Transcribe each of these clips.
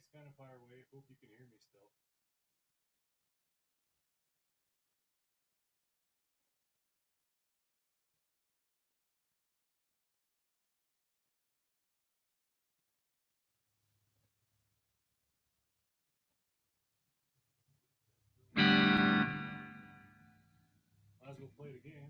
mic's kind of far away. Hope you can hear me still. Might as well play it again.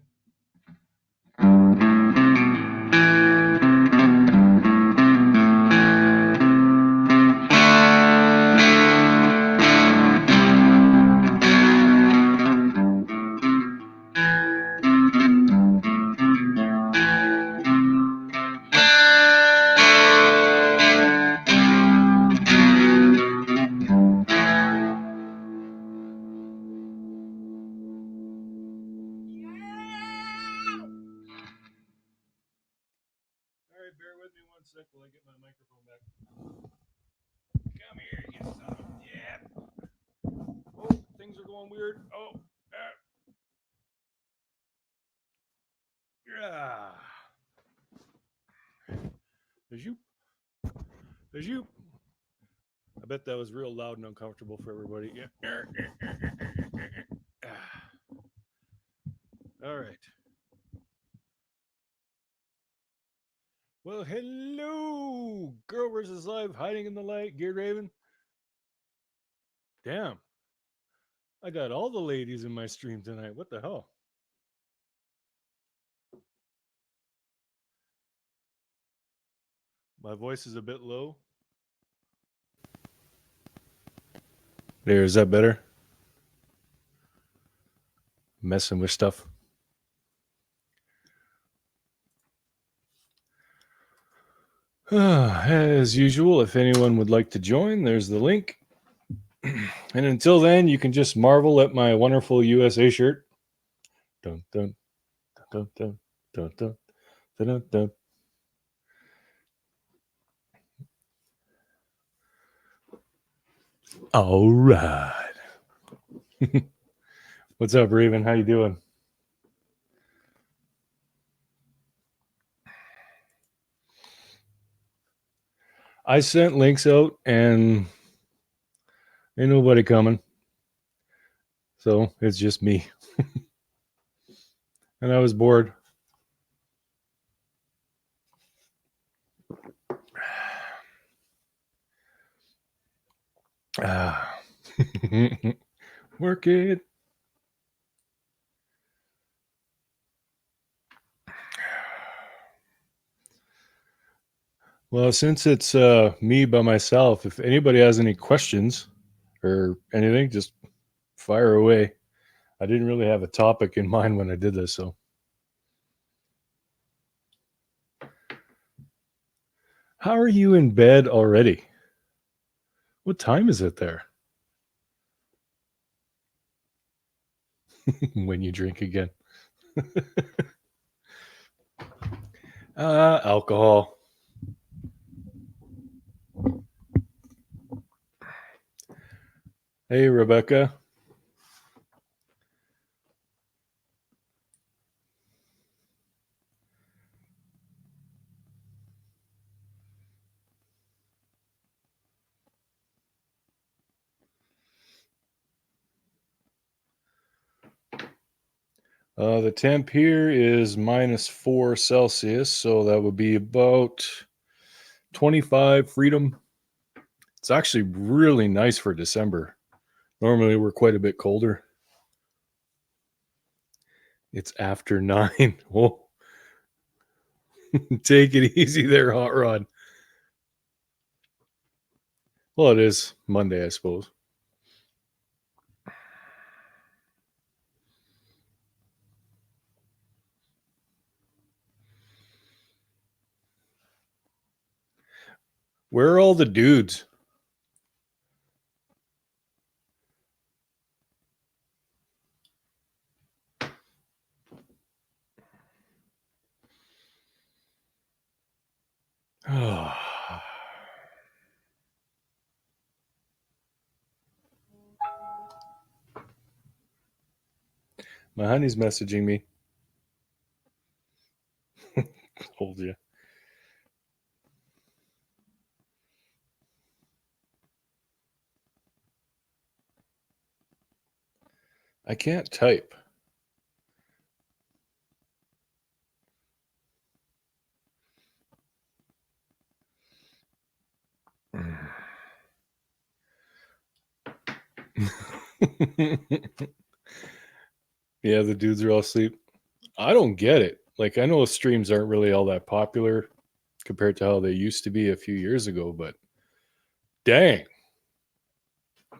All right, bear with me 1 sec while I get my microphone back. Come here, you son of a Oh, things are going weird. Oh, yeah. There's you. There's you. I bet that was real loud and uncomfortable for everybody. Yeah. All right. Well, hello, Girl versus Live, hiding in the light, Geared Raven. Damn, I got all the ladies in my stream tonight. What the hell? My voice is a bit low. There, is that better? Messing with stuff. As usual, if anyone would like to join, there's the link. And until then, you can just marvel at my wonderful USA shirt. Dun dun dun dun dun dun dun dun. Dun. All right. What's up, Raven? How you doing? I sent links out and ain't nobody coming. So it's just me. And I was bored. Work it. Well, since it's me by myself, if anybody has any questions or anything, just fire away. I didn't really have a topic in mind when I did this, so. How are you in bed already? What time is it there? When you drink again. Alcohol. Hey, Rebecca. The temp here is -4 Celsius, so that would be about 25 Freedom. It's actually really nice for December. Normally, we're quite a bit colder. It's after 9. Oh, take it easy there, Hot Rod. Well, it is Monday, I suppose. Where are all the dudes? Oh. My honey's messaging me. Hold you. I can't type. Yeah, the dudes are all asleep. I don't get it. Like, I know streams aren't really all that popular compared to how they used to be a few years ago, but dang. I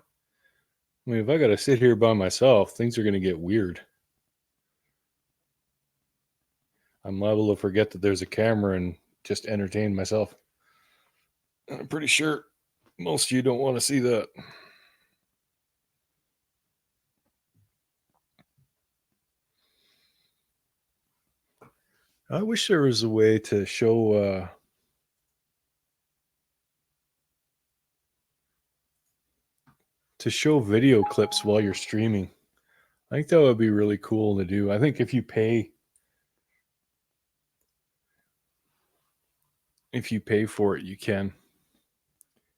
mean, if I got to sit here by myself, things are going to get weird. I'm liable to forget that there's a camera and just entertain myself. I'm pretty sure most of you don't want to see that. I wish there was a way to show video clips while you're streaming. I think that would be really cool to do. I think if you pay for it, you can.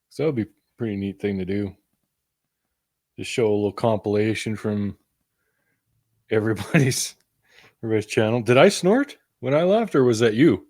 So that would be a pretty neat thing to do. Just show a little compilation from everybody's channel. Did I snort when I laughed, or was that you?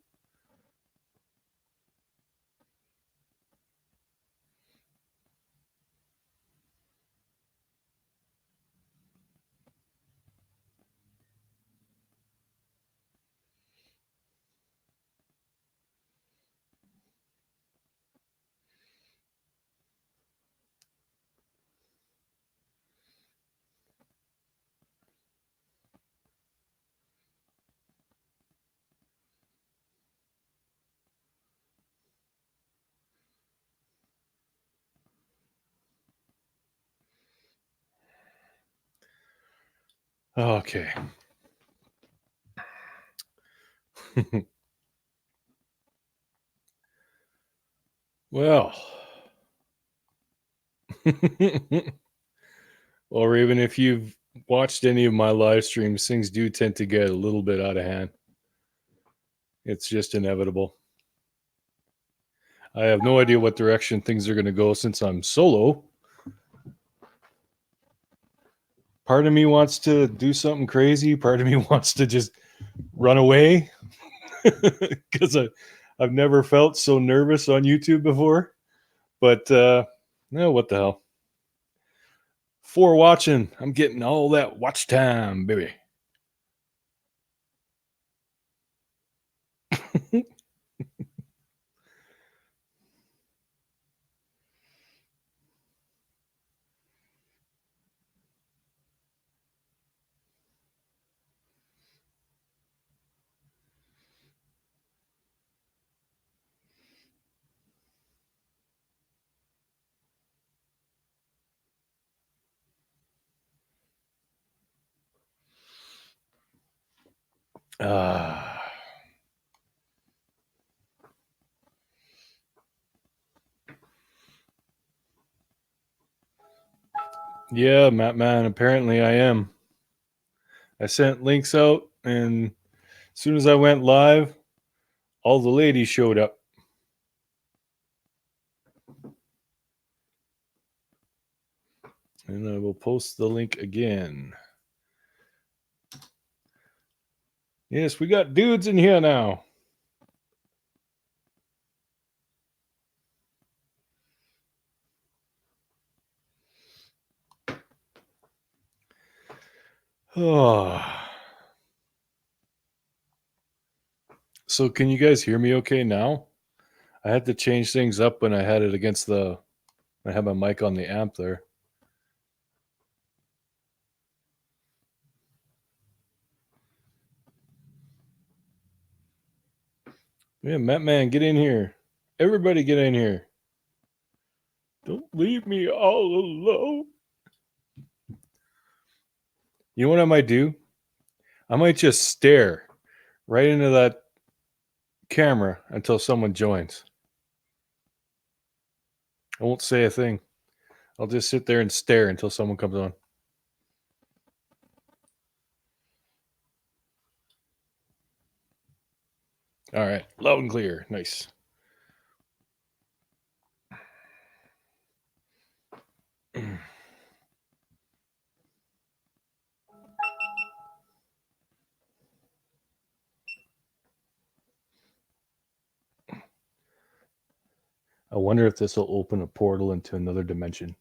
Okay. Well, or even if you've watched any of my live streams, things do tend to get a little bit out of hand. It's just inevitable. I have no idea what direction things are going to go since I'm solo. Part of me wants to do something crazy. Part of me wants to just run away because I've never felt so nervous on YouTube before. But no, what the hell? For watching, I'm getting all that watch time, baby. Yeah, Matt Man, apparently I am. I sent links out, and as soon as I went live, all the ladies showed up. And I will post the link again. Yes, we got dudes in here now. Oh. So can you guys hear me okay now? I had to change things up when I had it against I had my mic on the amp there. Yeah, Matt Man, get in here. Everybody get in here. Don't leave me all alone. You know what I might do? I might just stare right into that camera until someone joins. I won't say a thing. I'll just sit there and stare until someone comes on. All right. Loud and clear. Nice. I wonder if this will open a portal into another dimension.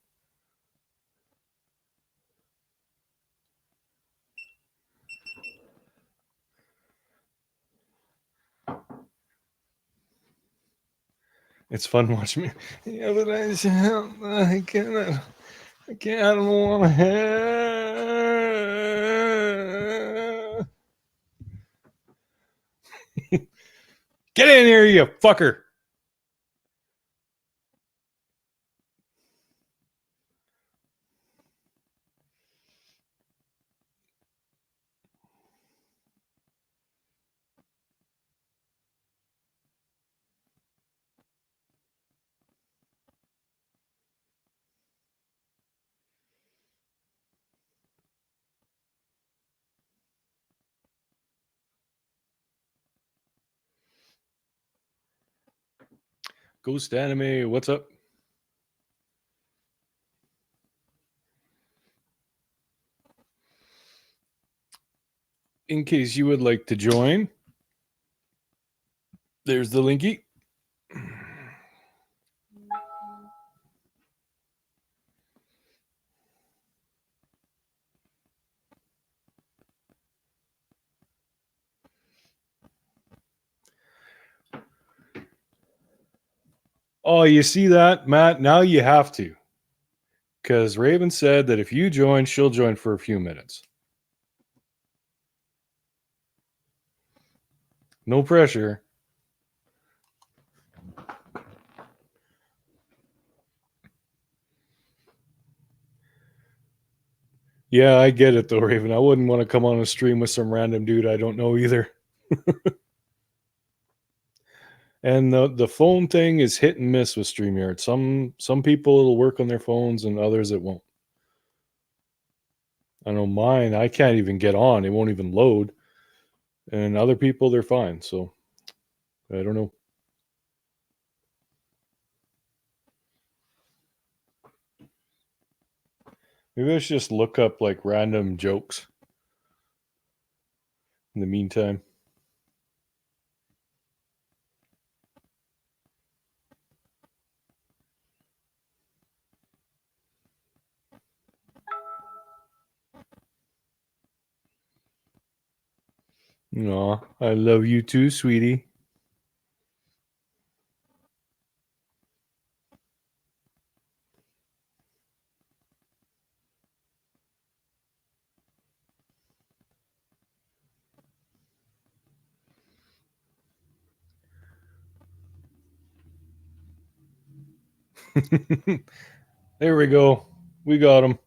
It's fun watching me. Yeah, but I can't. I can't. I don't want to have. Get in here, you fucker! Ghost Anime, what's up? In case you would like to join, there's the linky. Oh, you see that, Matt? Now you have to. Because Raven said that if you join, she'll join for a few minutes. No pressure. Yeah, I get it though, Raven. I wouldn't want to come on a stream with some random dude I don't know either. And the phone thing is hit and miss with StreamYard. Some people it'll work on their phones and others it won't. I know mine, I can't even get on. It won't even load. And other people they're fine. So I don't know. Maybe I should just look up like random jokes in the meantime. No, I love you too, sweetie. There we go. We got him.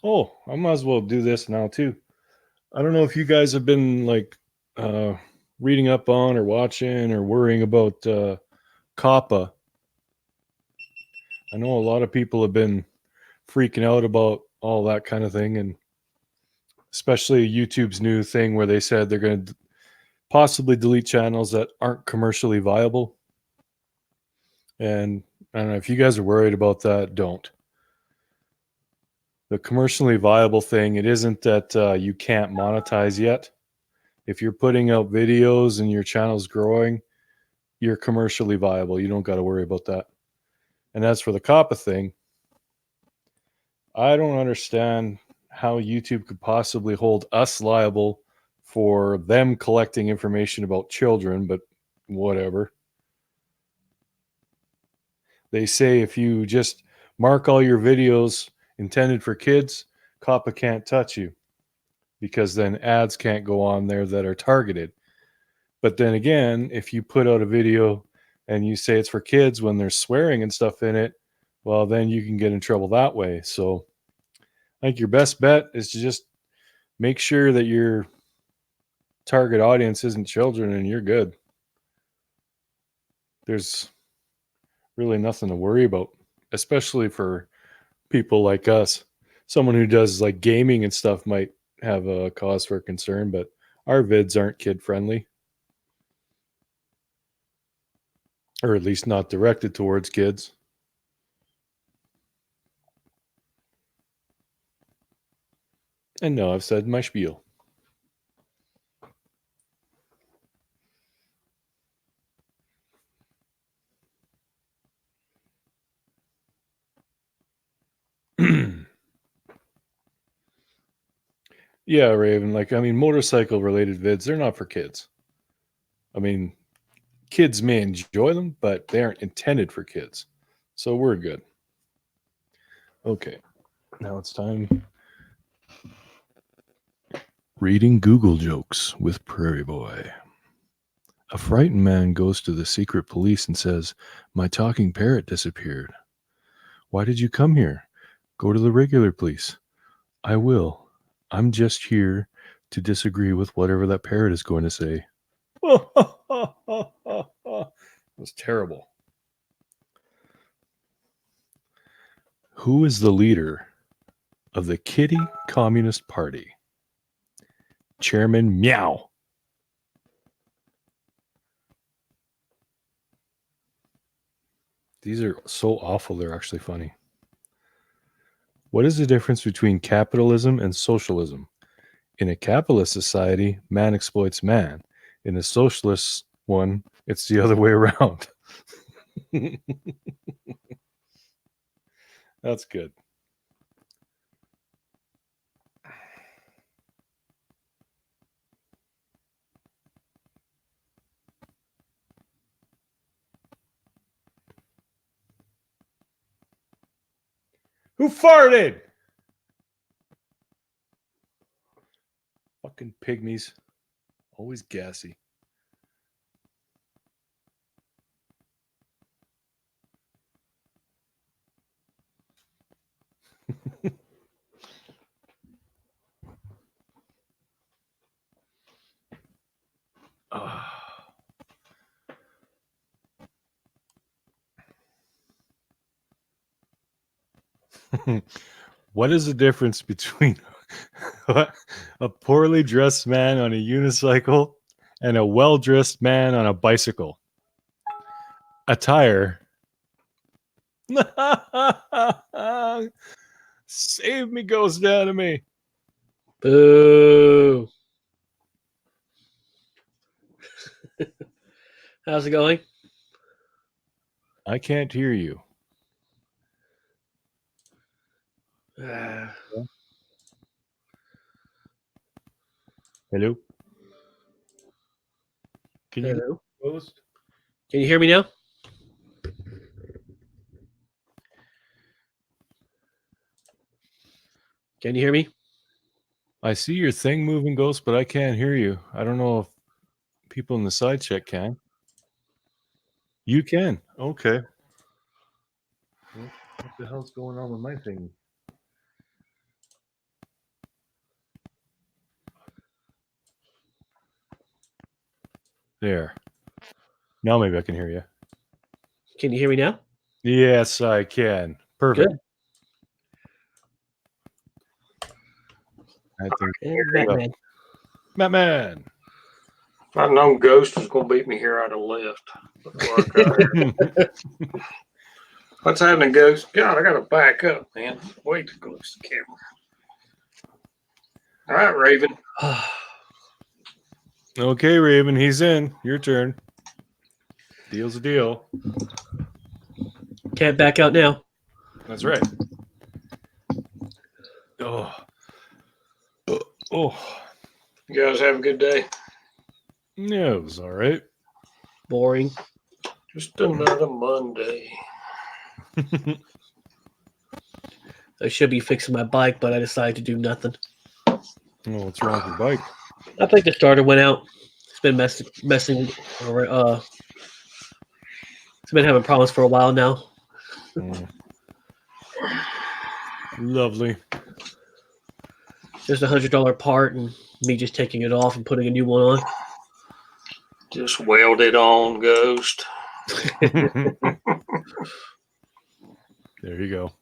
Oh, I might as well do this now too. I don't know if you guys have been like reading up on or watching or worrying about COPPA. I know a lot of people have been freaking out about all that kind of thing, and especially YouTube's new thing where they said they're going to possibly delete channels that aren't commercially viable. And I don't know if you guys are worried about that, don't. The commercially viable thing, it isn't that you can't monetize yet. If you're putting out videos and your channel's growing, you're commercially viable. You don't got to worry about that. And as for the COPPA thing, I don't understand how YouTube could possibly hold us liable for them collecting information about children, but whatever. They say if you just mark all your videos intended for kids, COPPA can't touch you because then ads can't go on there that are targeted. But then again, if you put out a video and you say it's for kids when there's swearing and stuff in it, well, then you can get in trouble that way. So I think your best bet is to just make sure that your target audience isn't children and you're good. There's really nothing to worry about, especially for people like us. Someone who does like gaming and stuff might have a cause for concern, but our vids aren't kid friendly, or at least not directed towards kids. And no, I've said my spiel. Yeah, Raven. Like, I mean, motorcycle related vids, they're not for kids. I mean, kids may enjoy them, but they aren't intended for kids. So we're good. Okay. Now it's time. Reading Google jokes with Prairie Boy. A frightened man goes to the secret police and says, "My talking parrot disappeared." "Why did you come here?" "Go to the regular police." "I will. I'm just here to disagree with whatever that parrot is going to say." It was terrible. Who is the leader of the Kitty Communist Party? Chairman Meow. These are so awful, they're actually funny. What is the difference between capitalism and socialism? In a capitalist society, man exploits man. In a socialist one, it's the other way around. That's good. Who farted? Fucking pygmies. Always gassy. What is the difference between a poorly dressed man on a unicycle and a well-dressed man on a bicycle? Attire. Save me, Ghost Anime. Boo. How's it going? I can't hear you. Hello? Can you Hello? Ghost? Can you hear me now? Can you hear me? I see your thing moving, Ghost, but I can't hear you. I don't know if people in the side check can. You can. Okay. What the hell's going on with my thing? There. Now maybe I can hear you. Can you hear me now? Yes, I can. Perfect. Good. I think And Batman. Batman. If I'd known Ghost was going to beat me here, I'd have left before I got here. What's happening, Ghost? God, I got to back up, man. Wait to close the camera. All right, Raven. Okay, Raven, he's in. Your turn. Deal's a deal. Can't back out now. That's right. Oh. Oh. You guys have a good day. Yeah, it was all right. Boring. Just another Monday. I should be fixing my bike, but I decided to do nothing. Oh, what's wrong with your bike? I think the starter went out. It's been messing. It's been having problems for a while now. Oh. Lovely. Just $100 part, and me just taking it off and putting a new one on. Just weld it on, Ghost. There you go.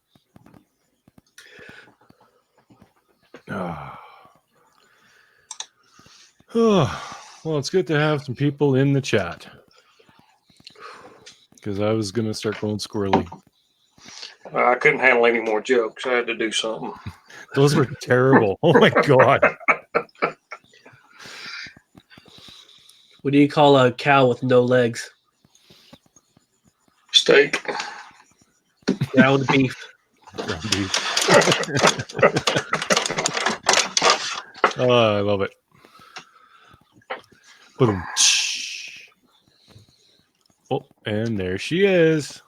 Well, it's good to have some people in the chat. Because I was going to start going squirrely. I couldn't handle any more jokes. I had to do something. Those were terrible. Oh, my God. What do you call a cow with no legs? Steak. Ground beef. Ground beef. Oh, I love it. Boom. Oh, and there she is.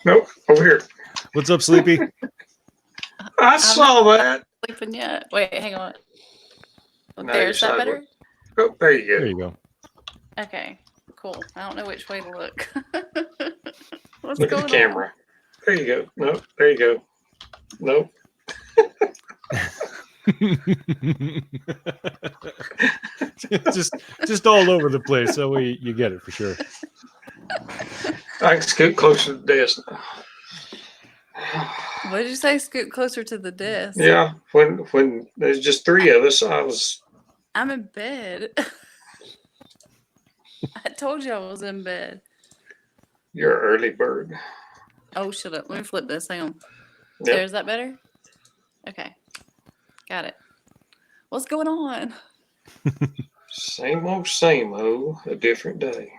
Nope, over here. What's up, Sleepy? I saw that. Sleeping yet? Wait, hang on. Now There's you're that better? Oh, there you go. There you go. Okay, cool. I don't know which way to look. What's Look going at the camera. There you go. Nope. There you go. Nope. just all over the place. So you get it for sure. I can scoot closer to the desk. on? What did you say? Scoot closer to the desk. Yeah, when there's just three of us, I'm in bed. I told you I was in bed. you're an early bird. Oh, shut up. Let me flip this. Hang on. Yep. There's that better? Okay. Got it. What's going on? Same old, a different day.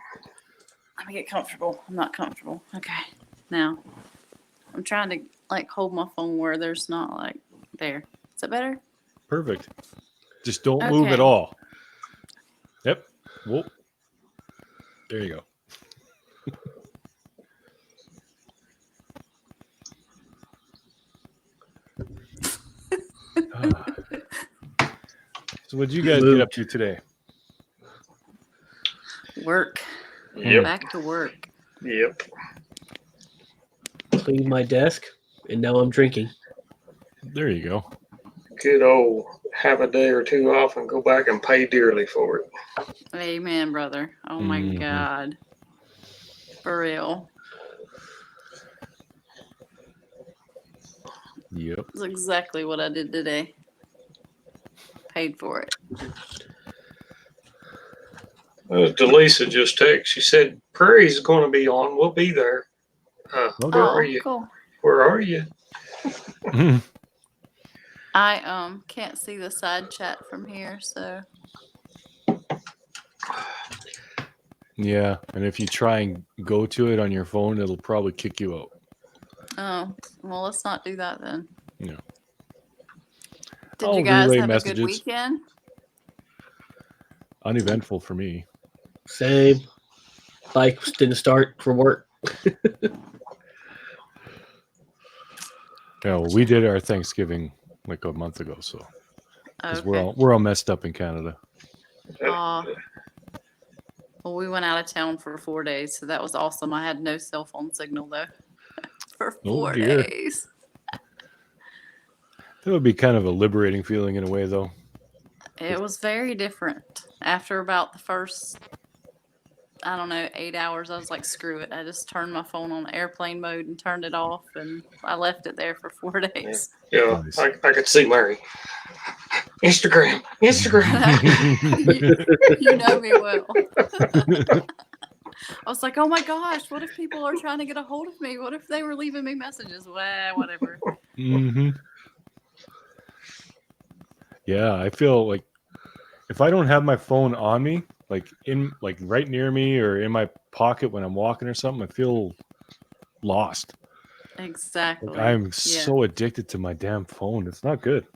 Let me get comfortable. I'm not comfortable. Okay. Now, I'm trying to like hold my phone where there's not like there. Is that better? Perfect. Just don't move at Okay. all. Yep. Whoop. There you go. So what did you guys get up to today? Work. Yep. Back to work. Yep. Cleaned my desk, and now I'm drinking. There you go. Good old have a day or two off and go back and pay dearly for it. Amen, brother. Oh my Mhm. God. For real. Yep. That's exactly what I did today. Paid for it. Delisa just texted. She said, Prairie's going to be on. We'll be there. Okay. Where are you? Cool. Where are you? I can't see the side chat from here, so Yeah, and if you try and go to it on your phone, it'll probably kick you out. well, let's not do that then. Yeah. Did I'll you guys relay have a messages. good weekend? Uneventful for me. Same. Bike didn't start for work. Yeah, well, we did our Thanksgiving like a month ago, so because Okay. we're all messed up in Canada. Well, we went out of town for 4 days, so that was awesome. I had no cell phone signal though for Oh, 4 dear. days. That would be kind of a liberating feeling in a way, though. It was very different. After about the first, I don't know, 8 hours, I was like, screw it. I just turned my phone on airplane mode and turned it off, and I left it there for 4 days. Yeah, Nice. I could see Mary. Instagram. You know me well. I was like, oh my gosh, what if people are trying to get a hold of me? What if they were leaving me messages? Well, whatever. Hmm. Yeah, I feel like if I don't have my phone on me, like right near me or in my pocket when I'm walking or something, I feel lost. Exactly. Like I'm so addicted to my damn phone. It's not good.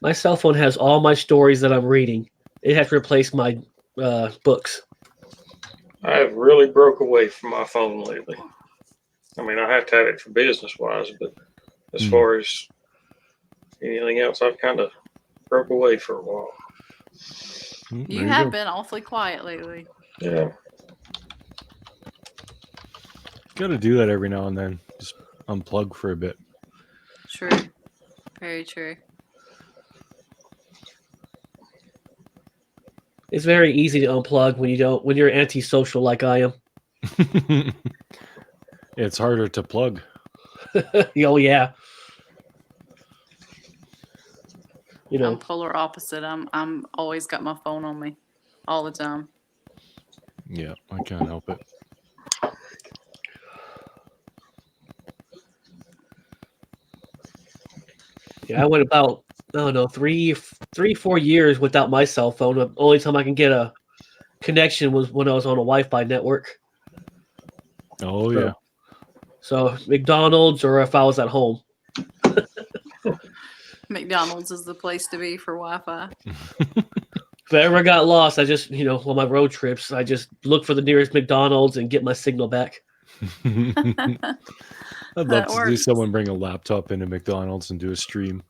My cell phone has all my stories that I'm reading. It has to replace my books. I have really broke away from my phone lately. I mean, I have to have it for business wise, but as far as anything else, I've kind of broke away for a while. There You have go. been awfully quiet lately. Yeah. Got to do that every now and then. Just unplug for a bit. True. Very true. It's very easy to unplug when you're antisocial like I am. It's harder to plug. Oh yeah. You I'm know, polar opposite. I'm always got my phone on me all the time. Yeah, I can't help it. yeah, I went about I don't know 4 years without my cell phone. The only time I can get a connection was when I was on a Wi-Fi network. Oh yeah. So McDonald's or if I was at home. McDonald's is the place to be for Wi-Fi. If I ever got lost, I just, on my road trips, I just look for the nearest McDonald's and get my signal back. I'd love That to see works. someone bring a laptop into McDonald's and do a stream.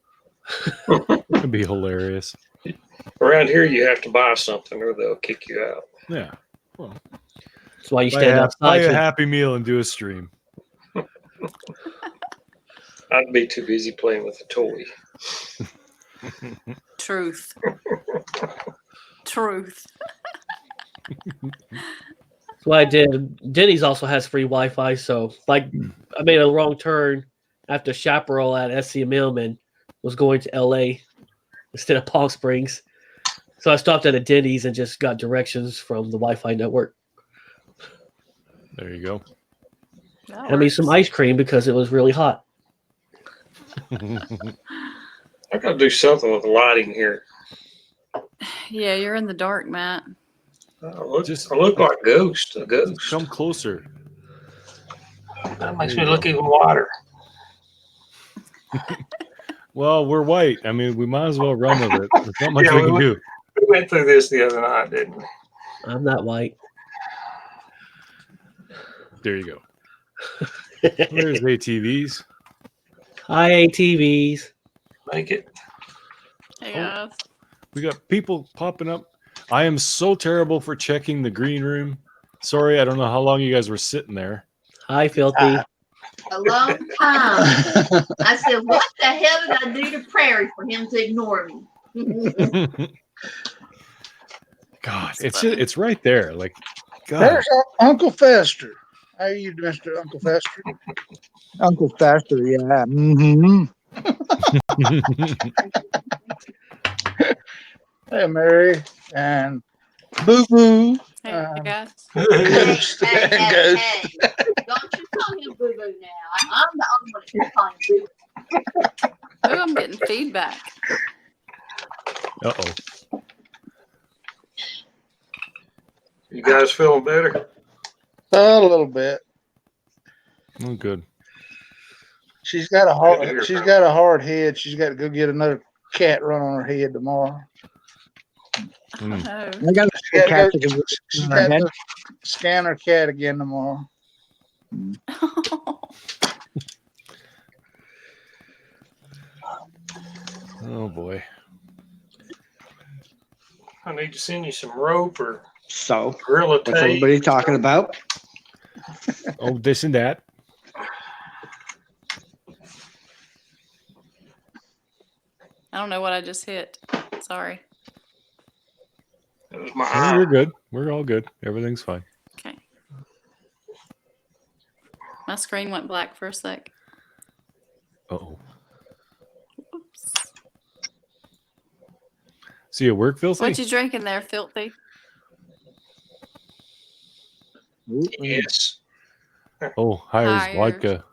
It'd be hilarious. Around here, you have to buy something or they'll kick you out. Yeah. Well, That's why you buy stand buy outside. a Happy Meal and do a stream. I'd be too busy playing with a toy. Truth. Truth. That's what I did. Denny's also has free Wi-Fi, so I made a wrong turn after Chaparral at SCMM and was going to LA instead of Palm Springs. So I stopped at a Denny's and just got directions from the Wi-Fi network. There you go. That And I made some works. ice cream because it was really hot. I got to do something with the lighting here. Yeah, you're in the dark, Matt. I look, Just- I look like a ghost. Come closer. That makes There me you look even whiter. Well, we're white. I mean, we might as well run with it. There's not much Yeah, we we can would. do. We went through this the other night, didn't we? I'm not white. There you go. There's ATVs. Hi, ATVs. Make it. Hey Oh. guys. We got people popping up. I am so terrible for checking the green room. Sorry, I don't know how long you guys were sitting there. Hi, Filthy. A long time. I said, what the hell did I do to Prairie for him to ignore me? God, it's right there. Like, God. There's Uncle Fester. How are you, Mr. Uncle Fester? Uncle Fester, yeah. Mm-hmm. Hey, Mary and Boo Boo. Hey guys. Hey, hey, hey, hey. Don't you call him Boo Boo now. I'm the only one that can call him Boo Boo. Oh, I'm getting feedback. Uh-oh. You guys feeling better? A little bit. Oh, good. She's got a hard head. She's got to go get another cat run on her head tomorrow. Mm. Oh. I got She a got cat to to go, she's got to scan her cat again tomorrow. Oh, boy. I need to send you some rope or So, gorilla what's tape. everybody talking about? Oh, this and that. I don't know what I just hit. Sorry. It was my Oh, you're eye. good. We're all good. Everything's fine. Okay. My screen went black for a sec. Uh-oh. Oops. See you at work, Filthy? What you drinking there, Filthy? Yes. Oh, hires Hires. vodka.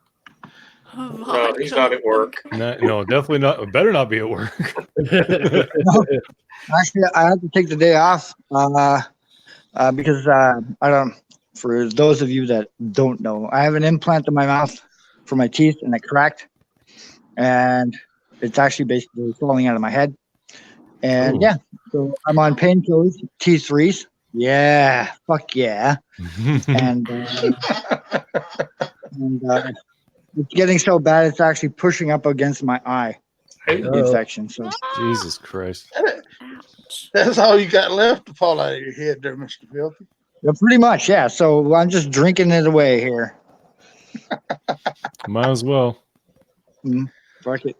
No, he's not at work. No, definitely not. Better not be at work. Actually, I had to take the day off because I don't. For those of you that don't know, I have an implant in my mouth for my teeth, and it cracked, and it's actually basically falling out of my head. And Ooh. yeah, so I'm on painkillers, T3s. Yeah, fuck yeah. And it's getting so bad it's actually pushing up against my eye, Hey, the Oh. infection. So Jesus Christ. Ouch. That's all you got left to fall out of your head there, Mr. Filthy. yeah, pretty much, yeah. So I'm just drinking it away here. Might as well. Fuck it.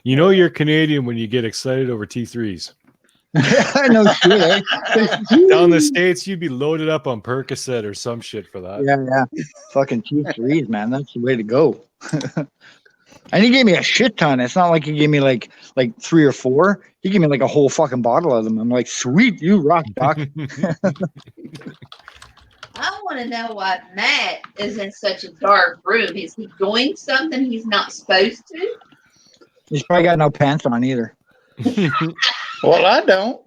You know you're Canadian when you get excited over T3s. I know shit. Eh? Down the States, you'd be loaded up on Percocet or some shit for that. Yeah. Fucking T3s, man. That's the way to go. And he gave me a shit ton. It's not like he gave me like 3 or 4. He gave me like a whole fucking bottle of them. I'm like, sweet, you rock, doc. I want to know why Matt is in such a dark room. Is he doing something he's not supposed to? He's probably got no pants on either. Well, I don't.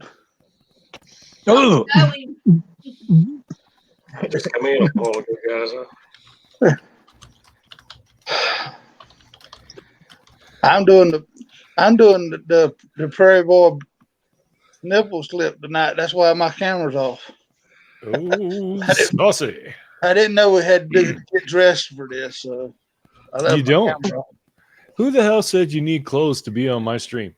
Oh, Going, just come in a while ago, guys. I'm doing the I'm doing the Prairie Boy nipple slip tonight. That's why my camera's off. Oh, saucy. I didn't know we had to get dressed for this, so I left You my don't? camera off. Who the hell said you need clothes to be on my stream?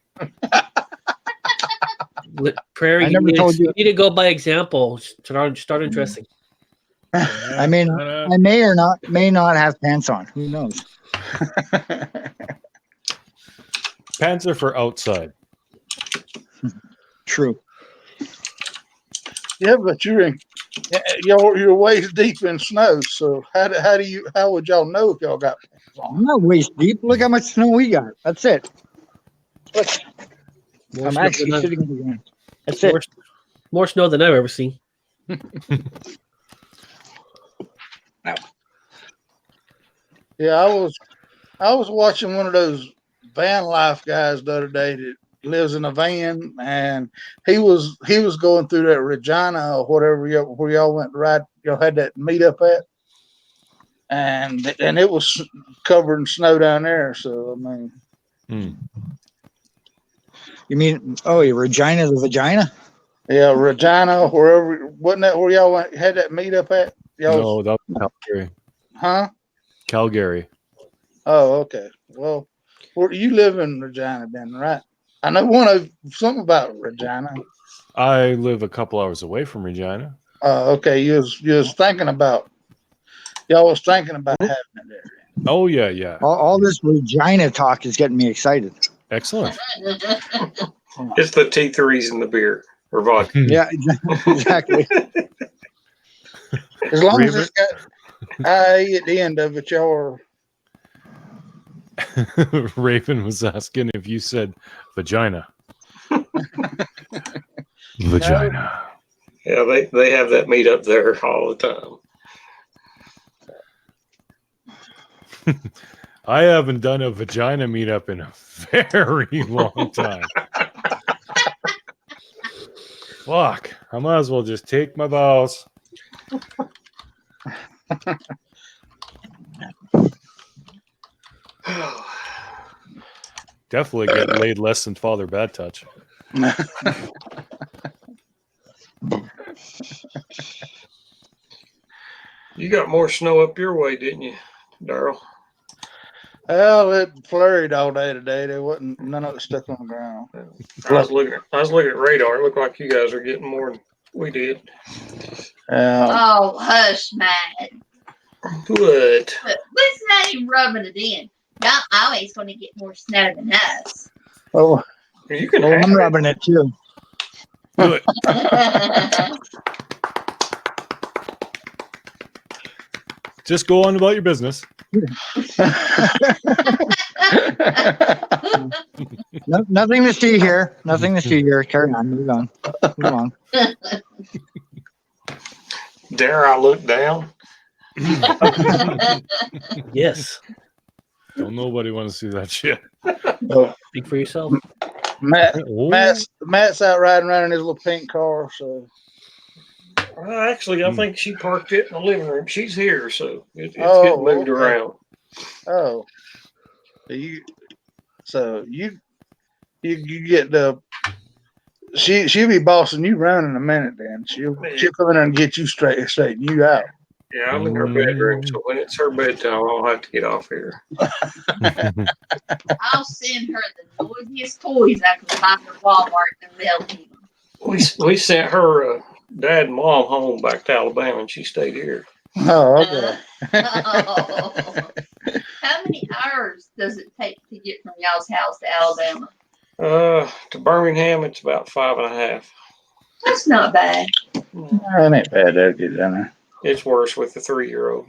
Prairie, I never told you. You need to go by example. Start addressing. I mean, I may not have pants on. Who knows? Pants are for outside. True. Yeah, but you're waist deep in snow. So how would y'all know if y'all got pants on? I'm not waist deep. Look how much snow we got. That's it. Look, I'm actually sitting on the ground. That's it. More snow than I've ever seen. Yeah, I was watching one of those van life guys the other day that lives in a van, and he was going through that Regina or whatever where y'all went to ride. Y'all had that meetup at, and it was covered in snow down there. So I mean, You mean, Regina the vagina? yeah, Regina, wherever, wasn't that where y'all had that meetup at? No, that was Calgary. Huh? Calgary. Oh, okay. Well, where you live in Regina then, right? I know something about Regina. I live a couple hours away from Regina. Okay. You was thinking about having it there. Oh, yeah. All this Regina talk is getting me excited. Excellent. It's the T3s in the beer or vodka. Yeah, exactly. As long as it's got I at the end of it, y'all are. Raven was asking if you said vagina. Vagina. Yeah, they have that meet up there all the time. I haven't done a vagina meetup in a very long time. Fuck. I might as well just take my vows. Definitely get laid less than Father Bad Touch. You got more snow up your way, didn't you, Darrell? Well, it flurried all day today. There wasn't none of it stuck on the ground. I was looking at radar. It looked like you guys are getting more than we did. Oh, hush, Matt. What? But let's not even rubbing it in. Y'all always going to get more snow than us. Oh, You can Well, have I'm it. rubbing it too. Good. Just go on about your business. No, nothing to see here. Nothing to see here. Carry on. Move on. Move on. Dare I look down? Yes. Don't nobody want to see that shit. Speak for yourself. Oh, Matt's out riding around in his little pink car. So Well, actually, I think she parked it in the living room. She's here, so it's Oh, getting moved okay. around. oh, you get the. She'll be bossing you around in a minute. Then she'll come in there and get you straighten you out. Yeah, I'm in her bedroom, so when it's her bedtime, I'll have to get off here. I'll send her the noisiest toys I can find at Walmart and mail to them. We sent her dad and mom home back to Alabama, and she stayed here. Oh, okay. How many hours does it take to get from y'all's house to Alabama? To Birmingham, it's about 5.5. That's not bad. That ain't bad. That'll get down there. It's worse with the 3-year-old.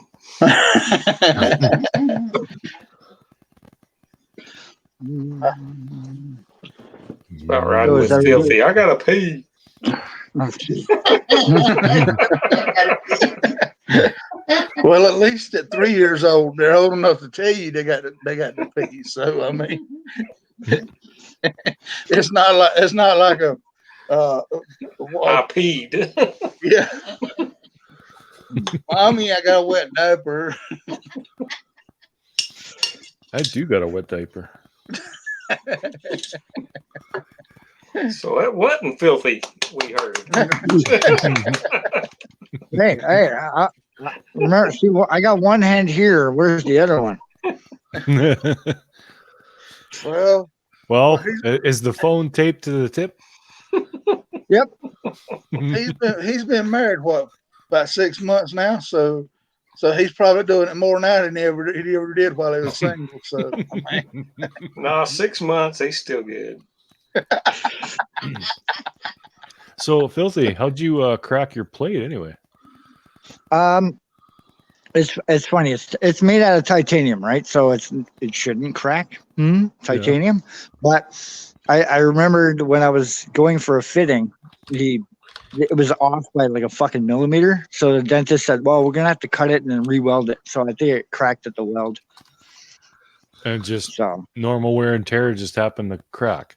It's about riding with filthy. I gotta pee. Well, at least at 3 years old, they're old enough to tell you they got to pee. So I mean, it's not like a I peed. yeah. Mommy, I got a wet diaper. I do got a wet diaper. So that wasn't filthy, we heard. Hey, remember, see, I got one hand here. Where's the other one? Well, Well, is the phone taped to the tip? Yep. he's been married what, about 6 months now, so he's probably doing it more now than he ever did while he was single. So I mean, No, 6 months, he's still good. So, Filthy, how'd you crack your plate anyway? It's funny. It's made out of titanium, right? So it shouldn't crack. Titanium. But I remembered when I was going for a fitting, it was off by like a fucking millimeter. So the dentist said, "Well, we're gonna have to cut it and then re-weld it." So I think it cracked at the weld. And just So normal wear and tear just happened to crack.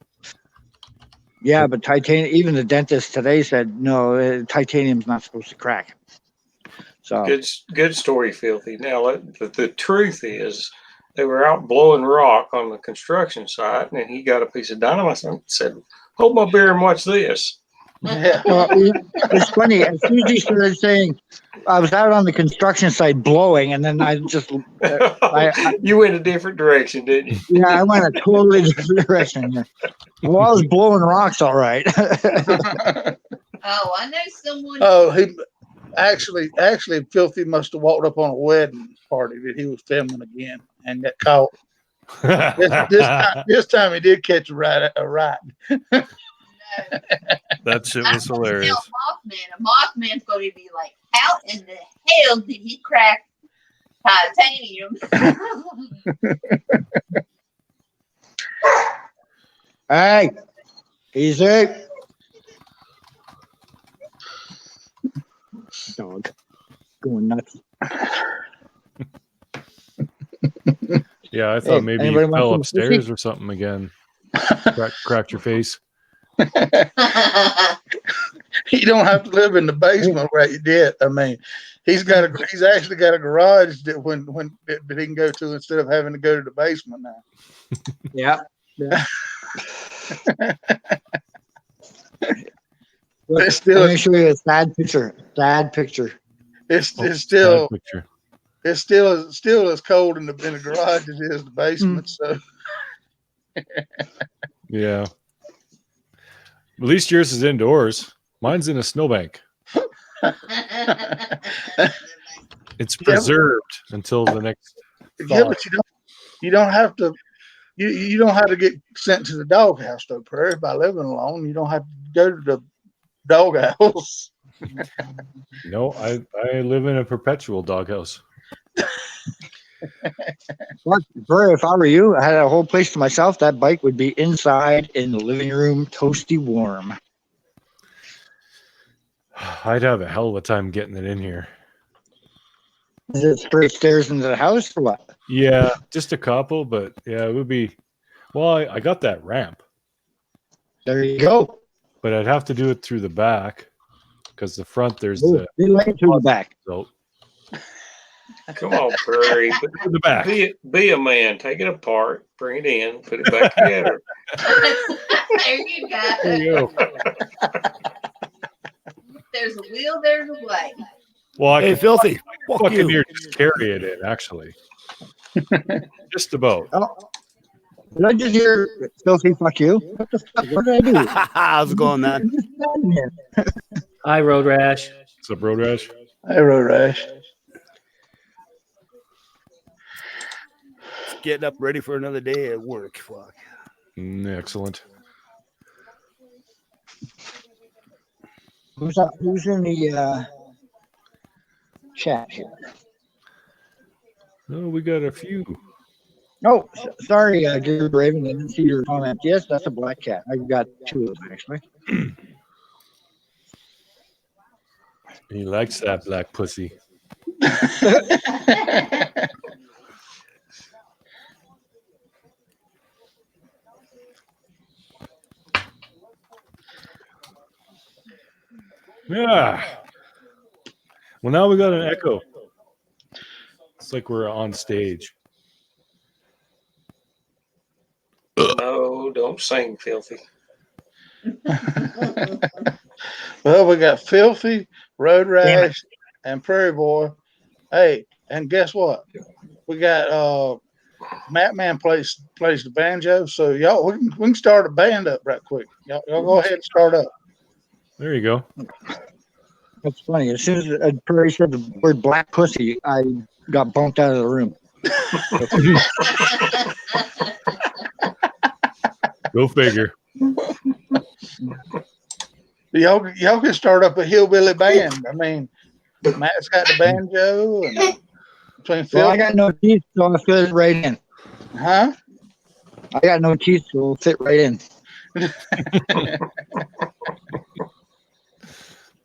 yeah, but titanium. Even the dentist today said no, titanium's not supposed to crack. So Good story, Filthy. Now, the truth is, they were out blowing rock on the construction site, and he got a piece of dynamite and said, "Hold my beer and watch this." yeah. well, it's funny. As soon as he started saying, I was out on the construction site blowing, and then I just You went a different direction, didn't you? I went a totally different direction. Yeah. Well, I was blowing rocks, all right. Oh, I know someone. Oh, he actually, Filthy must have walked up on a wedding party that he was filming again and got caught. This time he did catch a ride. No. That shit was hilarious. Mothman. A Mothman's going to be like, how in the hell did he crack titanium? Hey, easy. Dog going nuts. Yeah, I thought maybe anybody you want fell some upstairs or something again. Cracked your face. You don't have to live in the basement where you did. I mean, he's actually got a garage that that he can go to instead of having to go to the basement now. Yeah. It's still- Let me show you a sad picture. It's Sad still picture. it's still as cold in the garage as it is the basement. So Yeah. At least yours is indoors. Mine's in a snowbank. It's preserved until the next yeah, thaw. but you don't have to. You don't have to get sent to the doghouse though, Prairie, by living alone. You don't have to go to the doghouse. No, I live in a perpetual doghouse. Look, Bro, if I were you, I had a whole place to myself. That bike would be inside in the living room, toasty warm. I'd have a hell of a time getting it in here. Is it straight stairs into the house or what? Yeah, just a couple, but yeah, it would be. Well, I got that ramp, There you go. but I'd have to do it through the back because the front there's Ooh, the you like it through the back. so Come on, Prairie. through the back. Be a man. Take it apart, bring it in, put it back together. There you go. There you go. There's a will, there's a way. Well, I Hey, can Filthy. Fuck fucking you. near just carry it in, actually. Just about. Oh, did I just hear filthy fuck you? What the fuck? What did I do? How's it going, man? I'm just standing here. Hi, Road Rash. What's up, Road Rash? Hey, Road Rash. Getting up ready for another day at work. Fuck. Excellent. Who's up? Who's in the chat here? Oh, we got a few. Oh, sorry, Gary Braven. I didn't see your comment. Yes, that's a black cat. I've got two of them actually. He likes that black pussy. Yeah. Well, now we got an echo. It's like we're on stage. No, Don't sing, Filthy. Well, we got Filthy, Road Rash, and Prairie Boy. Hey, and guess what? We got Matt Man plays the banjo. So y'all, we can start a band up right quick. Y'all go ahead and start up. There you go. That's funny. As soon as Prairie said the word black pussy, I got bumped out of the room. Go figure. Y'all can start up a hillbilly band. I mean, Matt's got the banjo, and between Well, I Phil, got no teeth, so I'll fit right in. huh? I got no teeth, so it'll fit right in.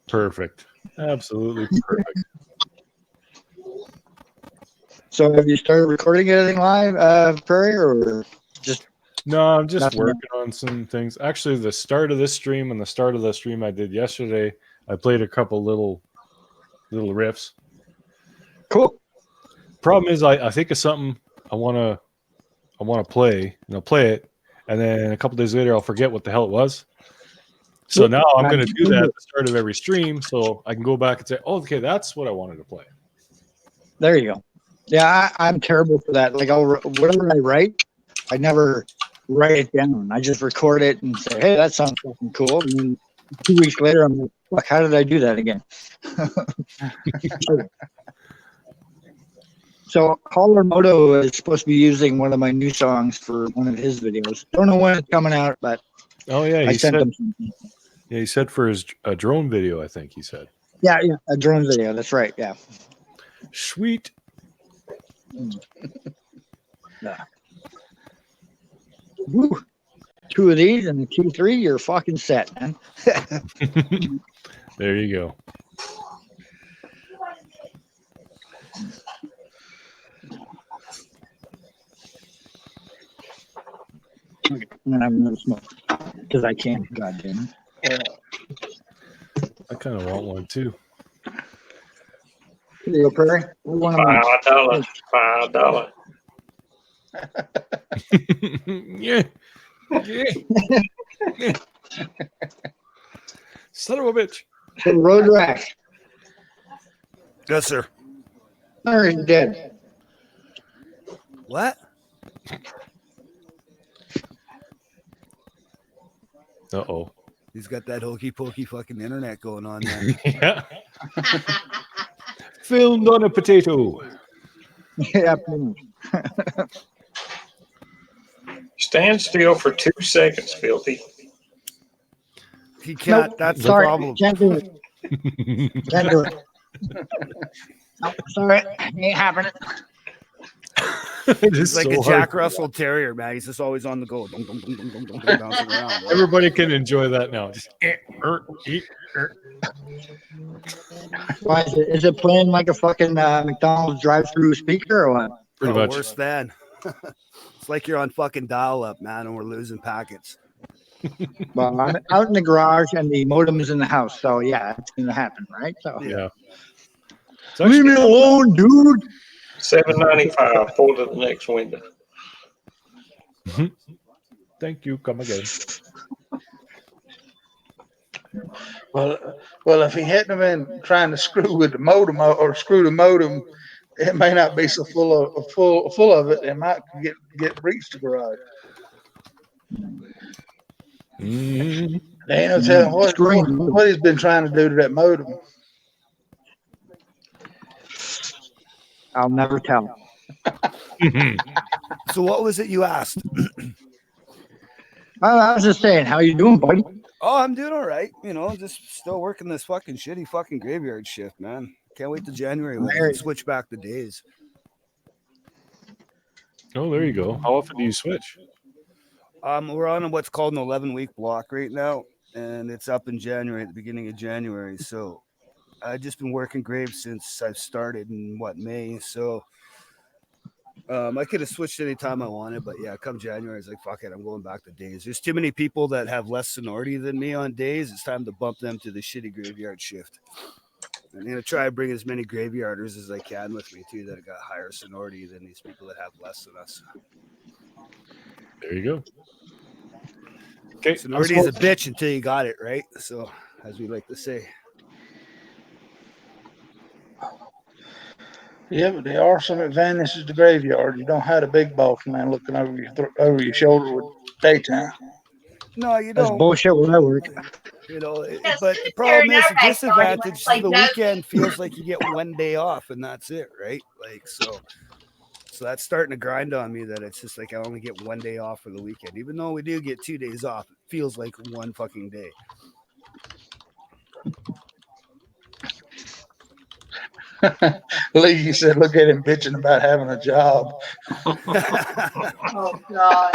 Perfect. Absolutely perfect. So have you started recording anything live, Prairie, or just No, I'm just Nothing. working on some things. Actually, the start of this stream and the start of the stream I did yesterday, I played a couple little riffs. cool? Problem is, I think of something I wanna play, and I'll play it, and then a couple days later I'll forget what the hell it was. So now I'm going to do that at the start of every stream, so I can go back and say, "Oh, okay, that's what I wanted to play." There you go. Yeah, I'm terrible for that. Like, whatever I write, I never write it down. I just record it and say, "Hey, that sounds fucking cool." And then 2 weeks later, I'm like, "Fuck, how did I do that again?" So Holler Moto is supposed to be using one of my new songs for one of his videos. Don't know when it's coming out, but Oh yeah, I sent him something. Yeah, he said for his drone video. I think he said. Yeah, a drone video. That's right. Yeah. Sweet. Yeah. Woo. 2 of these and the Q3, you're fucking set, man. There you go. Okay. And then I'm gonna smoke because I can. God damn it. I kind of want one too. Here you go, Prairie. One of mine. $5. Yeah. Yeah. Son of a bitch. So Road Rash. Yes, sir. Larry's dead. What? Uh-oh. He's got that hokey pokey fucking internet going on there. Yeah. Filmed on a potato. Yeah, pretty much. Stand still for 2 seconds, Filthy. He can't. Nope. That's the Sorry, problem. can't do it. Can't do it. Nope, sorry, ain't happening. It is He's like so a Jack hard. Russell Terrier, man. He's just always on the go. Dum, dum, dum, dum, dum, dum, dum, bouncing around. Right? Everybody can enjoy that now. Just Why is it playing like a fucking McDonald's drive-through speaker or what? pretty Oh, much. worse than. It's like you're on fucking dial-up, man, and we're losing packets. Well, I'm out in the garage and the modem is in the house, so yeah, it's gonna happen, right? So Yeah. It's leave me actually, alone, dude. $7.95. Pull to the next window. thank you. Come again. Well, if he hadn't have been trying to screw with the modem or screw the modem, it may not be so full of it. It might get breached the garage. Mm. There ain't no telling what he's been trying to do to that modem. I'll never tell. So what was it you asked? I was just saying, how you doing, buddy? Oh, I'm doing all right. You know, just still working this fucking shitty fucking graveyard shift, man. Can't wait to January when we can switch back the days. Oh, there you go. How often do you switch? We're on what's called an 11-week block right now, and it's up in January, at the beginning of January. So I've just been working graves since I've started in May. So I could have switched any time I wanted, but yeah, come January, it's like, fuck it, I'm going back to days. There's too many people that have less seniority than me on days. It's time to bump them to the shitty graveyard shift. I'm going to try to bring as many graveyarders as I can with me, too, that have got higher seniority than these people that have less than us. There you go. Okay. Sonority's a bitch until you got it, right? So, as we like to say. Yeah, but there are some advantages to graveyard. You don't have a big boss man looking over your shoulder with daytime. No, you That's don't. bullshit where I work. You know, Yeah, but the cemetery problem in is our the backyard, you disadvantage wanna is play the no- weekend feels like you get one day off and that's it, right? Like so that's starting to grind on me that it's just like I only get one day off for the weekend. Even though we do get 2 days off, it feels like one fucking day. Lee, you said, look at him bitching about having a job. Oh, God.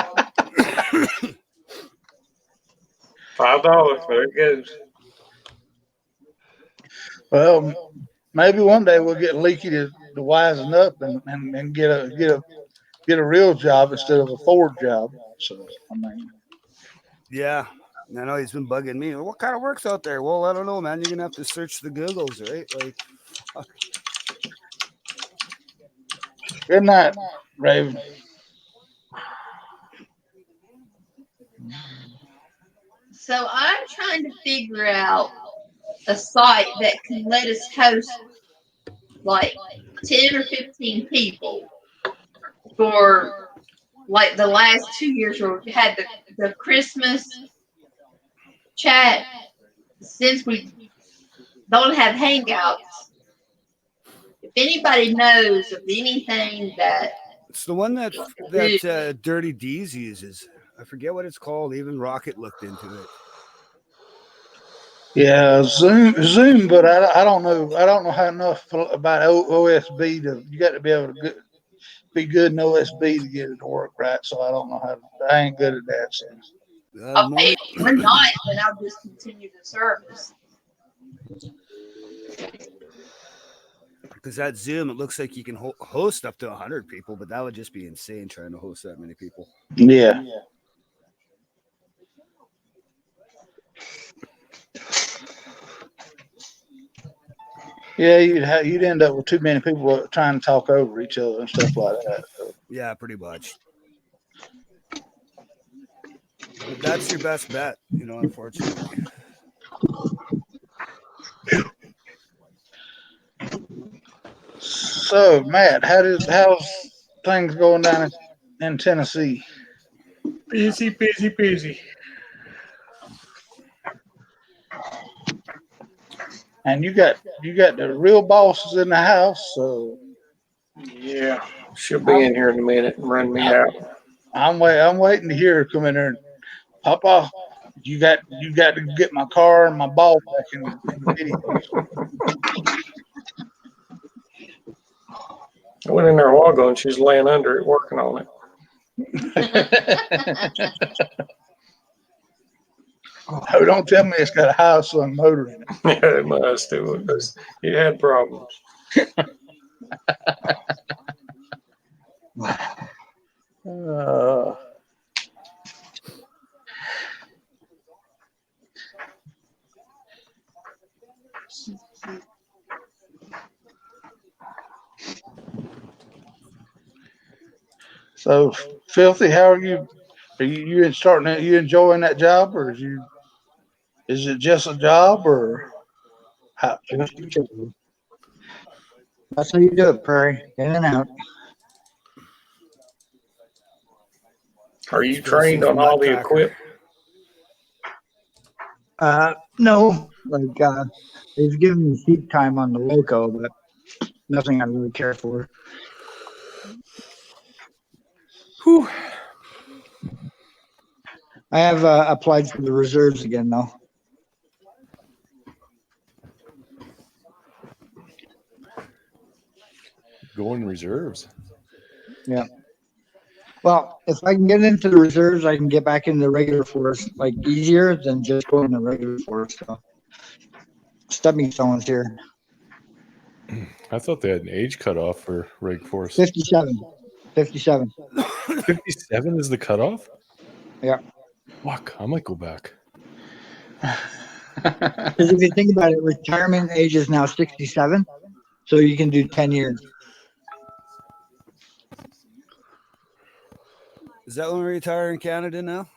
$5. There it goes. Well, maybe one day we'll get Leaky to wisen up and get a real job instead of a Ford job. So I mean, Yeah. I know he's been bugging me. What kind of work's out there? Well, I don't know, man. You're gonna have to search the Googles, right? Like good night, Raven. So I'm trying to figure out a site that can let us host like 10 or 15 people for like the last 2 years where we had the Christmas chat. Since we don't have hangouts, if anybody knows of anything that it's the one that Dirty D's uses. I forget what it's called. Even Rocket looked into it. Yeah, Zoom, but I don't know. I don't know how enough about OSB to. You got to be able to be good in OSB to get it to work right. So I don't know how. I ain't good at that. So. I'll pay for one night, then I'll just continue the service. Because that Zoom, it looks like you can host up to 100 people, but that would just be insane trying to host that many people. Yeah. Yeah, you'd end up with too many people trying to talk over each other and stuff like that. So. Yeah, pretty much. But that's your best bet, you know, unfortunately. So, Matt, how's things going down in Tennessee? Busy. And you got the real bosses in the house, so Yeah, she'll be in here in a minute and run me out. I'm waiting to hear her come in there and Papa, you got to get my car and my ball back in the video. I went in there a while ago and she's laying under it working on it. Oh, don't tell me it's got a high slung motor in it. Yeah, it must. It had problems. So, Filthy, how are you? Are you enjoying that job, or is it just a job, or how? That's how you do it, Prairie. In and out. Are you trained on all the equipment? No, like they've given me seat time on the Loco, but nothing I really care for. Whew. I have applied for the reserves again, though. Going reserves. Yeah. Well, if I can get into the reserves, I can get back into the regular force like easier than just going to the regular force. So, stepping stones here. I thought they had an age cutoff for Reg Force. 57. 57. 57 is the cutoff? Yeah. Fuck, I might go back. Because if you think about it, retirement age is now 67, so you can do 10 years. Is that when we retire in Canada now?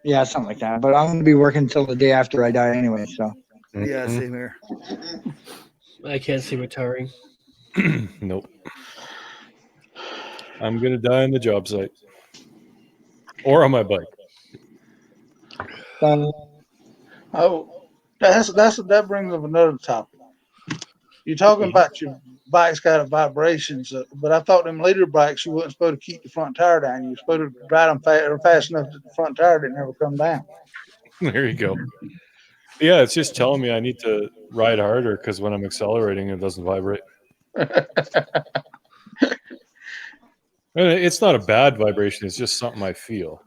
Yeah, something like that. But I'm gonna be working until the day after I die anyway. So Yeah, Mhm. same here. I can't see retiring. Nope. I'm gonna die on the job site or on my bike. Oh, that brings up another topic. You're talking about your bike's got a vibrations, but I thought them leader bikes you wasn't supposed to keep the front tire down. You were supposed to ride them fast enough that the front tire didn't ever come down. There you go. Yeah, it's just telling me I need to ride harder because when I'm accelerating, it doesn't vibrate. And it's not a bad vibration. It's just something I feel.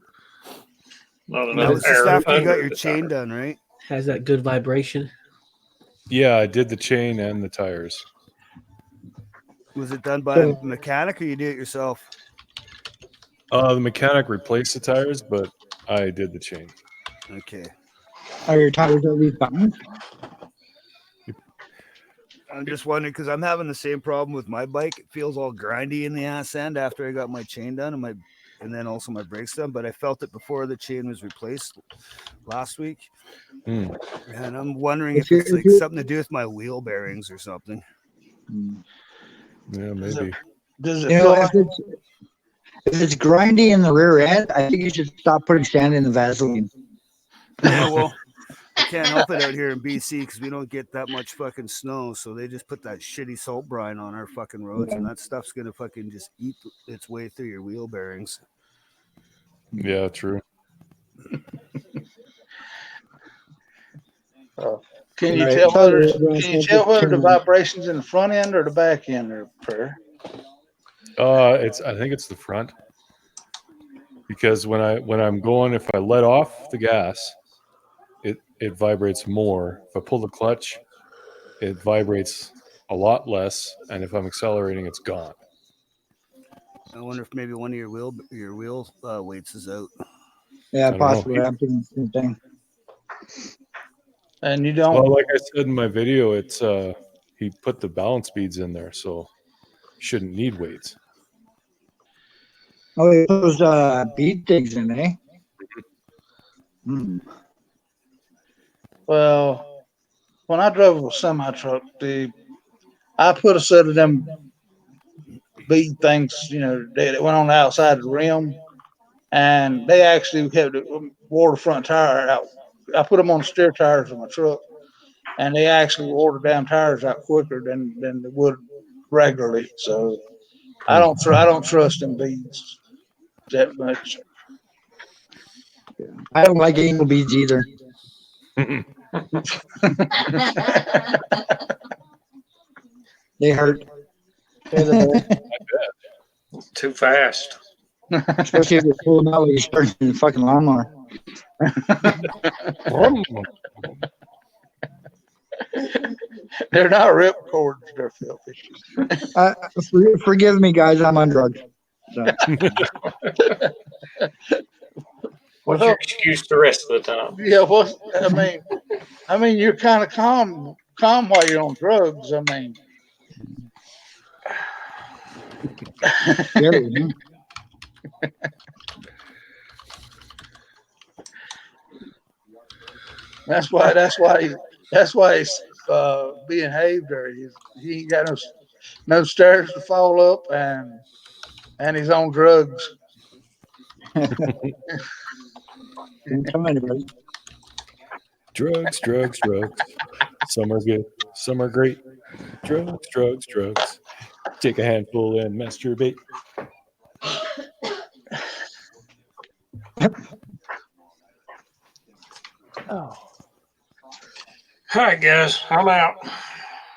Not That enough was just air after you got under your the chain tire. done, right? Has that good vibration. Yeah, I did the chain and the tires. Was it done by a mechanic or you did it yourself? The mechanic replaced the tires, but I did the chain. Okay. are your tires at least balanced? I'm just wondering because I'm having the same problem with my bike. It feels all grindy in the ass end after I got my chain done and then also my brakes done. But I felt it before the chain was replaced last week. Hmm. And I'm wondering If if you're- it's if like you're- something to do with my wheel bearings or something. Yeah, maybe. Does it You feel know, like if it's grindy in the rear end, I think you should stop putting sand in the Vaseline. Yeah, well, I can't help it out here in BC because we don't get that much fucking snow. So they just put that shitty salt brine on our fucking roads, and that stuff's gonna fucking just eat its way through your wheel bearings. Yeah, true. Can you Right. tell Sorry, whether everyone, can you so tell whether the just- vibrations in the front end or the back end are prayer? I think it's the front because when I'm going, if I let off the gas, it vibrates more. If I pull the clutch, it vibrates a lot less, and if I'm accelerating, it's gone. I wonder if maybe one of your wheel weights is out. Yeah, don't know. possibly. I'm thinking the same thing. And you don't. Well, like I said in my video, it's he put the balance beads in there, so shouldn't need weights. Oh, it was bead things in, eh? Hmm. Well, when I drove a semi truck, I put a set of them bead things, that went on the outside of the rim, and they actually wore the front tire out. I put them on the steer tires of my truck, and they actually wore the damn tires out quicker than they would regularly. So I don't trust them beads that much. I don't like anal beads either. They hurt. They're the best, Too fast. especially if you pull them out when you're starting the fucking lawnmower. They're not rip cords; they're filthy. Forgive me, guys. I'm on drugs. So. What's your excuse the rest of the time? Yeah, well, I mean, you're kind of calm while you're on drugs. I mean, Scary, huh? that's why he's being haved there. He ain't got no stairs to fall up, and he's on drugs. Don't tell anybody. Drugs. Some are good, some are great. Drugs. Take a handful and masturbate. All right, guys, I'm out.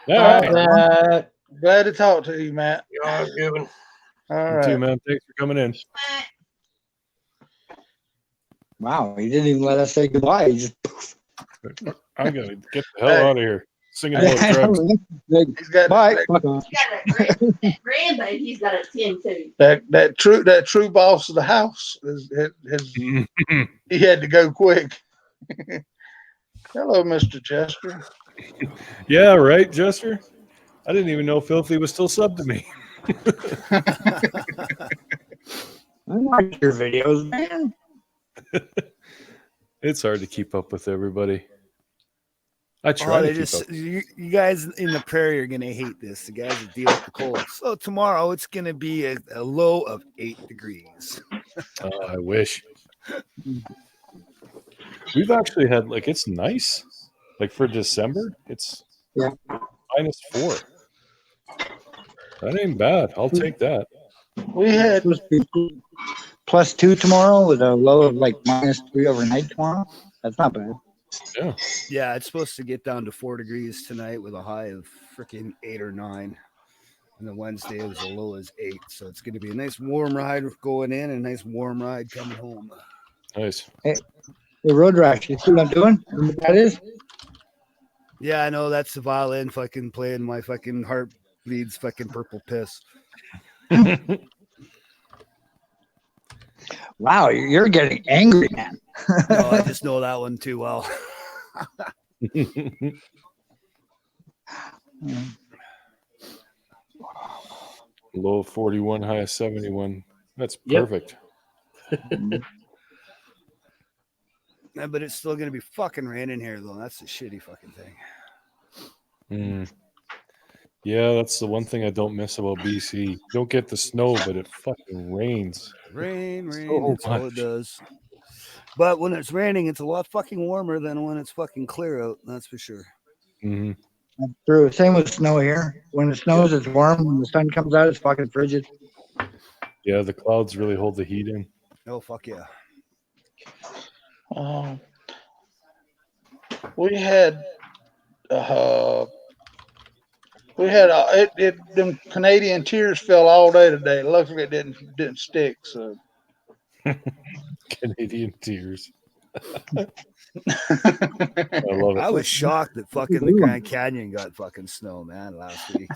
All right. Glad to talk to you, Matt. Y'all have a good one. All You too, right. man. Thanks for coming in. Wow, he didn't even let us say goodbye. He just poof. I'm gonna get the hell Hey. out of here. Singing about drugs. Like, He's got bye. Fuck off. That grandbaby, he's got a 10 too. that true boss of the house he had to go quick. Hello, Mr. Chester. Yeah, right, Jester. I didn't even know Filthy was still subbed to me. I like your videos, man. It's hard to keep up with everybody. I try to keep up. You guys in the prairie are gonna hate this. The guys that deal with the cold. So tomorrow it's gonna be a low of 8 degrees. I wish. We've actually had it's nice. Like for December, it's Yeah. -4. That ain't bad. I'll take that. We had Supposed to be +2 tomorrow with a low of like -3 overnight tomorrow. That's not bad. Yeah, it's supposed to get down to 4 degrees tonight with a high of freaking 8 or 9. And then Wednesday it was as low as 8. So it's gonna be a nice warm ride going in and a nice warm ride coming home. Nice. The road rash, you see what I'm doing? You know what that is? Yeah, I know that's the violin fucking playing my fucking heart bleeds fucking purple piss. Wow, you're getting angry, man. No, I just know that one too well. Low of 41, high of 71. That's Yep. perfect. Yeah, but it's still gonna be fucking raining here though. That's the shitty fucking thing. Mm. Yeah, that's the one thing I don't miss about BC. You don't get the snow, but it fucking rains. Rain, So that's all it much. does. But when it's raining, it's a lot fucking warmer than when it's fucking clear out. That's for sure. Hmm. That's true. Same with snow here. When it snows, it's warm. When the sun comes out, it's fucking frigid. Yeah, the clouds really hold the heat in. Oh fuck yeah. we had them Canadian tears fell all day today. Luckily it didn't stick. So Canadian tears. I love it. I was shocked that fucking the Grand Canyon got fucking snow, man, last week.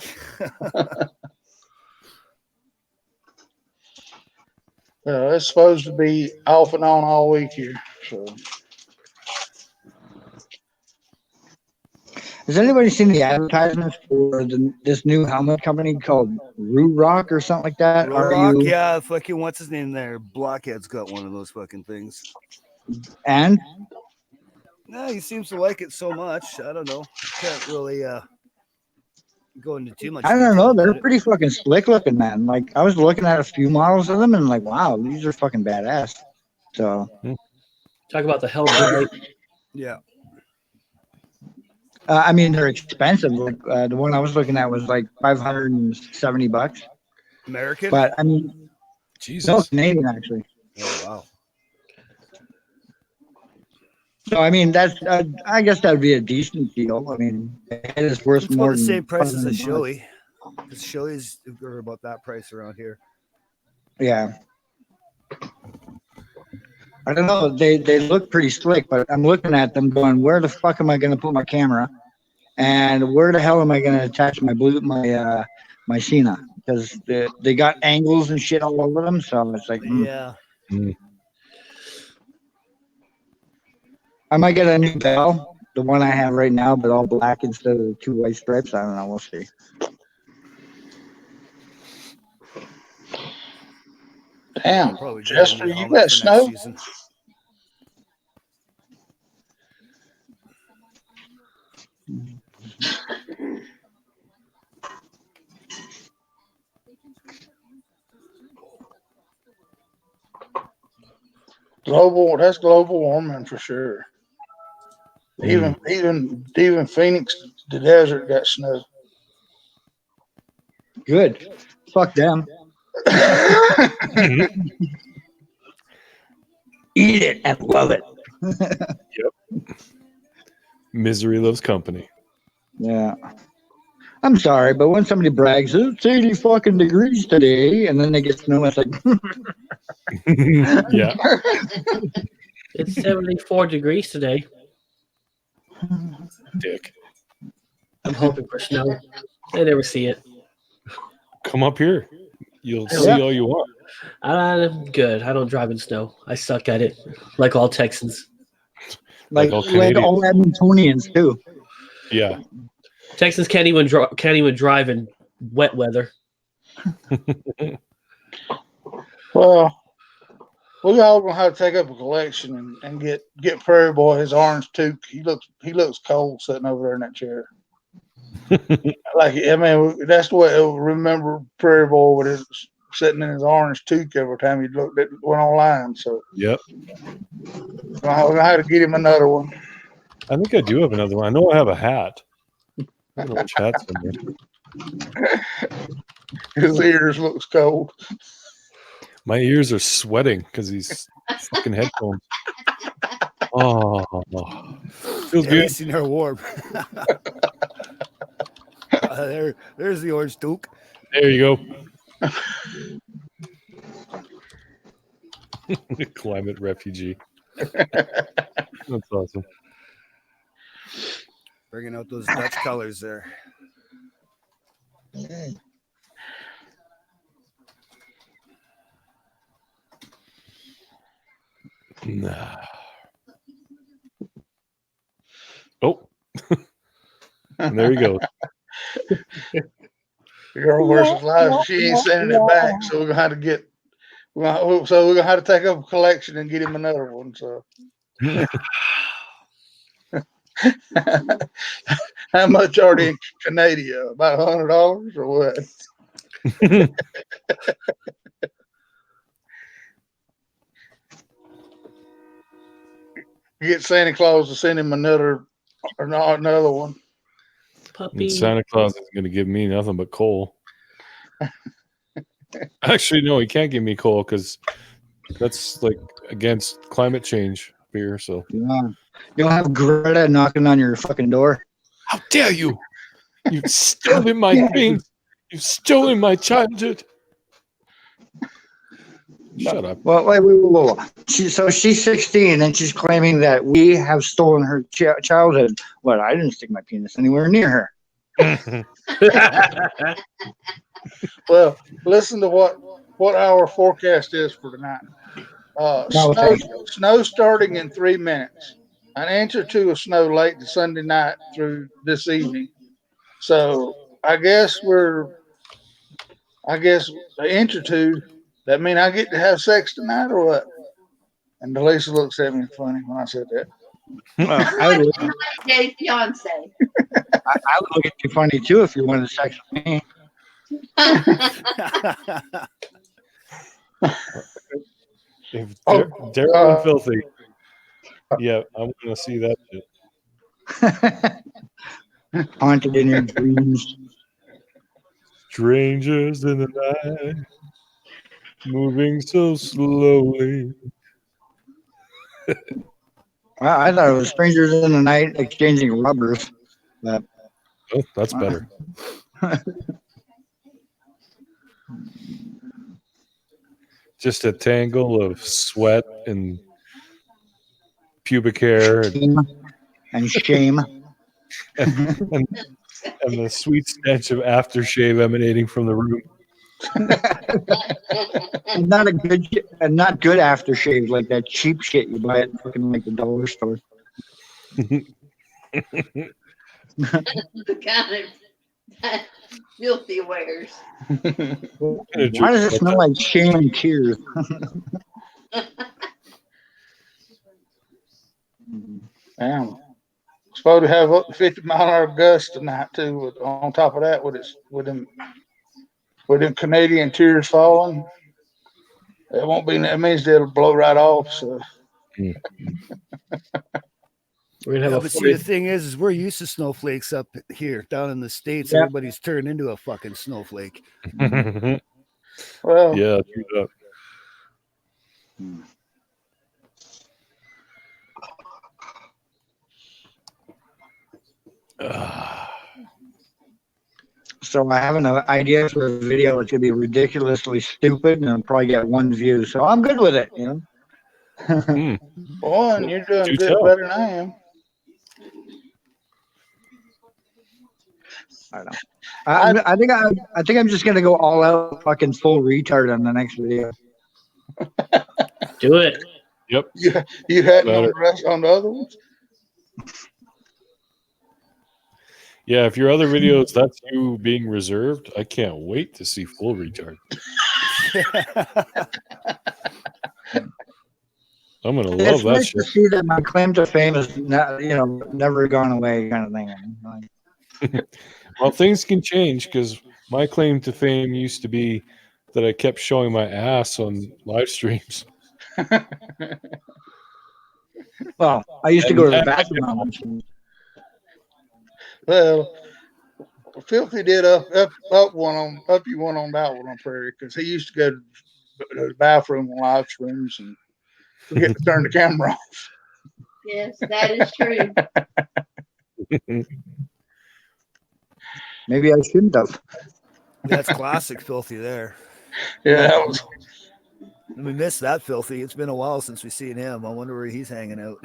it's supposed to be off and on all week here. So Has anybody seen the advertisements for this new helmet company called Roo Rock or something like that? Rock, yeah, fucking what's his name there? Blockhead's got one of those fucking things. And No, he seems to like it so much. I don't know. Can't really go into too much. I don't detail know. They're about it. pretty fucking slick looking, man. Like I was looking at a few models of them and like, wow, these are fucking badass. So Talk about the helmet. Right? Yeah. I mean, they're expensive. Like the one I was looking at was like $570. American? But I mean, no, Jesus. Canadian actually. Oh wow. So I mean, that's I guess that would be a decent deal. I mean, it is worth It's more about the than same price as a $500. Shoei. Because Shoei's are about that price around here. Yeah. I don't know. They look pretty slick, but I'm looking at them going, where the fuck am I going to put my camera? And where the hell am I going to attach my my Cena? Because they got angles and shit all over them. So it's like, Yeah. I might get a new bell, the one I have right now, but all black instead of the 2 white stripes. I don't know. We'll see. damn, Probably get a Jester, new you helmet got for next snow? season. That's global warming for sure. Even Phoenix, the desert got snow. Good. Fuck them. Eat it and love it. Misery loves company. Yeah. I'm sorry, but when somebody brags, it's 80 fucking degrees today, and then they get snow, it's like, Yeah. It's 74 degrees today. Dick. I'm hoping for snow. I never see it. Come up here. You'll see Yeah. all you want. I'm good. I don't drive in snow. I suck at it, like all Texans. like all Canadians. all Edmontonians, too. Yeah. Texans can't even drive in wet weather. Well, We all gonna have to take up a collection and get Prairie Boy his orange toque. He looks cold sitting over there in that chair. Like, I mean, that's the way I remember Prairie Boy with his sitting in his orange toque every time he went online. So Yep. we're gonna have to get him another one. I think I do have another one. I know I have a hat. I don't know which hat's in there. His ears looks cold. My ears are sweating because these fucking headphones. Oh, feels Yeah, good. nice and they're warm. There's the orange toque. There you go. Climate refugee. That's awesome. Bringing out those Dutch colors there. Nah. Oh, and there you go. Girl versus life. She ain't sending it back, so we're gonna have to get. We're gonna have to take up a collection and get him another one. So, how much are they in Canada? About $100 or what? Get Santa Claus to send him another one. Puppy. And Santa Claus is going to give me nothing but coal. Actually, no, he can't give me coal because that's like against climate change here. So, Yeah. You'll have Greta knocking on your fucking door. how dare you? You've stolen my dreams. You've stolen my childhood. Shut up. Well, wait. She's 16 and she's claiming that we have stolen her childhood. What? I didn't stick my penis anywhere near her. Well, listen to what our forecast is for tonight. Snow starting in 3 minutes. An inch or two of snow late to Sunday night through this evening. So I guess an inch or two. That mean I get to have sex tonight or what? And Delisa looks at me funny when I said that. Well, I would Daddy's fiance. look at you funny too if you wanted to sex with me. If Daryl and Filthy. Yeah, I want to see that shit. Haunted in your dreams. Strangers in the night, moving so slowly. Well, I thought it was strangers in the night exchanging rubbers. But Oh, that's better. Just a tangle of sweat and pubic hair and shame. and the sweet stench of aftershave emanating from the room. And not good aftershave like that cheap shit you buy at fucking like the dollar store. The kind of filthy wares. Why does it smell like shame and tears? Damn. Supposed to have up to 50-mile-an-hour gusts tonight too. On top of that, with them Canadian tears falling, it won't be. That means they'll blow right off. So We're gonna have Yeah, a but see, the thing is we're used to snowflakes up here down in the States. Yeah. Everybody's turned into a fucking snowflake. well, Yeah, true that. So I have an idea for a video. It's gonna be ridiculously stupid and I'll probably get 1 view. So I'm good with it, you know. Boy, you're doing Do good, tell. better than I am. I don't know. I think I'm just gonna go all out fucking full retard on the next video. do it. Yep. You hadn't on Better. the rest on the other ones. Yeah, if your other videos, that's you being reserved, I can't wait to see full retard. I'm gonna It's love that nice to shit. see that my claim to fame is not, never gone away, kind of thing. Like, Well, things can change because my claim to fame used to be that I kept showing my ass on live streams. well, I used to And go to the that- bathroom on one stream. Well, Filthy did up you one on that one on Prairie because he used to go to the bathroom on live streams and forget to turn the camera off. Yes, that is true. Maybe I shouldn't have. That's classic Filthy there. Yeah, that was We miss that Filthy. It's been a while since we've seen him. I wonder where he's hanging out.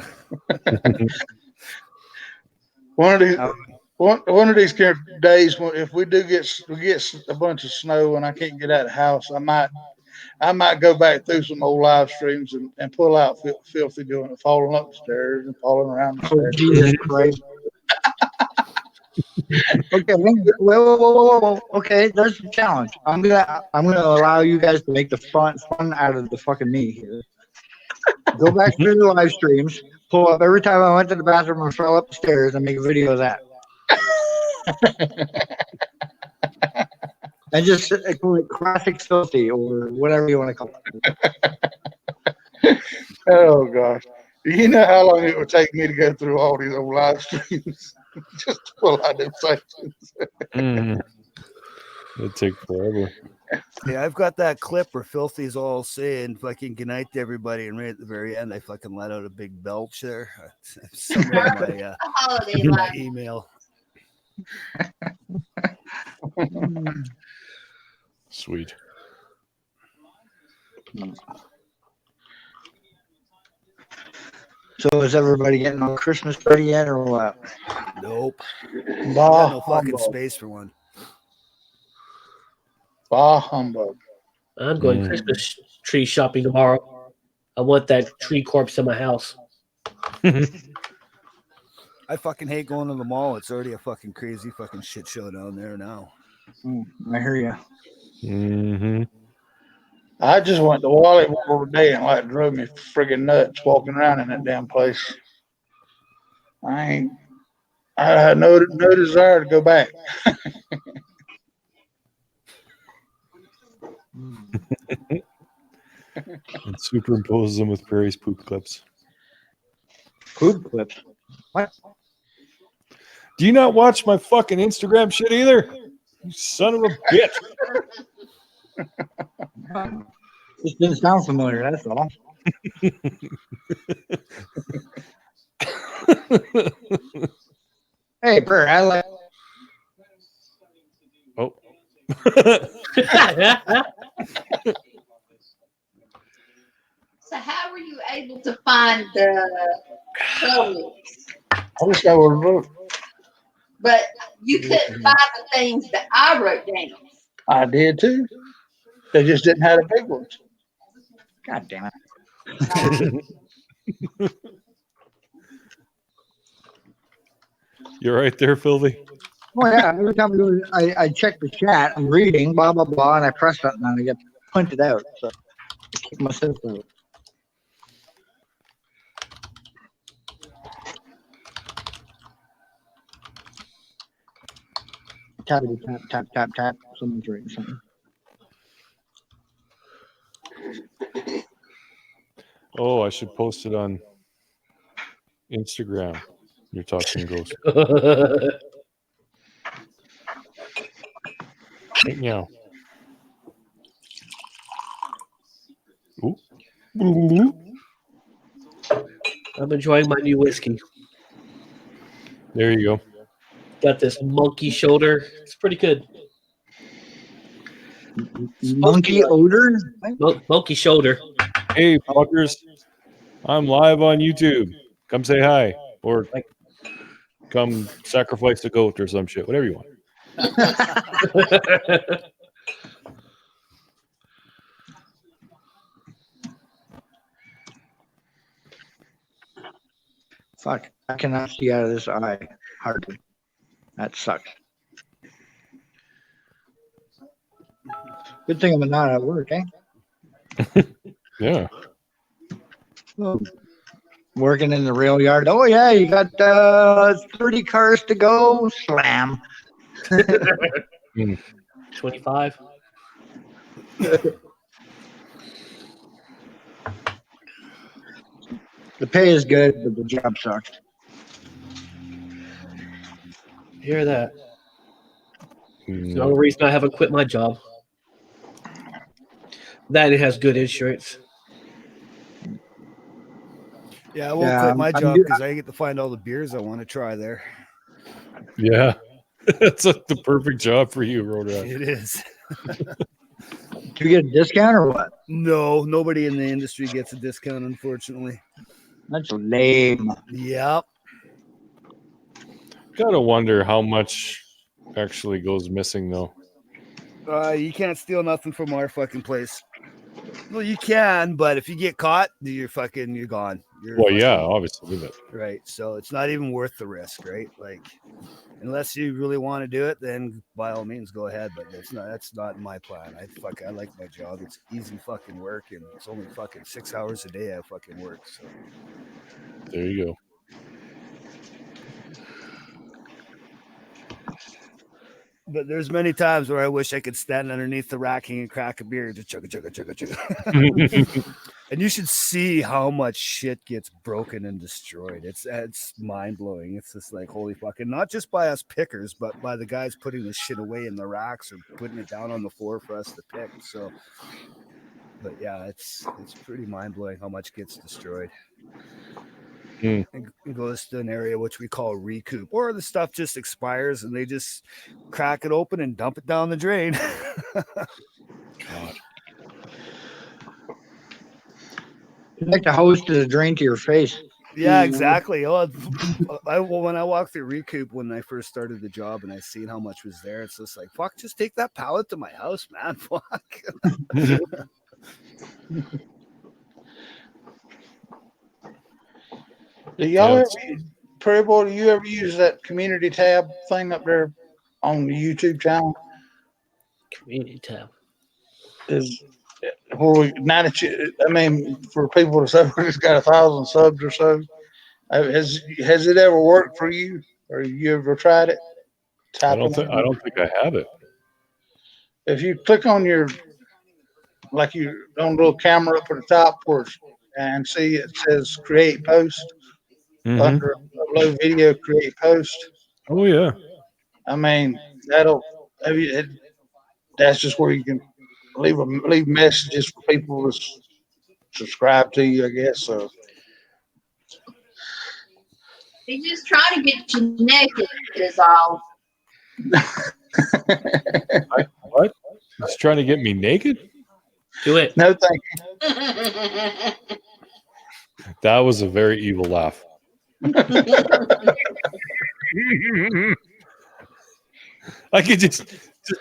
one of these. One of these days, if we get a bunch of snow and I can't get out of the house, I might go back through some old live streams and pull out Filthy doing it, falling up the stairs and falling around the Oh, stairs. Jesus Christ. Okay, whoa. Okay, there's the challenge. I'm gonna allow you guys to make the fun out of the fucking me here. Go back through the live streams, pull up every time I went to the bathroom and fell up the stairs, and make a video of that. And just call it classic Filthy or whatever you want to call it. Oh gosh, you know how long it would take me to go through all these old live streams just to pull out them sections. Mhm. It'd take forever. Yeah, I've got that clip where Filthy's all saying fucking good night to everybody, and right at the very end, I fucking let out a big belch there. It's somewhere in A holiday my life. email. Sweet. So is everybody getting all Christmas ready yet, or what? Nope. Bah Got no fucking humbug. space for one. Bah humbug. I'm going Mm. Christmas tree shopping tomorrow. I want that tree corpse in my house. I fucking hate going to the mall. It's already a fucking crazy fucking shit show down there now. I hear you. Mm-hmm. I just went to Wally World today and like drove me friggin' nuts walking around in that damn place. I had no desire to go back. And superimpose them with Prairie's poop clips. Poop clips. What? Do you not watch my fucking Instagram shit either? You son of a bitch. This didn't sound familiar, that's all. Hey, Bert, I like. Oh. So how were you able to find the clothes? I wish I would have. But you couldn't find the things that I wrote down. I did too. They just didn't have the big ones. God damn it. You're right there, Filthy. Oh yeah, every time I check the chat, I'm reading, blah blah blah, and I press something and I get punted out. So I kick myself out. Tappity tap tap tap tap. Someone's reading something. Oh, I should post it on Instagram. You're talking ghost. Right now. Ooh. I'm enjoying my new whiskey. There you go. Got this monkey shoulder. It's pretty good. Monkey odor? Monkey shoulder. Hey, fuckers. I'm live on YouTube. Come say hi. Or come sacrifice a goat or some shit. Whatever you want. Fuck. I cannot see out of this eye. Hardly. That sucks. Good thing I'm not at work, eh? Yeah. Working in the rail yard. Oh yeah, you got 30 cars to go. Slam. 25. The pay is good, but the job sucks. Hear that? It's the No. only reason I haven't quit my job. That it has good insurance. Yeah, I won't Yeah, quit my I'm job good. because I get to find all the beers I want to try there. Yeah. It's like the perfect job for you, Road Rash. It is. Do you get a discount or what? No, nobody in the industry gets a discount, unfortunately. That's lame. Yep. Gotta wonder how much actually goes missing though. You can't steal nothing from our fucking place. Well, you can, but if you get caught, you're gone. You're Well, yeah, fucking- obviously, but right. So it's not even worth the risk, right? Like, unless you really want to do it, then by all means go ahead. But that's not my plan. I like my job. It's easy fucking work, and it's only fucking 6 hours a day I fucking work. So there you go. but there's many times where I wish I could stand underneath the racking and crack a beer, just chugga chugga chugga chugga. And you should see how much shit gets broken and destroyed. It's mind blowing. It's just like holy fucking, not just by us pickers, but by the guys putting the shit away in the racks or putting it down on the floor for us to pick. So, but yeah, it's pretty mind blowing how much gets destroyed. It goes to an area which we call recoup, or the stuff just expires and they just crack it open and dump it down the drain. God. You like the hose to the drain to your face. Yeah, exactly. Oh, when I walked through recoup when I first started the job and I seen how much was there, it's just like, fuck, just take that pallet to my house, man. Fuck. Do y'all Yeah, ever, Prairie Boy, do you ever use that community tab thing up there on the YouTube channel? Community tab. Is where we now that you, I mean, for people to say we just got 1,000 subs or so, has it ever worked for you, or you ever tried it? I don't think I have it. If you click on your, like you on the little camera up at the top where and see it says create post under upload video, create post. Oh yeah. I mean, that's just where you can leave messages for people to subscribe to you, I guess. So He's just trying to get you naked, is all. What? He's trying to get me naked? Do it. no, thank That was a very evil laugh. I could just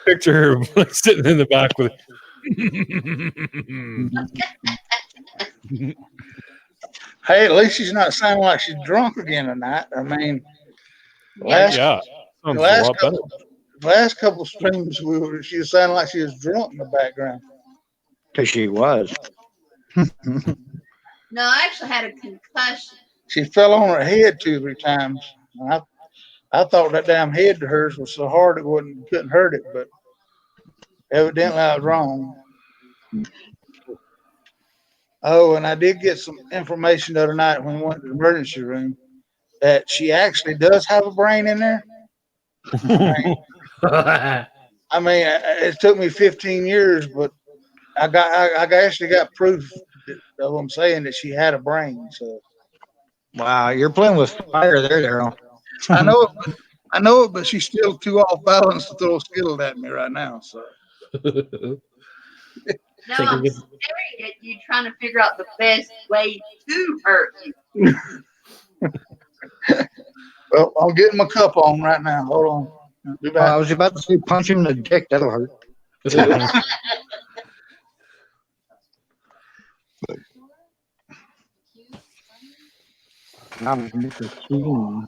picture her sitting in the back with you. Hey, at least she's not sounding like she's drunk again tonight. I mean, last yeah. Sounds a last lot better. last couple streams she was sounding like she was drunk in the background. Because she was. No, I actually had a concussion. She fell on her head 2 or 3 times. And I thought that damn head to hers was so hard it couldn't hurt it, but evidently I was wrong. Oh, and I did get some information the other night when we went to the emergency room that she actually does have a brain in there. I mean, it took me 15 years, but I actually got proof of what I'm saying that she had a brain. So Wow, you're playing with fire there, Daryl. I know it, but she's still too off balance to throw a skittle at me right now. So No, I'm staring at you trying to figure out the best way to hurt you. well, I'm getting my cup on right now. Hold on. I'll be I back. was about to say punch him in the dick. That'll hurt. Wow, Mr. Keating.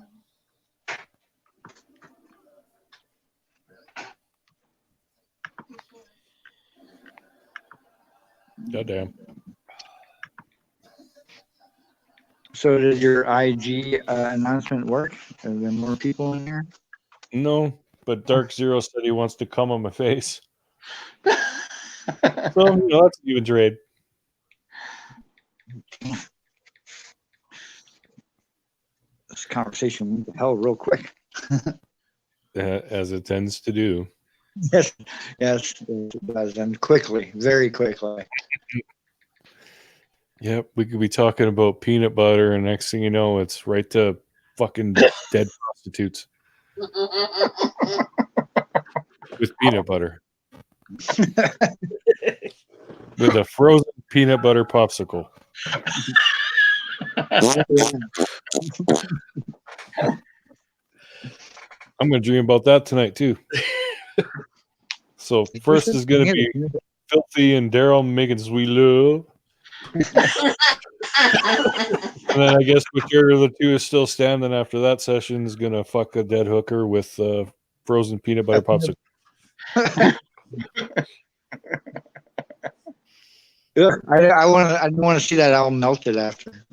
Goddamn. So did your IG announcement work? Are there more people in here? No, but Dark Zero said he wants to come on my face. So, that's an even trade. This conversation went to hell real quick. As it tends to do. Yes, it does, and quickly, very quickly. Yep, we could be talking about peanut butter, and next thing you know, it's right to fucking dead prostitutes with peanut butter. With a frozen peanut butter popsicle. I'm going to dream about that tonight, too. So, first is going to be Filthy and Daryl making sweet love. And then I guess whichever of the two is still standing after that session is going to fuck a dead hooker with frozen peanut butter popsicle. Yeah, I want to see that all melted after.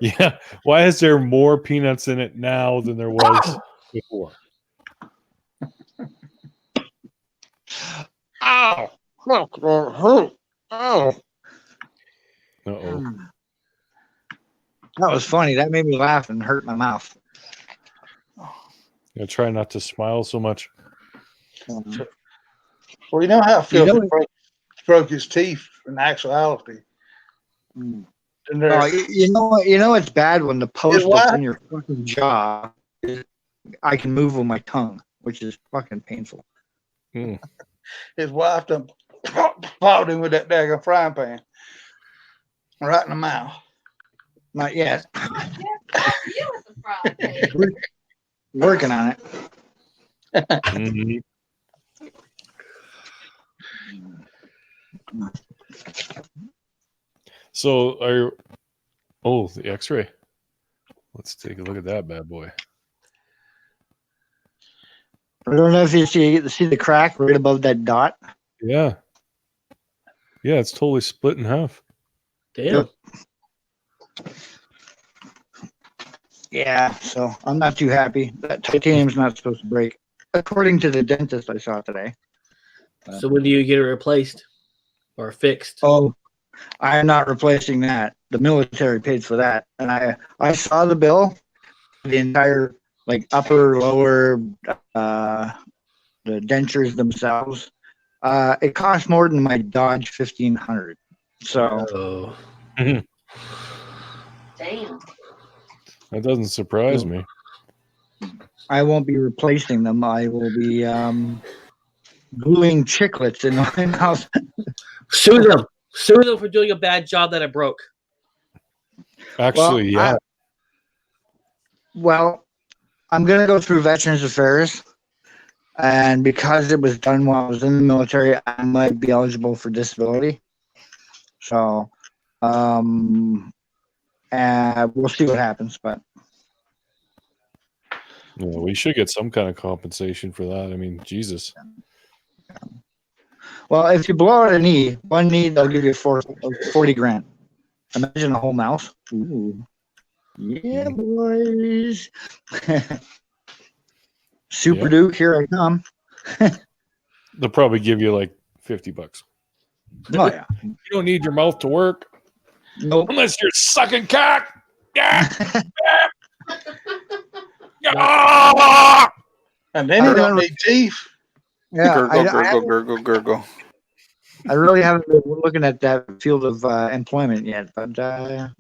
Yeah. Why is there more peanuts in it now than there was before? Ow! Oh! Uh-oh. That was funny. That made me laugh and hurt my mouth. I try not to smile so much. Well, you know how Filthy broke his teeth in actuality. And there- Oh, you know it's bad when the post that's in your fucking jaw, I can move with my tongue, which is fucking painful. his wife done popped him with that daggone frying pan right in the mouth. Not yet. You with the frying pan. Working on it. Mhm. So the X-ray. Let's take a look at that bad boy. I don't know if you see the crack right above that dot. Yeah. Yeah, it's totally split in half. Damn. Yeah, so I'm not too happy. That titanium's not supposed to break, according to the dentist I saw today. So when do you get it replaced or fixed? Oh, I am not replacing that. The military paid for that, and I saw the bill, the entire upper, lower, the dentures themselves. It cost more than my Dodge 1500. So Oh. Damn. That doesn't surprise me. I won't be replacing them. I will be gluing chiclets in my mouth. Sue them. Sue them for doing a bad job that it broke. Actually, yeah. Well, I'm going to go through Veterans Affairs, and because it was done while I was in the military, I might be eligible for disability. So, we'll see what happens, but Yeah, we should get some kind of compensation for that. I mean, Jesus. well, if you blow out a knee, one knee, they'll give you 40 grand. Imagine a whole mouth. Ooh. Yeah, boys. Super Yeah. Duke, here I come. They'll probably give you like $50. Oh, yeah. You don't need your mouth to work Nope. unless you're sucking cock. Yeah. Ah! And then he don't need teeth. Yeah, Gurgle, gurgle. I really haven't been looking at that field of employment yet, but A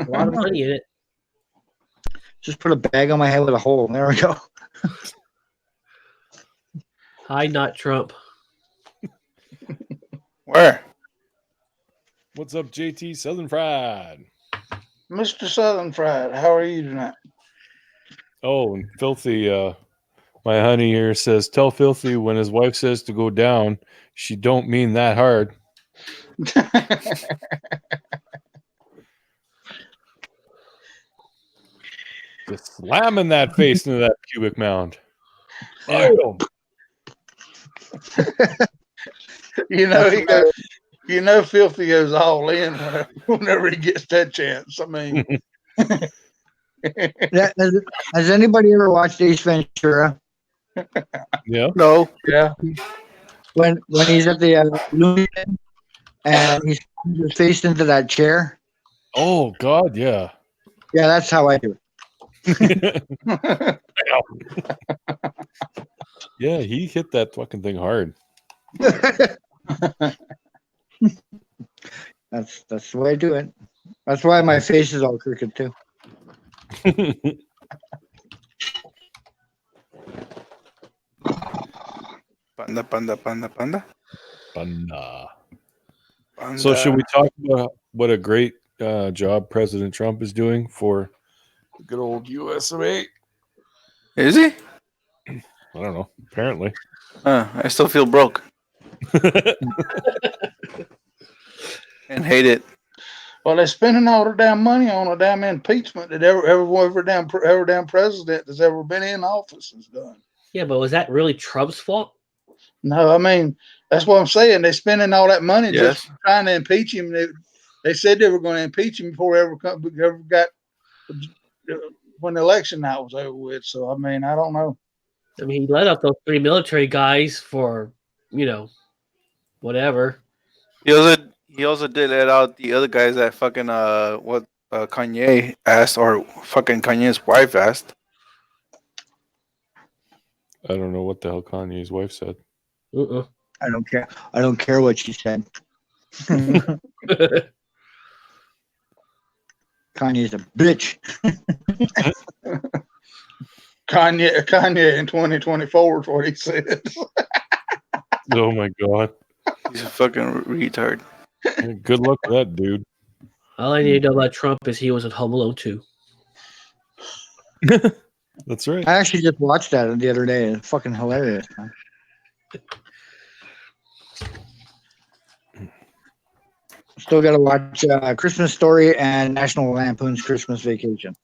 lot of money in it. just put a bag on my head with a hole. There we go. Hi, not Trump. Where? What's up, JT Southern Fried? Mr. Southern Fried, how are you tonight? Oh, and Filthy, my honey here says, tell Filthy when his wife says to go down, she don't mean that hard. Just slamming that face into that pubic mound. Boom. You know, Filthy goes all in whenever he gets that chance. I mean, Yeah, has anybody ever watched Ace Ventura? Yeah. No. yeah. When he's at the Looney Bin and he's putting his face into that chair? Oh God, yeah. Yeah, that's how I do Yeah, he hit that fucking thing hard. it. That's the way I do it. That's why my face is all crooked too. Panda, panda, panda, panda. Panda. Panda. So should we talk about what a great job President Trump is doing for the good old US of A? Is he? I don't know. Apparently. I still feel broke and hate it. Well, they're spending all the damn money on a damn impeachment that every damn president that's ever been in office has done. Yeah, but was that really Trump's fault? No, I mean that's what I'm saying. They're spending all that money Yes. just trying to impeach him. They said they were going to impeach him before ever got when the election night was over with. So I mean, I don't know. I mean, he let up those 3 military guys for, whatever. He also did let out the other guys that fucking what Kanye asked, or fucking Kanye's wife asked. I don't know what the hell Kanye's wife said. Uh-uh. I don't care. I don't care what she said. Kanye's a bitch. Kanye in 2024 is what he said. Oh my God. He's a fucking retard. Good luck with that, dude. All I need to know about Trump is he was at Home Alone 2. That's right. I actually just watched that the other day. It's fucking hilarious, man. Still got to watch Christmas Story and National Lampoon's Christmas Vacation.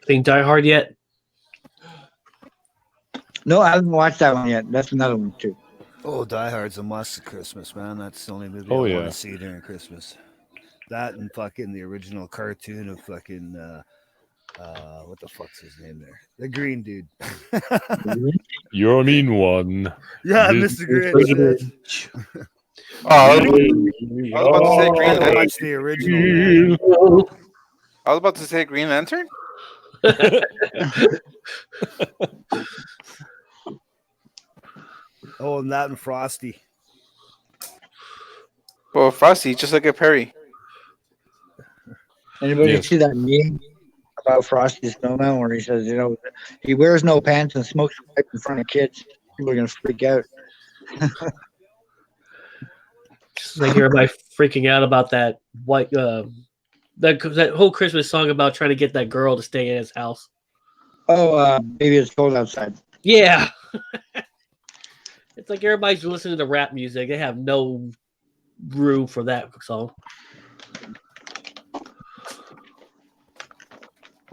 Think Die Hard yet? No, I haven't watched that one yet. That's another one too. Oh, Die Hard's a must at Christmas, man. That's the only movie Oh, I yeah. want to see during Christmas. That and fucking the original cartoon of fucking what the fuck's his name there? The green dude. You're a mean one. Yeah, This Mr. is Grinch. President. Oh, I was about to say Green I Lantern. watched the original. Man. I was about to say Green Lantern. Oh, and that and Frosty. Well, Frosty, just like a Perry. Anybody Yes. see that meme about Frosty Snowman where he says, he wears no pants and smokes a pipe in front of kids? People are gonna freak out. Just like everybody freaking out about that white that whole Christmas song about trying to get that girl to stay in his house. Oh, maybe it's cold outside. Yeah. It's like everybody's listening to rap music. They have no room for that song.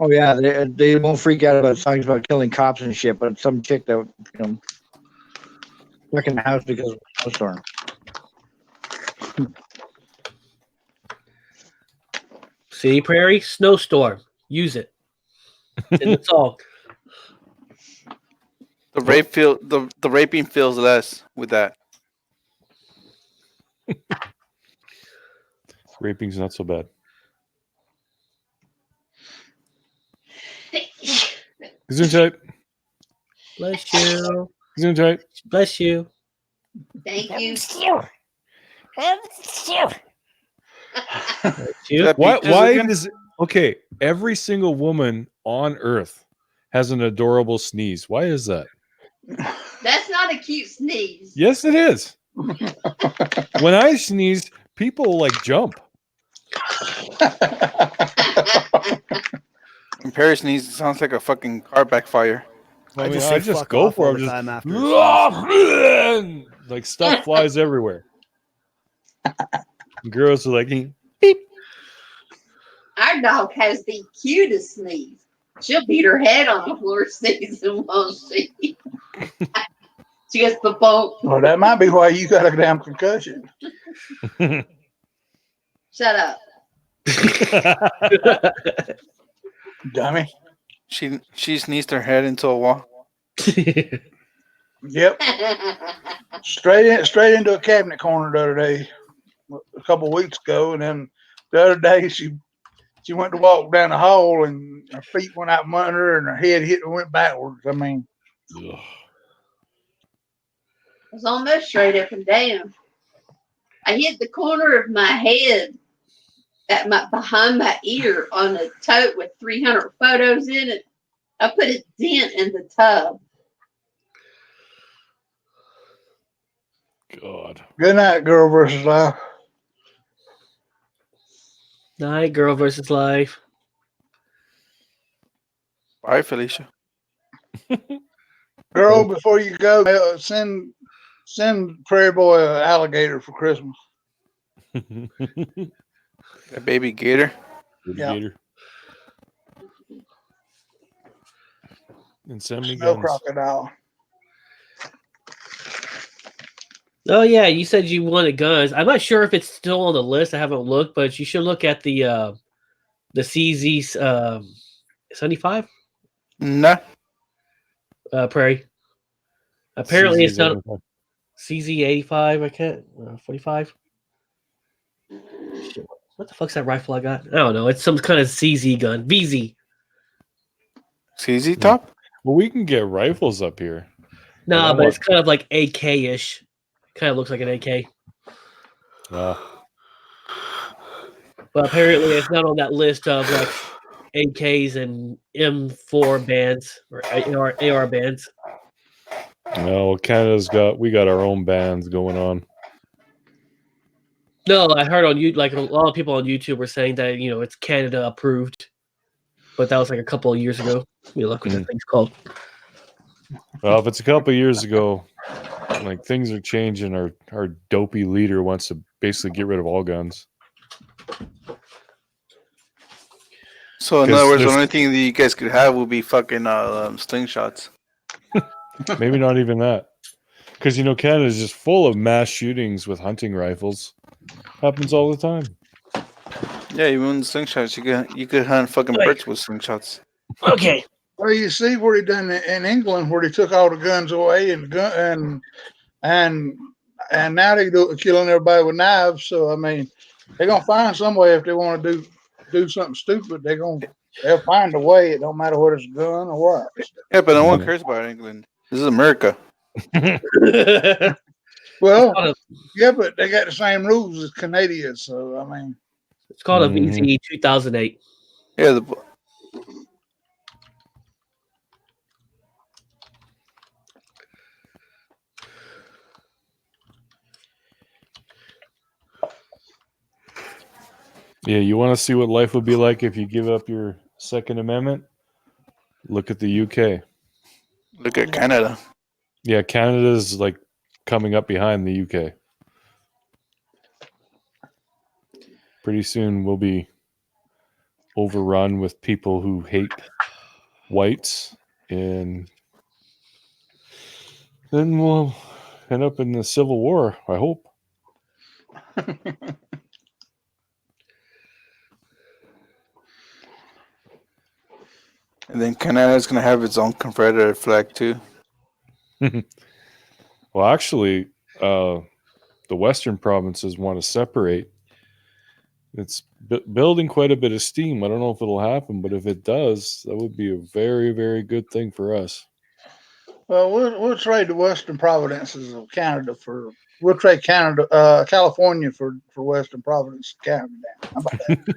Oh yeah, they won't freak out about songs about killing cops and shit, but some chick that stuck in the house because of a snowstorm. See, Prairie Snowstorm. Use it in the song. The raping feels less with that. Raping's not so bad. Gesundheit. Bless you. Gesundheit. Bless you. Thank you. Bless you. That Why beat this again? does okay? Every single woman on earth has an adorable sneeze. Why is that? That's not a cute sneeze. Yes, it is. When I sneeze, people like jump. When Perry sneezes, it sounds like a fucking car backfire. I mean, say I just fuck go off for all it. the Just time after a sneeze. like stuff flies everywhere. Girls are like, Our dog has the cutest sneeze. She'll beat her head on the floor sneezing while she goes, "Ba-boom." Well, that might be why you got a damn concussion. Shut up. Dummy. She sneezed her head into a wall. Yep. Straight into a cabinet corner the other day, a couple weeks ago, and then the other day she went to walk down the hall and her feet went out from under her and her head went backwards. I mean, It was almost straight up and down. I hit the corner of my head behind my ear on a tote with 300 photos in it. I put a dent in the tub. God. good night, girl versus life. Night, girl versus life. Bye, Felicia. Girl, before you go, send Prairie Boy an alligator for Christmas. A baby gator. Yeah. Gator. And send me Snow guns. crocodile. Oh yeah, you said you wanted guns. I'm not sure if it's still on the list. I haven't looked, but you should look at the CZ 75 Nah. Prairie. Apparently, it's not CZ75. CZ 85. I can't 45. Shit, what the fuck's that rifle I got? I don't know. It's some kind of CZ gun. VZ. CZ top? Well, we can get rifles up here. No, I but want- it's kind of like AK-ish. Kind of looks like an AK. But apparently, it's not on that list of like AKs and M4 bands or AR bands. No, we got our own bands going on. No, I heard on you like a lot of people on YouTube were saying that it's Canada approved, but that was like a couple of years ago. Let me look what that thing's called. Well, if it's a couple of years ago, like things are changing. Our dopey leader wants to basically get rid of all guns. So in 'Cause other words, the there's- only thing that you guys could have would be fucking slingshots. Maybe not even that. Because Canada is just full of mass shootings with hunting rifles. Happens all the time. Yeah, even slingshots, you could hunt fucking Wait. birds with slingshots. Okay. Well, you see what he done in England, where he took all the guns away and now they killing everybody with knives. So I mean, they're gonna find some way if they want to do something stupid. They'll find a way. It don't matter whether it's a gun or what. Yeah, but no one cares about England. This is America. Well, called yeah, but they got the same rules as Canadians. So I mean, It's called a Mhm. VZ 2008. Yeah, Yeah, you want to see what life would be like if you give up your Second Amendment? Look at the UK. look at Canada. Yeah, Canada's like coming up behind the UK. Pretty soon we'll be overrun with people who hate whites, and then we'll end up in the Civil War, I hope. And then Canada's gonna have its own Confederate flag too. Well, actually, the Western provinces want to separate. It's building quite a bit of steam. I don't know if it'll happen, but if it does, that would be a very, very good thing for us. well, we'll trade the Western provinces of Canada we'll trade California for Western Providence, Canada. How about that?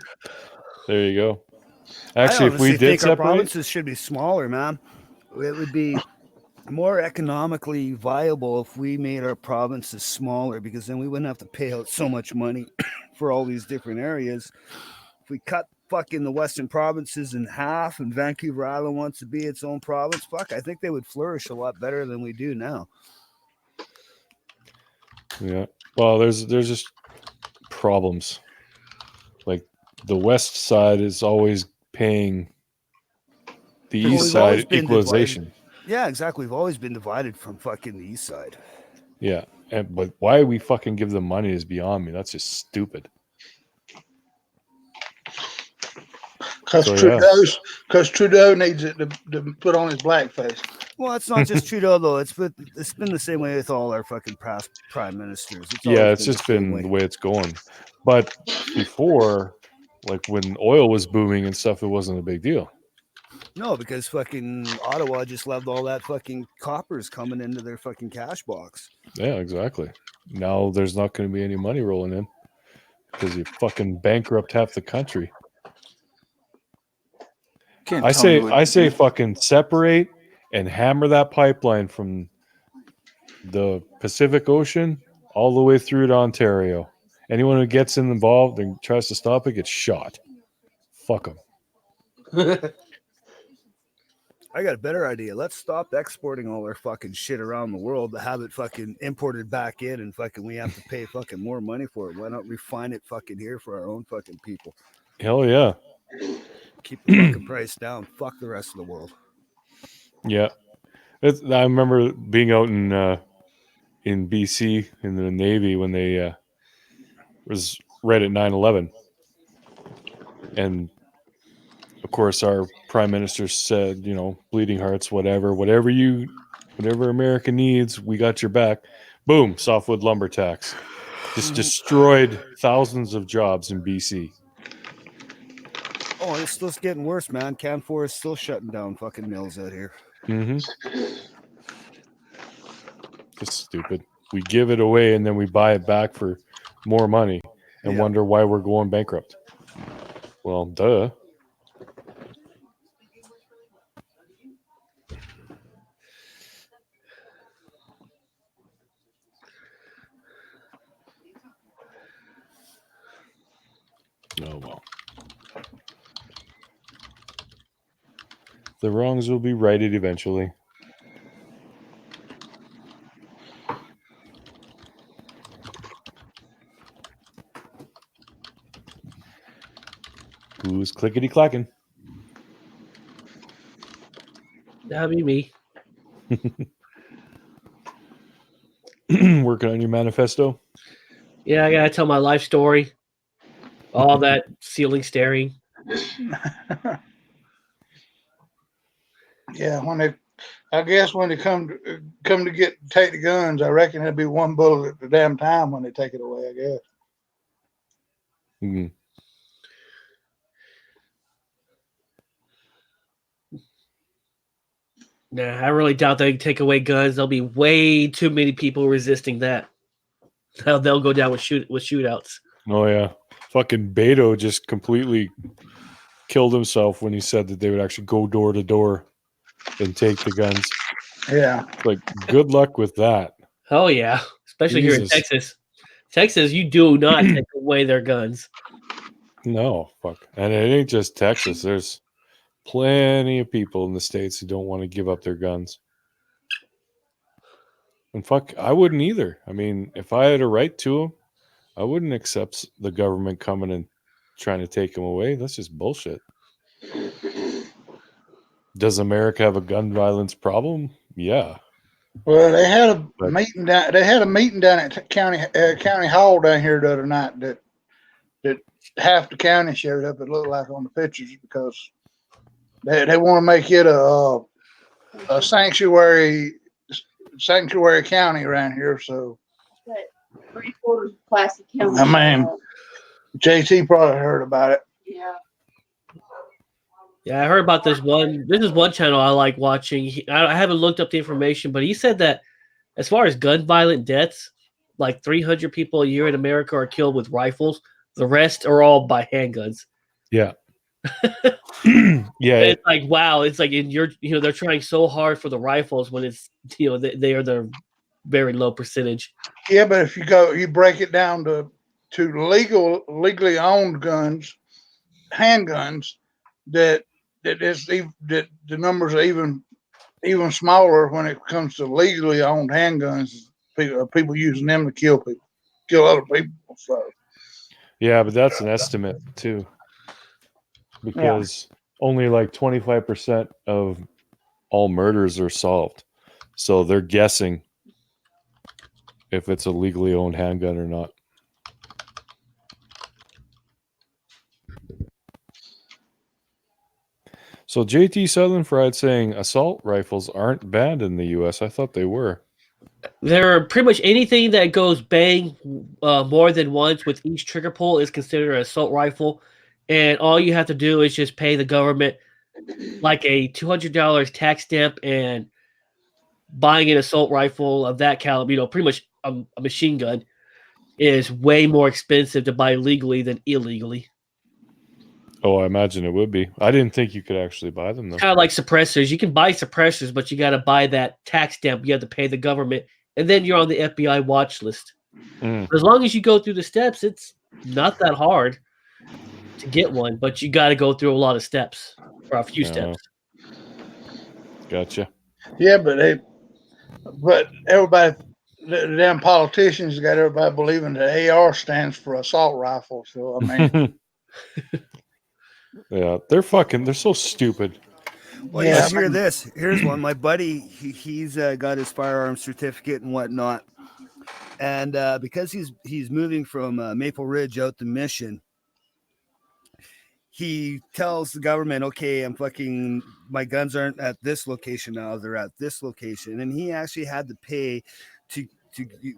There you go. I Actually, if we honestly did think our separate, provinces should be smaller, man. It would be more economically viable if we made our provinces smaller, because then we wouldn't have to pay out so much money for all these different areas. If we cut fucking the Western provinces in half and Vancouver Island wants to be its own province, fuck, I think they would flourish a lot better than we do now. yeah. Well, there's just problems. Like the west side is always paying the Well, east we've always side been equalization. Yeah, exactly. We've always been divided from fucking the east side. Yeah, but why we fucking give them money is beyond me. That's just stupid. Because So, yeah. Trudeau needs it to put on his blackface. Well, it's not just Trudeau though. It's been the same way with all our fucking past prime ministers. Yeah, always it's the just same been the way it's going. But before, like when oil was booming and stuff, it wasn't a big deal. No, because fucking Ottawa just loved all that fucking coppers coming into their fucking cash box. Yeah, exactly. Now there's not going to be any money rolling in because you fucking bankrupt half the country. Can't I tell me say, what I to say, do. fucking separate and hammer that pipeline from the Pacific Ocean all the way through to Ontario. Anyone who gets involved and tries to stop it gets shot. Fuck them. I got a better idea. Let's stop exporting all our fucking shit around the world to have it fucking imported back in, and fucking we have to pay fucking more money for it. Why not refine it fucking here for our own fucking people? Hell yeah. Keep the fucking price down. Fuck the rest of the world. Yeah. I remember being out in BC in the Navy when they was right at 9/11. And of course our prime minister said, you know, bleeding hearts, whatever America needs, we got your back. Boom, softwood lumber tax. Just destroyed thousands of jobs in BC. Oh, it's still getting worse, man. Canfor is still shutting down fucking mills out here. Mm-hmm. Just stupid. We give it away and then we buy it back for more money and wonder why we're going bankrupt. Well, duh. Oh, well. The wrongs will be righted eventually. Who's clickety clacking? That'd be me. Working on your manifesto? Yeah, I gotta tell my life story. All that ceiling staring. Yeah, I guess when they come to take the guns, I reckon it'll be one bullet at the damn time when they take it away. I guess. Mm. Nah, I really doubt they take away guns. There'll be way too many people resisting that. They'll go down with shootouts. Oh yeah, fucking Beto just completely killed himself when he said that they would actually go door to door and take the guns. Yeah. Like, good luck with that. Oh yeah, especially here in Jesus. Texas. Texas, you do not take away their guns. No, fuck. And it ain't just Texas. There's plenty of people in the States who don't want to give up their guns. And fuck, I wouldn't either. I mean, if I had a right to them, I wouldn't accept the government coming and trying to take them away. That's just bullshit. Does America have a gun violence problem? Yeah. Well, they had a meeting down. They had a meeting down at county hall down here the other night. That half the county showed up. It looked like on the pictures because they want to make it a sanctuary county around here. So, 3/4 of Classic County. I mean, JT probably heard about it. Yeah. Yeah, I heard about this one. This is one channel I like watching. I haven't looked up the information, but he said that as far as gun violent deaths, like 300 people a year in America are killed with rifles. The rest are all by handguns. Yeah. Yeah. It's like, wow. It's like they're trying so hard for the rifles when it's, they are the very low percentage. Yeah, but if you break it down to legally owned guns, handguns, that the numbers are even smaller when it comes to legally owned handguns. People using them to kill other people. So Yeah, but that's an estimate too, because only like 25% of all murders are solved. So they're guessing if it's a legally owned handgun or not. So JT Southern Fried saying assault rifles aren't banned in the U.S. I thought they were. They're pretty much anything that goes bang more than once with each trigger pull is considered an assault rifle, and all you have to do is just pay the government like a $200 tax stamp, and buying an assault rifle of that caliber, pretty much a machine gun, is way more expensive to buy legally than illegally. Oh, I imagine it would be. I didn't think you could actually buy them though. Kind of like suppressors. You can buy suppressors, but you got to buy that tax stamp. You have to pay the government, and then you're on the FBI watch list. Mm. As long as you go through the steps, it's not that hard to get one, but you got to go through a lot of steps, or a few steps. Gotcha. Yeah, but everybody, the damn politicians got everybody believing that AR stands for assault rifle. So I mean, yeah, they're so stupid. Well, Yeah, you hear this. Here's one. My buddy, he's got his firearm certificate and whatnot, and because he's moving from Maple Ridge out to Mission, he tells the government, "Okay, my guns aren't at this location now; they're at this location." And he actually had to pay to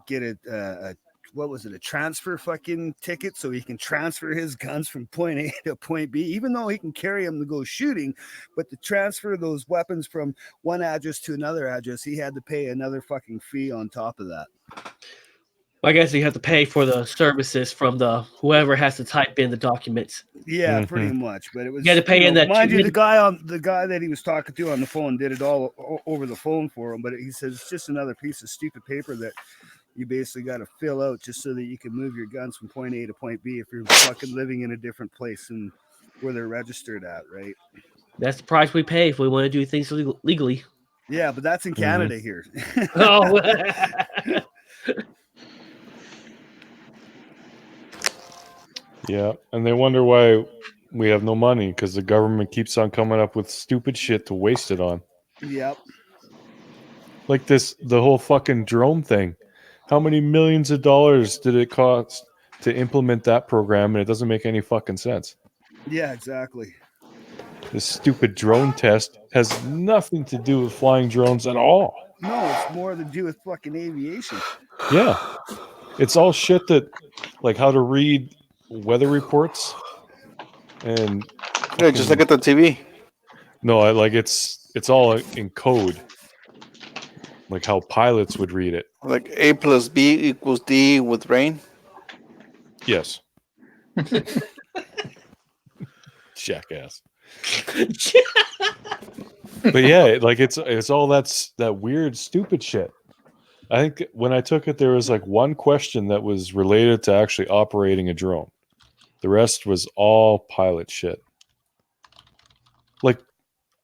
get a what was it, a transfer fucking ticket, so he can transfer his guns from point A to point B, even though he can carry them to go shooting. But to transfer those weapons from one address to another address, he had to pay another fucking fee on top of that. I guess you have to pay for the services from whoever has to type in the documents. Yeah, pretty much. But it was, You had to pay in that mind you, $200. the guy that he was talking to on the phone did it all over the phone for him. But he says it's just another piece of stupid paper that you basically got to fill out just so that you can move your guns from point A to point B if you're fucking living in a different place than where they're registered at, right? That's the price we pay if we want to do things legally. Yeah, but that's in Canada here. Oh. Yeah, and they wonder why we have no money because the government keeps on coming up with stupid shit to waste it on. Yep. Like the whole fucking drone thing. How many millions of dollars did it cost to implement that program? And it doesn't make any fucking sense. Yeah, exactly. This stupid drone test has nothing to do with flying drones at all. No, it's more to do with fucking aviation. Yeah. It's all shit that, like how to read weather reports and Yeah, just look at the TV. no, it's all in code, like how pilots would read it. Like A plus B equals D with rain. Yes. Jackass. But yeah, like it's all that weird stupid shit. I think when I took it, there was like one question that was related to actually operating a drone. The rest was all pilot shit. Like,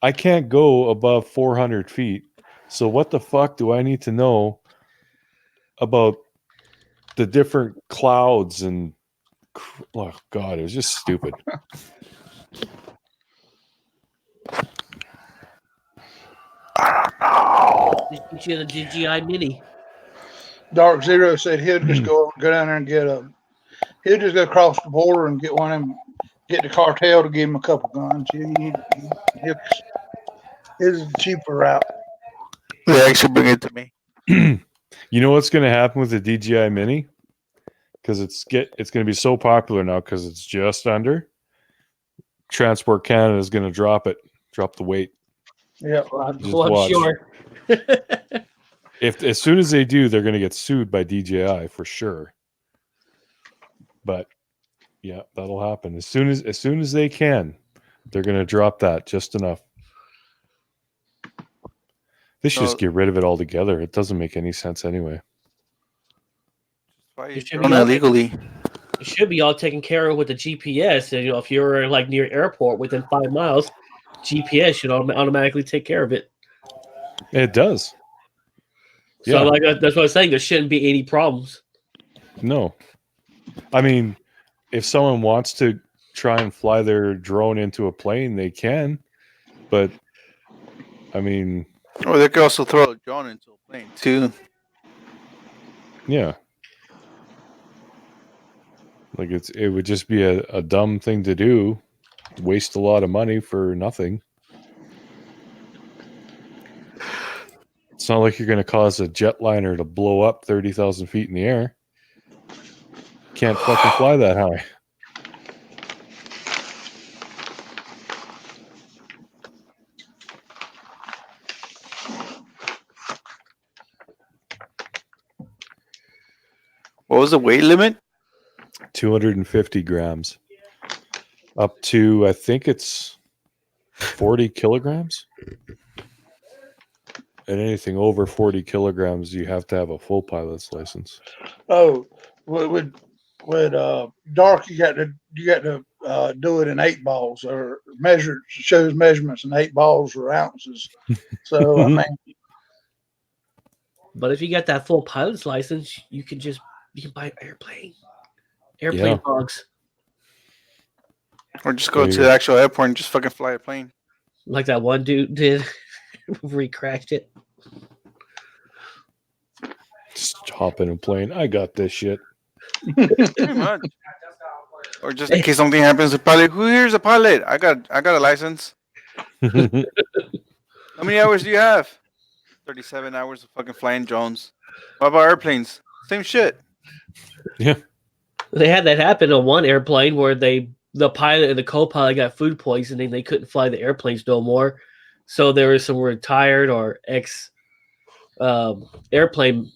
I can't go above 400 feet. So what the fuck do I need to know about the different clouds and oh god, it was just stupid. Just get you the DJI Mini. Dark Zero said he'll just go down there and he'll just go across the border and get one of them, get the cartel to give him a couple guns. It's a cheaper route. They actually bring it to me. You know what's going to happen with the DJI Mini? Because it's going to be so popular now because it's just under. Transport Canada is going to drop the weight. Yeah, Just Well, I'm watch. sure. If as soon as they do, they're going to get sued by DJI for sure. But yeah, that'll happen as soon as they can. They're going to drop that just enough. They should just get rid of it altogether. It doesn't make any sense anyway. It should Drone be illegally. It should be all taken care of with the GPS. And if you're like near airport within 5 miles, GPS should automatically take care of it. It does. So Yeah. like that's what I'm saying. There shouldn't be any problems. No. I mean, if someone wants to try and fly their drone into a plane, they can. But I mean, Or they could also throw a drone into a plane too. yeah. Like it would just be a dumb thing to do. Waste a lot of money for nothing. It's not like you're going to cause a jetliner to blow up 30,000 feet in the air. Can't fucking fly that high. What was the weight limit? 250 grams. Up to, I think it's 40 kilograms. And anything over 40 kilograms, you have to have a full pilot's license. Oh, with dark, you got to do it in 8 balls or shows measurements in 8 balls or ounces. So I mean, But if you got that full pilot's license, you can buy an airplane. Airplane hogs. Or just go There to you the go. actual airport and just fucking fly a plane. Like that one dude did where he crashed it. Just hop in a plane. I got this shit. Pretty much. Or just in case something happens to pilot. Who here's a pilot? I got a license. How many hours do you have? 37 hours of fucking flying drones. What about airplanes? Same shit. Yeah. They had that happen on one airplane where the pilot and the co-pilot got food poisoning. They couldn't fly the airplanes no more. So there were some retired or ex airplane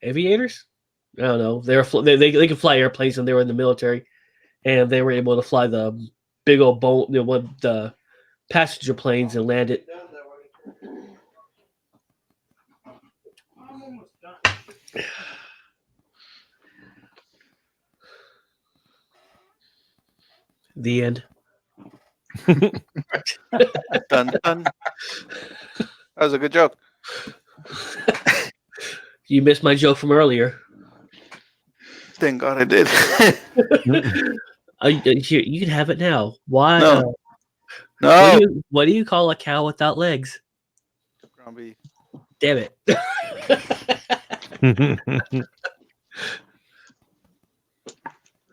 aviators. I don't know. They could fly airplanes and they were in the military, and they were able to fly the big old boat, the passenger planes and land it. The end. Dun, dun. That was a good joke. You missed my joke from earlier. Thank God I did. Here, you can have it now. Why? No. What No. do you call a cow without legs? Ground beef. Damn it.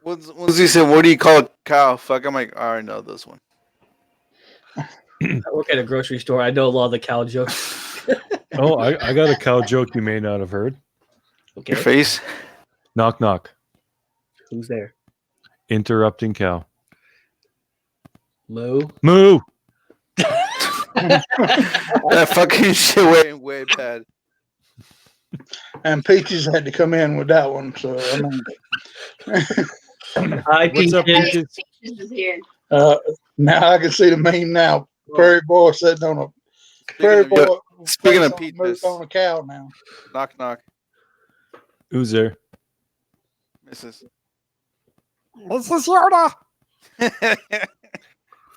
Once he said, "What do you call a cow?" Fuck, I'm like, I already know this one. I work at a grocery store. I know a lot of the cow jokes. Oh, I got a cow joke you may not have heard. Okay. Your face. Knock, knock. Who's there? Interrupting cow. Moo. Moo! That fucking shit went way bad. and Peaches had to come in with that one. So I mean, Hi, What's up, Peaches. Peaches? Peaches is here. now I can see the meme now. Prairie boy sitting on a prairie Speaking of, boy. speaking of face Peaches, on a cow now. knock knock, Who's there? Mrs. This is Yoda.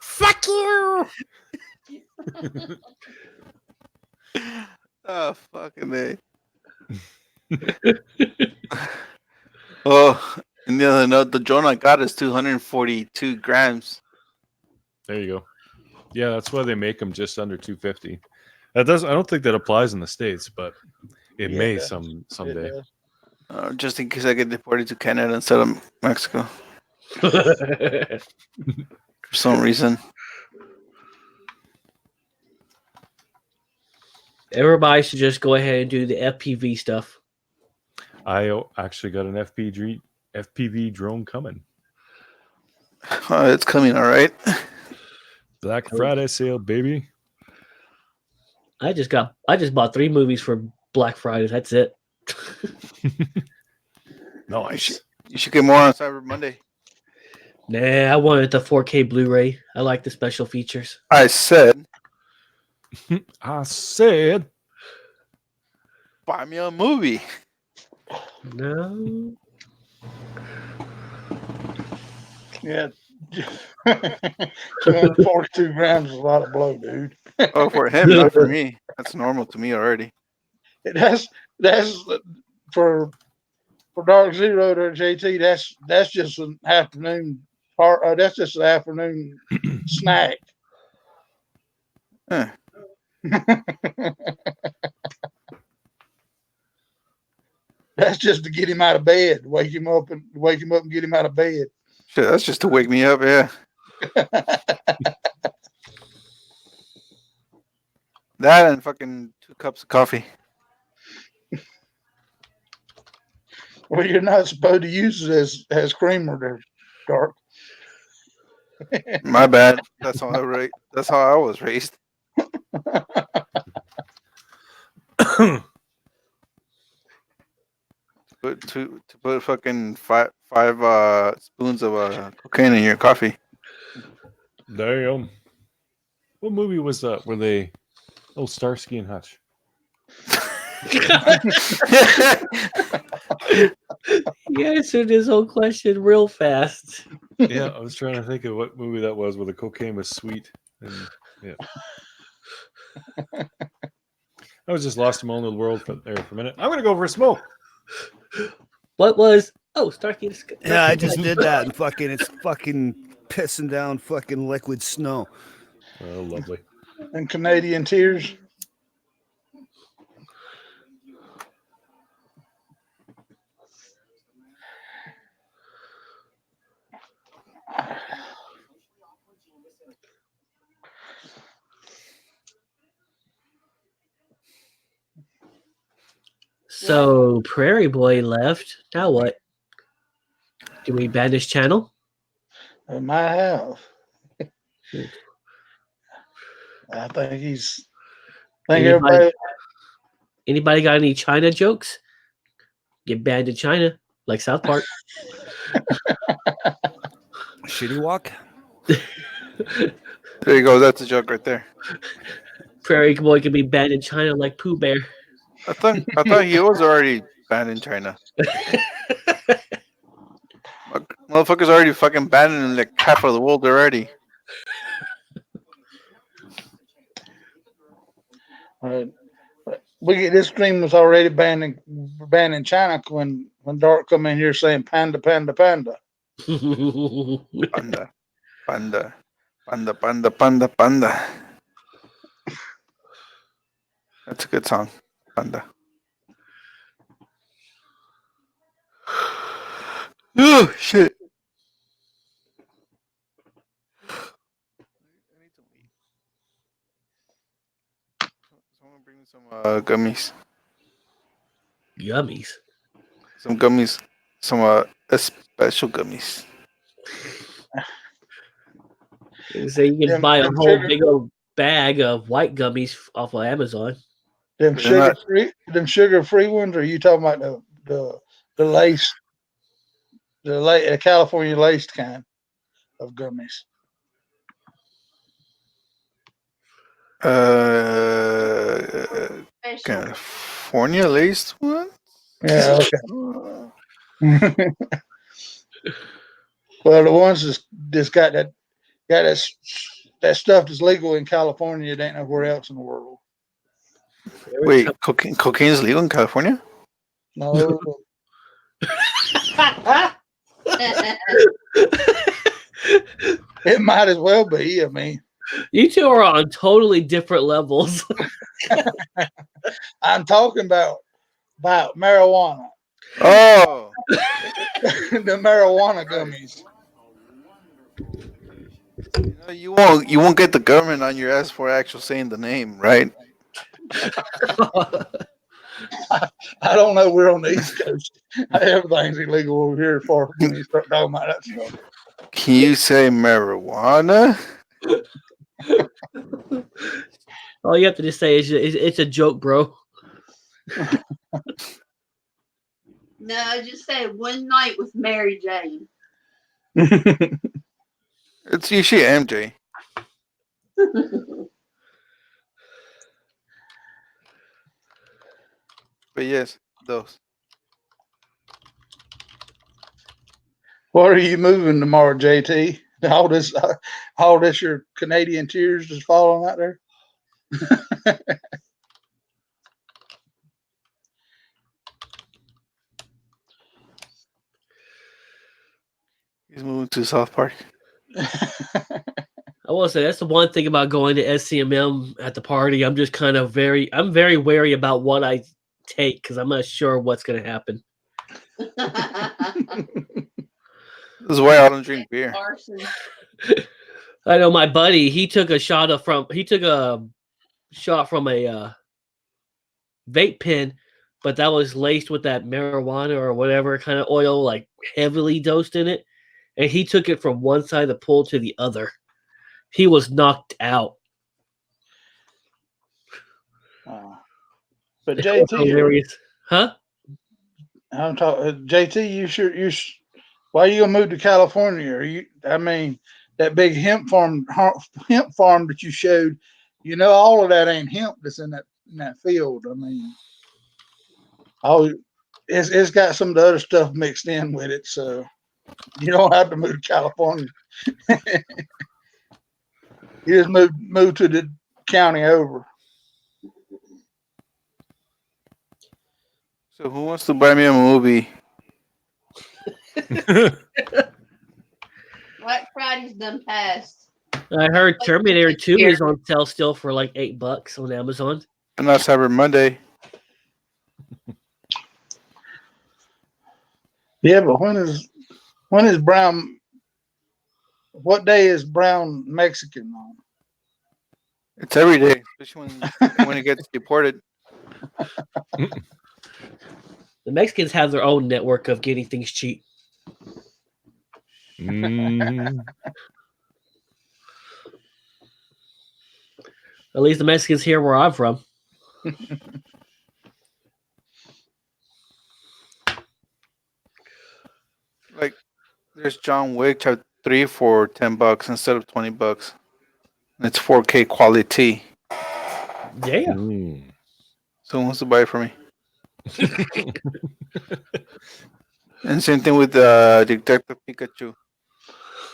Fuck you. Oh fucking day. Oh, and the other note, the drone I got is 242 grams. There you go. Yeah, that's why they make them just under 250. That doesn't. I don't think that applies in the States, but it Yeah, may it does. someday. It Just in case I get deported to Canada instead of Mexico for some reason. Everybody should just go ahead and do the FPV stuff. I actually got an FPV drone coming. Oh, it's coming, all right. Black Friday sale, baby. I just bought 3 movies for Black Friday. That's it. Nice. You should get more on Cyber Monday. Nah, I wanted the 4K Blu-ray. I like the special features. I said, I said, buy me a movie. No. Yeah. 242 grams is a lot of blow, dude. Oh, for him, not for me. That's normal to me already. That's for Dark Zero to JT. That's just an afternoon part. That's just an afternoon snack. Huh. That's just to get him out of bed, wake him up and get him out of bed. Shit, that's just to wake me up, yeah. That and fucking 2 cups of coffee. Well, you're not supposed to use it as creamer there, Dark. My bad. That's how That's how I was raised. To put fucking five spoons of cocaine in your coffee. Damn. What movie was that? Were they? Oh, Starsky and Hutch. He answered his own question real fast. Yeah, I was trying to think of what movie that was where the cocaine was sweet. And yeah. I was just lost in my own little world there for a minute. I'm gonna go for a smoke. What was? Oh, Starkey. Yeah, I just did that, and fucking, it's fucking pissing down fucking liquid snow. Oh, lovely. And Canadian Tears. So Prairie Boy left. Now what? Do we ban his channel? I might have. I think he's. I think everybody. Anybody got any China jokes? Get banned in China, like South Park. Shitty walk. There you go. That's a joke right there. Prairie Boy can be banned in China, like Pooh Bear. I thought he was already banned in China. Motherfuckers already fucking banned in like half of the world already. This stream was already banned in China when Dark come in here saying panda, panda, panda. Panda, panda, panda, panda, panda, panda. That's a good song, Panda. Oh shit! Someone bring me some gummies. Yummies. Some gummies. Some special gummies. So you can buy a whole big old bag of white gummies off of Amazon. Them sugar free ones, or are you talking about the lace, the California laced kind of gummies? California laced one? Yeah, okay. Well, the ones that's got that stuff that's legal in California, it ain't nowhere else in the world. Wait, cocaine is legal in California? No. It might as well be. I mean, you two are on totally different levels. I'm talking about marijuana. Oh, the marijuana gummies. You won't get the government on your ass for actually saying the name, right? I don't know. We're on the East Coast. Everything's illegal over here for when you start talking about that stuff. Can you say marijuana? All you have to just say is it's a joke, bro. No, just say one night with Mary Jane. It's usually MJ. But yes, those. What are you moving tomorrow, JT? All this your Canadian Tears just falling out there? He's moving to South Park. I will say that's the one thing about going to SCMM at the party. I'm just kind of very wary about what I take because I'm not sure what's going to happen. This is why I don't drink beer. I know my buddy. He took a shot from a vape pen, but that was laced with that marijuana or whatever kind of oil, like heavily dosed in it. And he took it from one side of the pool to the other. He was knocked out. But It was JT, hilarious. Huh? I'm talking JT. Why are you gonna move to California? I mean, that big hemp farm that you showed. You know, all of that ain't hemp that's in that field. I mean, it's got some of the other stuff mixed in with it, so you don't have to move to California. You just move to the county over. So who wants to buy me a movie? Black Friday's done passed. I heard Terminator 2 is on sale still for like $8 on Amazon. And not Cyber Monday. Yeah, but when is Brown? What day is Brown Mexican on? It's every day, especially when it gets deported. The Mexicans have their own network of getting things cheap. Mm. At least the Mexicans here where I'm from. Like, there's John Wick Chapter 3 for $10 instead of $20. It's 4K quality. Yeah. Mm. Someone wants to buy it for me. And same thing with Detective Pikachu.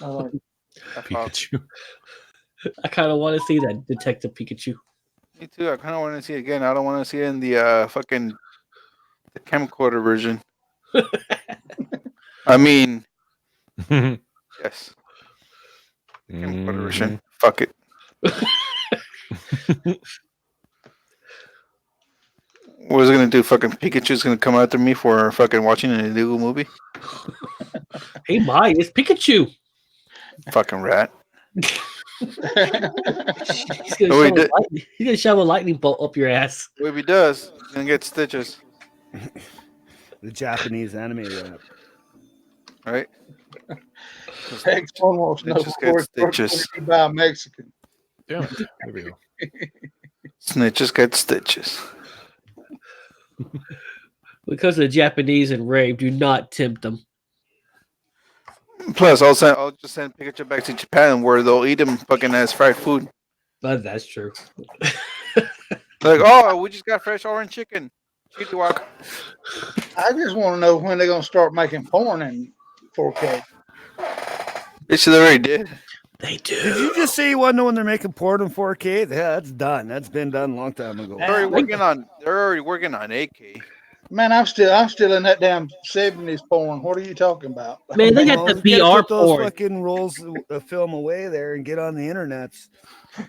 Pikachu. I kind of want to see that Detective Pikachu. Me too. I kind of want to see it again. I don't want to see it in the the camcorder version. I mean, yes, camcorder version. Fuck it. What was it gonna do? Fucking Pikachu's gonna come after me for fucking watching an illegal movie? He might. It's Pikachu. Fucking rat. He's gonna shove a lightning bolt up your ass. If he does, he's gonna get stitches. The Japanese animated app. Right? Next one wants to know before you buy a Mexican. Damn it. There we go. Snitches get stitches. Because the Japanese and Rave do not tempt them. Plus, I'll just send Pikachu back to Japan where they'll eat him fucking as fried food. But that's true. Like, oh, we just got fresh orange chicken. Chili walk. I just want to know when they're gonna start making porn in 4K. They should already did. They do. Did you just say you want to know when they're making porn in 4K? Yeah, that's done. That's been done a long time ago. They're already working on 8K. Man, I'm still in that damn 70s porn. What are you talking about? Man, they got the You gotta VR put those porn. fucking rolls of film away there and get on the internet.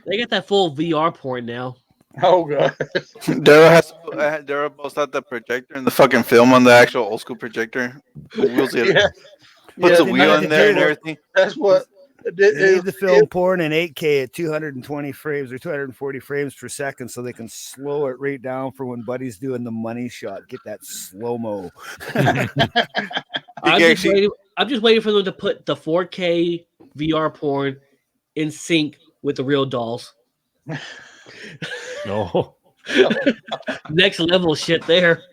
They got that full VR porn now. Oh god. Daryl posts out the projector and the fucking film on the actual old school projector. Puts a wheel in there and everything. That's what They need to film porn in 8K at 220 frames or 240 frames per second so they can slow it right down for when Buddy's doing the money shot. Get that slow-mo. I'm just waiting for them to put the 4K VR porn in sync with the real dolls. No. Next level shit there.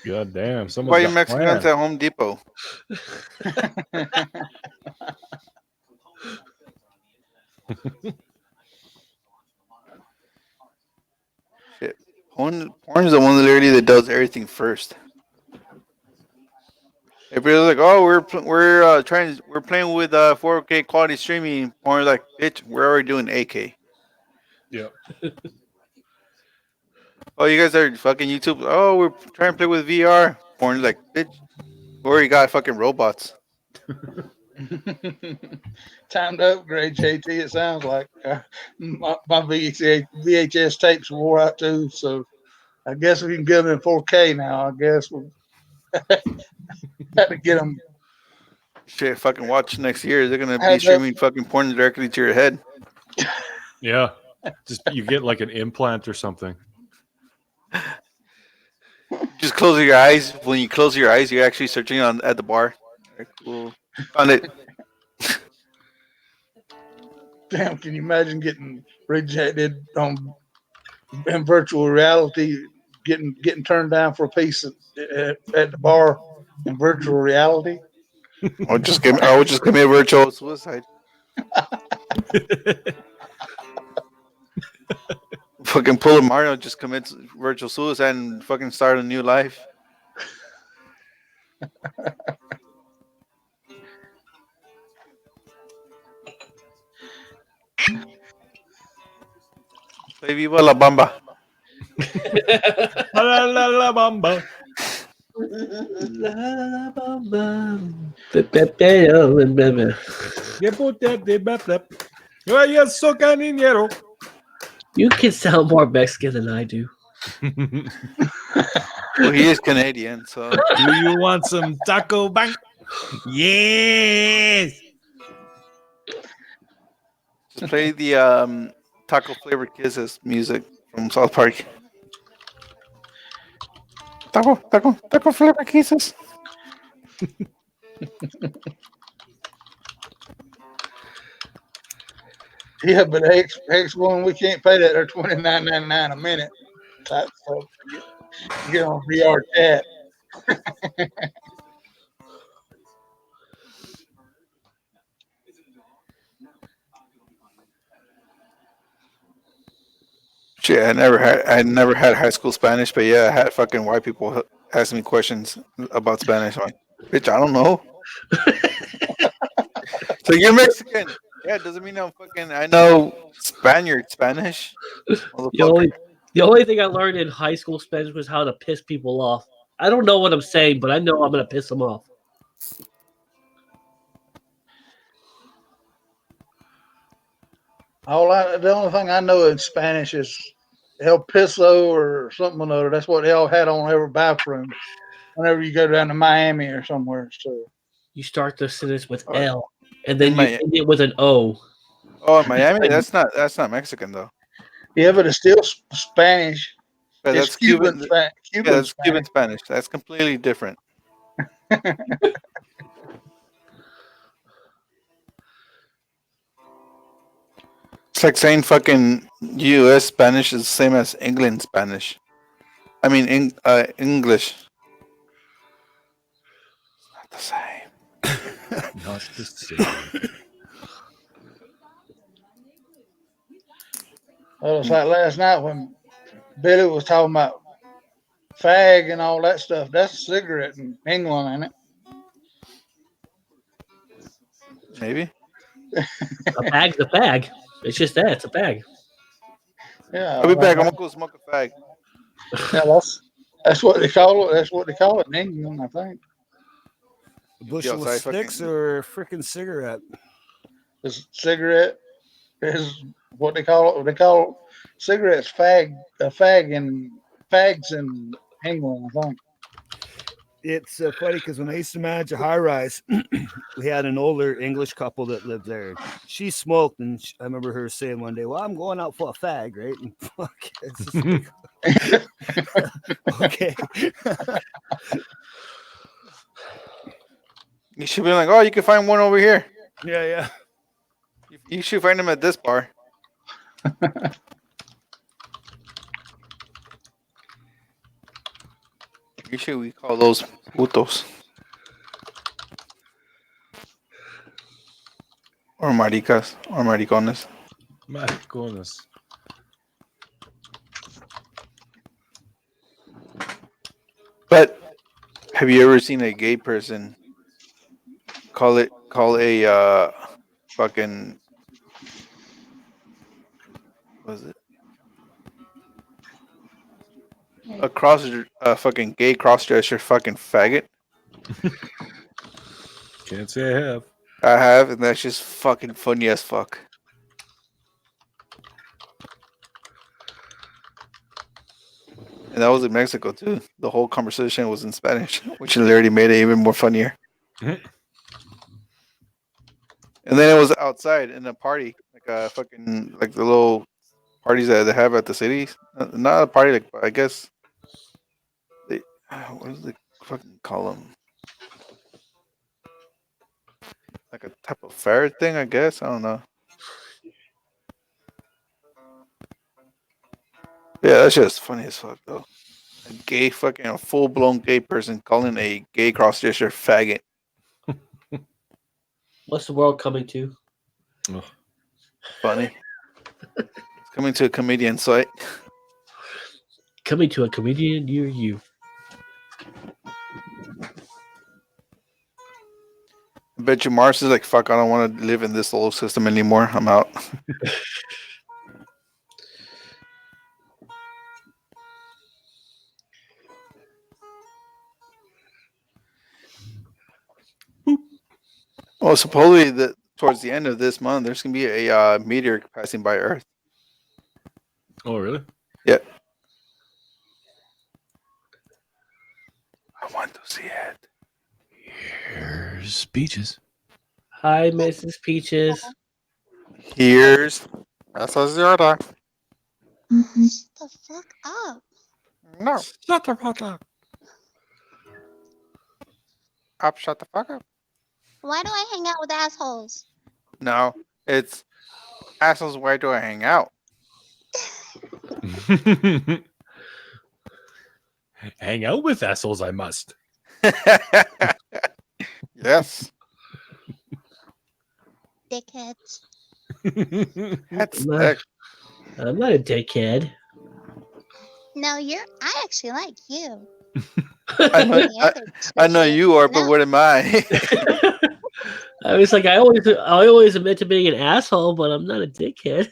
God damn. Why you Mexicans at Home Depot? Shit. Porn is the one literally that does everything first. Everybody's like, "Oh, we're playing with 4K quality streaming." Porn's like, "Bitch, we're already doing 8K." Yep. Oh, you guys are fucking YouTube. Oh, we're trying to play with VR. Porn's like, "Bitch, we already got fucking robots." Time to upgrade, JT. It sounds like my VHS tapes wore out too, so I guess we can get them in 4K now. I guess we'll have to get them. Shit, fucking watch next year. They're gonna be streaming fucking porn directly to your head. Yeah. Just you get like an implant or something. Just close your eyes. When you close your eyes, you're actually searching at the bar. Very cool. Found it. Damn, can you imagine getting rejected in virtual reality, getting turned down for a piece at the bar in virtual reality? I would just commit virtual suicide. Fucking pull a Mario, just commits virtual suicide and fucking start a new life. Play Viva la Bamba. La la la bamba. You can sound more Mexican than I do. Well, he is Canadian, so Do you want some taco bang? Yes. just play the taco flavored kisses music from South Park. Taco flavored kisses. Yeah, but X1, we can't pay that. They're $29.99 a minute. So get on VR chat. Shit, I never had high school Spanish, but yeah, I had fucking white people asking me questions about Spanish. I'm like, bitch, I don't know. So you're Mexican? Yeah, it doesn't mean I know Spanish. The only thing I learned in high school Spanish was how to piss people off. I don't know what I'm saying, but I know I'm gonna piss them off. The only thing I know in Spanish is El Piso or something or another. That's what they all had on every bathroom whenever you go down to Miami or somewhere. So You start the sentence with L, and then you end it with an O. Oh, in Miami, that's not Mexican though. yeah, but it's still Spanish. Yeah, It's that's Cuban. Cuban Yeah, that's Cuban Spanish. That's completely different. It's like saying fucking U.S. Spanish is the same as England Spanish. I mean, English. It's not the same. Not the same. Well, it's like last night when Billy was talking about fag and all that stuff. That's a cigarette in England, ain't it? Maybe. A bag's a bag. It's just that. It's a bag. Yeah. I'll be back. I'm gonna go smoke a fag. Yeah, that's what they call it. That's what they call it in England, I think. A bushel of outside sticks fucking- or a freaking cigarette? This cigarette is what they call it. They call cigarettes fags in England, I think. It's funny because when I used to manage a high rise, we had an older English couple that lived there. She smoked, and I remember her saying one day, "Well, I'm going out for a fag, right?" And fuck, it's just like, okay. You should be like, oh, you can find one over here. Yeah. You should find them at this bar. Usually we call those putos. Or maricas. Or maricones. My goodness. But have you ever seen a gay person call a fucking, what was it? A fucking gay crossdresser fucking faggot? Can't say I have. I have, and that's just fucking funny as fuck. And that was in Mexico too. The whole conversation was in Spanish, which literally made it even more funnier. Mhm. And then it was outside in a party, like a fucking, like the little parties that they have at the cities. Not a party, like I guess they what does they fucking call them? Like a type of fair thing, I guess. I don't know. Yeah, that's just funny as fuck though. A gay fucking a full blown gay person calling a gay cross dresser faggot. What's the world coming to? Funny. It's coming to a comedian site. Coming to a comedian near you. I bet you Mars is like, fuck, I don't want to live in this solar system anymore. I'm out. Well, supposedly towards the end of this month, there's gonna be a meteor passing by Earth. Oh, really? Yeah. I want to see it. Here's Peaches. Hi, Mrs. Peaches. Here's This is Yoda. Shut the fuck up. No, shut the fuck up. Shut the fuck up. Why do I hang out with assholes? no, it's assholes. Where do I hang out? Hang out with assholes, I must. Yes, Dickheads. that's No. that. I'm not a dickhead. No, I actually like you. I know, The other I know you are, but no. what am I? I was like, I always admit to being an asshole, but I'm not a dickhead.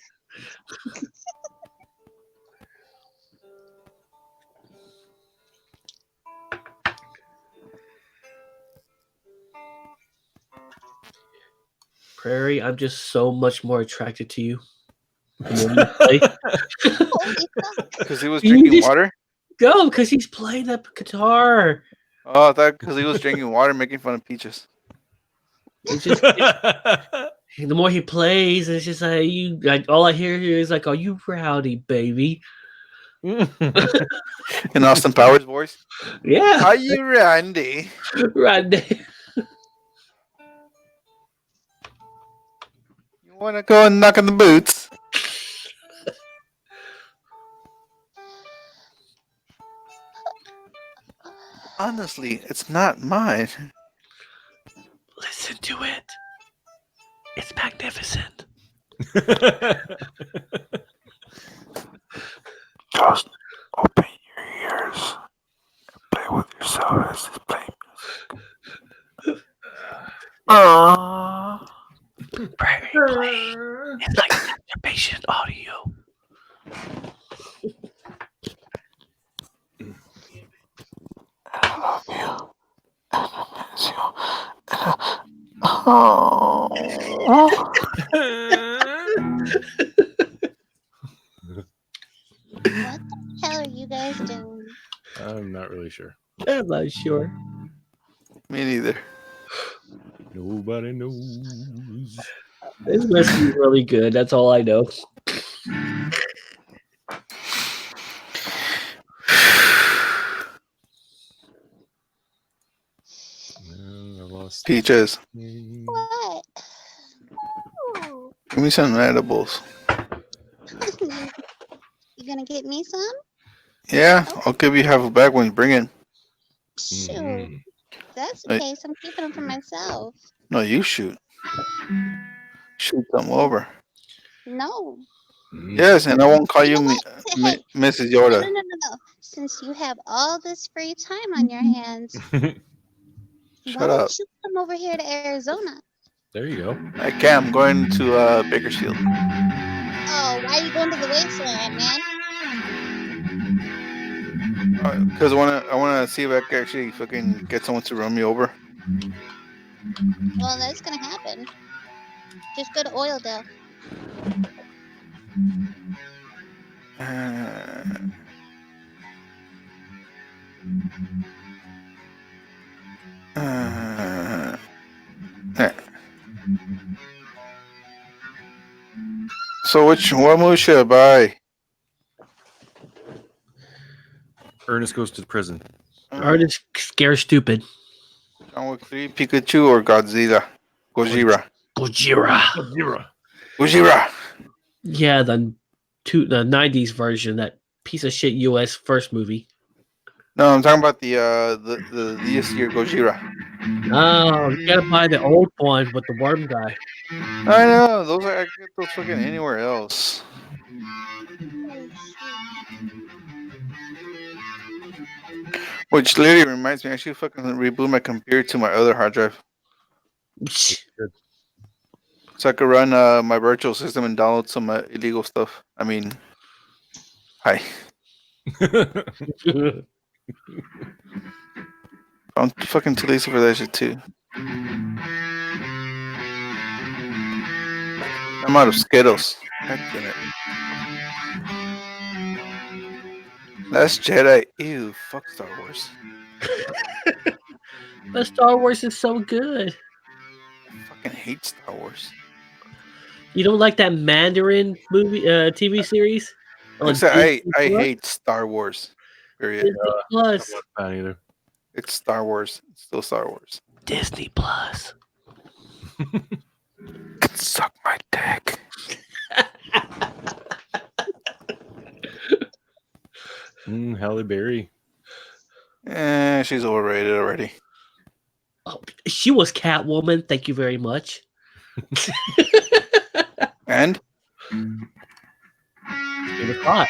Prairie, I'm just so much more attracted to you. The more you play. Holy fuck. Because he was You drinking just- water. Go, because he's playing that guitar. Oh, I thought because he was drinking water, making fun of Peaches. It's just the more he plays, it's just like all I hear here is like, "Are you rowdy, baby?" In Austin Powers' voice. Yeah, Are you Randy? right there. You want to go and knock on the boots? Honestly, it's not mine. Listen to it. It's magnificent. Just open your ears and play with yourself as this play music. It's like masturbation audio. I love you. And I miss you. Oh. What the hell are you guys doing? I'm not really sure. I'm not sure. Me neither. Nobody knows. This must be really good. That's all I know. I lost. Peaches, What? Ooh. give me some edibles. You gonna get me some? Yeah, I'll give you half a bag when you bring it. Shoot. Mhm. If that's Hey. the case, I'm keeping them for myself. No, you shoot. Shoot them over. No. Yes, and I won't call you know what? Hey, Mrs. no, Yoda. no. Since you have all this free time on your hands, why Shut don't up. you come over here to Arizona? There you go. I can't. I'm going to Bakersfield. Oh, why are you going to the wasteland, man? Because I wanna see if I can actually fucking get someone to run me over. Well, that's gonna happen. Just go to Oildale. Yeah. So what movie should I buy? Ernest Goes to Prison. Ernest Scare Stupid. John Wick 3, Pikachu, or Godzilla? Gojira. Gojira. Gojira. Yeah, the 90s version, that piece of shit US first movie. No, I'm talking about the this year Gojira. Oh, you gotta buy the old one with the worm guy. I know those I can get those fucking anywhere else. Which literally reminds me, I should fucking reboot my computer to my other hard drive so I could run my virtual system and download some illegal stuff. I mean, hi. I'm fucking too lazy for that shit too. I'm out of Skittles. God damn it. Last Jedi. Ew, fuck Star Wars. But Star Wars is so good. I fucking hate Star Wars. You don't like that Mandarin movie, TV series? Like I said, I hate Star Wars. Period. Disney Plus. I'm not either. It's Star Wars. It's still Star Wars. Disney Plus. Suck my dick. Halle Berry. She's overrated already. Oh, she was Catwoman. Thank you very much. And? It was hot.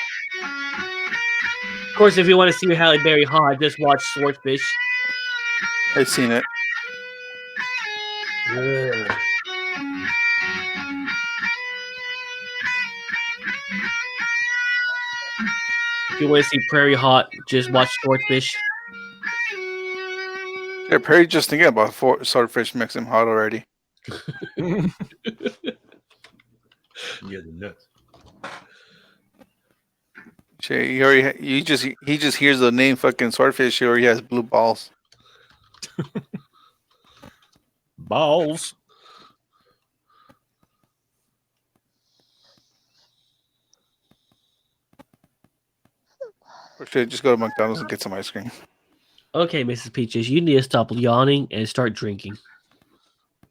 Of course, if you want to see Halle Berry hot, just watch Swordfish. I've seen it. Ugh. If you want to see Prairie Hot, just watch Swordfish. Yeah, Perry just thinking about swordfish makes him hot already. Yeah, the nuts. Shit, he just hears the name fucking swordfish or he has blue balls. Balls. Or should I just go to McDonald's and get some ice cream? Okay, Mrs. Peaches, you need to stop yawning and start drinking.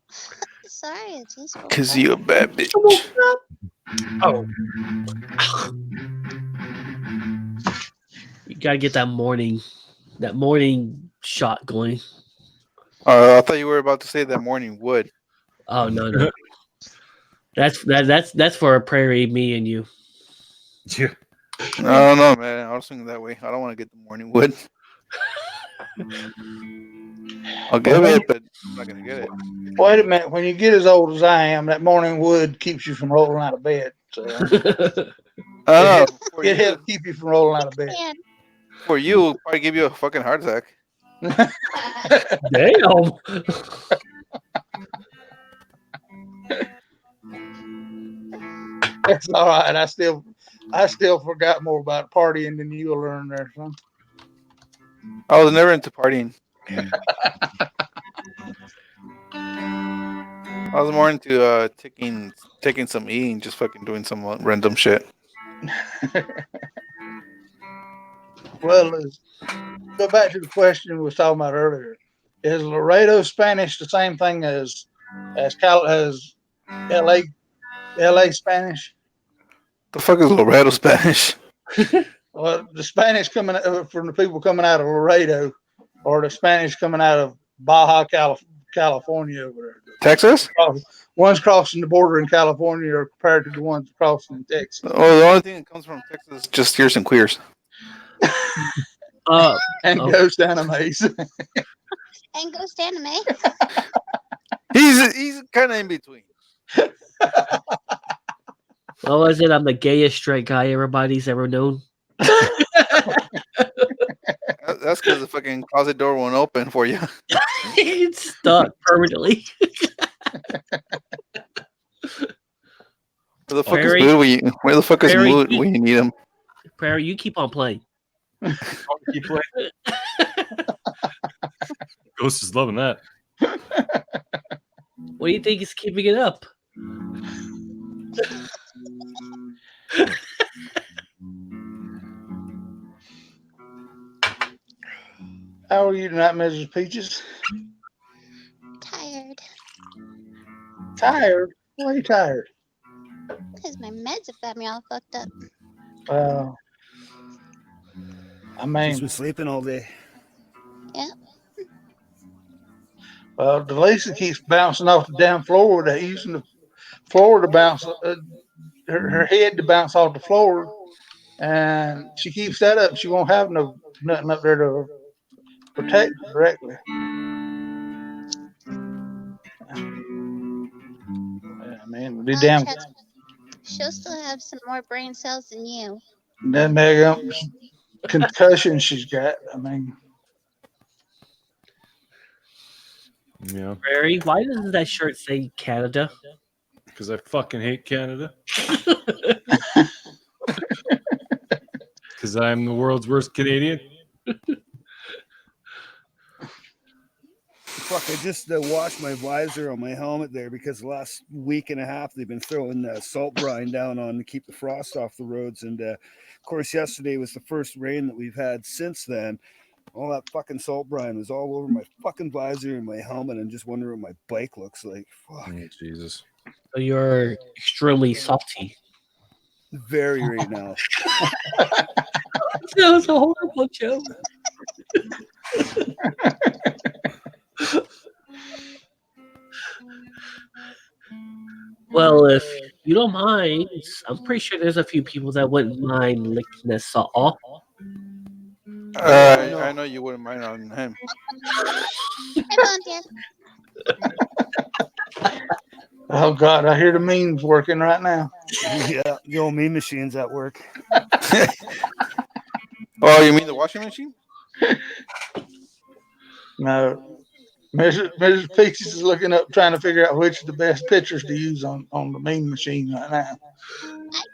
Sorry, I just woke Cause up. you a bad bitch. Oh. You gotta get that morning shot going. I thought you were about to say that morning wood. Oh no. That's for a prairie, me and you. Yeah. No, man. I was thinking that way. I don't want to get the morning wood. I'll give it, but I'm not gonna get it. Wait a minute. When you get as old as I am, that morning wood keeps you from rolling out of bed. So Oh, it helps keep you from rolling out of bed. Man, for you, it'll probably give you a fucking heart attack. Damn. That's all right. I still forgot more about partying than you will learn there, son. I was never into partying. I was more into taking some eating, just fucking doing some random shit. Well, let's go back to the question we was talking about earlier. Is Laredo Spanish the same thing as LA Spanish? The fuck is Laredo Spanish? Well, the Spanish coming from the people coming out of Laredo, or the Spanish coming out of Baja, California over there. Texas? One's crossing the border in California are compared to the ones crossing in Texas. Oh, the only thing that comes from Texas is just hears and queers. And ghost animes. and Ghost Anime. He's kind of in between. What was it? I'm the gayest straight guy everybody's ever known. That's because the fucking closet door won't open for you. It's stuck permanently. Where the fuck Perry, is Mood when you Perry, Mood when you need him? Prairie, you keep on playing. Keep playing. Ghost is loving that. What do you think is keeping it up? How are you tonight, Mrs. Peaches? Tired. Tired? Why are you tired? Because my meds have got me all fucked up. I She's mean, been sleeping all day. Yep. well, Delisa keeps bouncing off the damn floor. They're using the floor to bounce, her head to bounce off the floor. And she keeps that up. She won't have nothing up there to protect her directly. I mean, the Well, damn trust me, she'll still have some more brain cells than you. that mega concussion she's got. I mean, Yeah, Barry, why doesn't that shirt say Canada? because I fucking hate Canada. Because I'm the world's worst Canadian. Fuck, I just washed my visor on my helmet there because the last week and a half they've been throwing salt brine down on to keep the frost off the roads. And of course, yesterday was the first rain that we've had since then. All that fucking salt brine was all over my fucking visor and my helmet, and just wondering what my bike looks like. Fuck. Oh, Jesus. So you're extremely salty. Very right now. That was a horrible joke. Well, if you don't mind, I'm pretty sure there's a few people that wouldn't mind licking this off. I know you wouldn't mind on him. I volunteer. oh God, I hear the memes working right now. Yeah, the old meme machine's at work. Oh, you mean the washing machine? No, Mrs. Peaches is looking up, trying to figure out which of the best pictures to use on the meme machine right now. I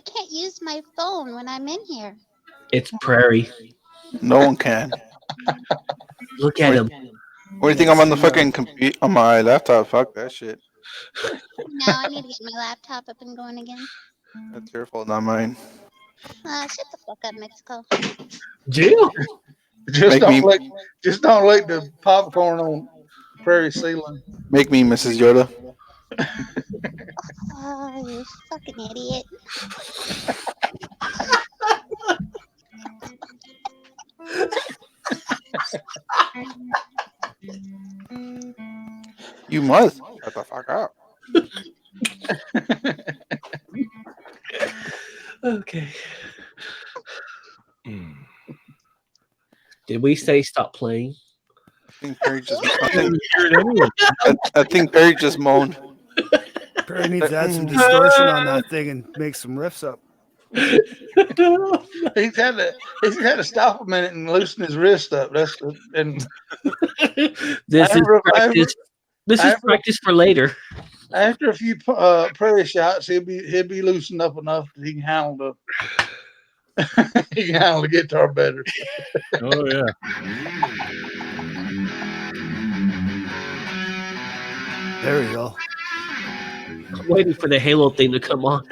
can't use my phone when I'm in here. It's Prairie. No one can. Look at him. What do you think I'm on the fucking computer on my laptop? Fuck that shit. Now I need to get my laptop up and going again. That's your fault, not mine. Shut the fuck up, Mexico. Jill. Just don't lick the popcorn on Prairie ceiling. Make me Mrs. Yoda. Oh, you fucking idiot. You must. Shut the fuck up. Okay. Did we say stop playing? I think Perry just. I think Perry just moaned. Perry needs to add some distortion on that thing and make some riffs up. He's had to stop a minute and loosen his wrist up. This is practice for later. After a few prairie shots, he'll be loosened up enough that he can handle the guitar better. Oh yeah. There we go. I'm waiting for the Halo thing to come on.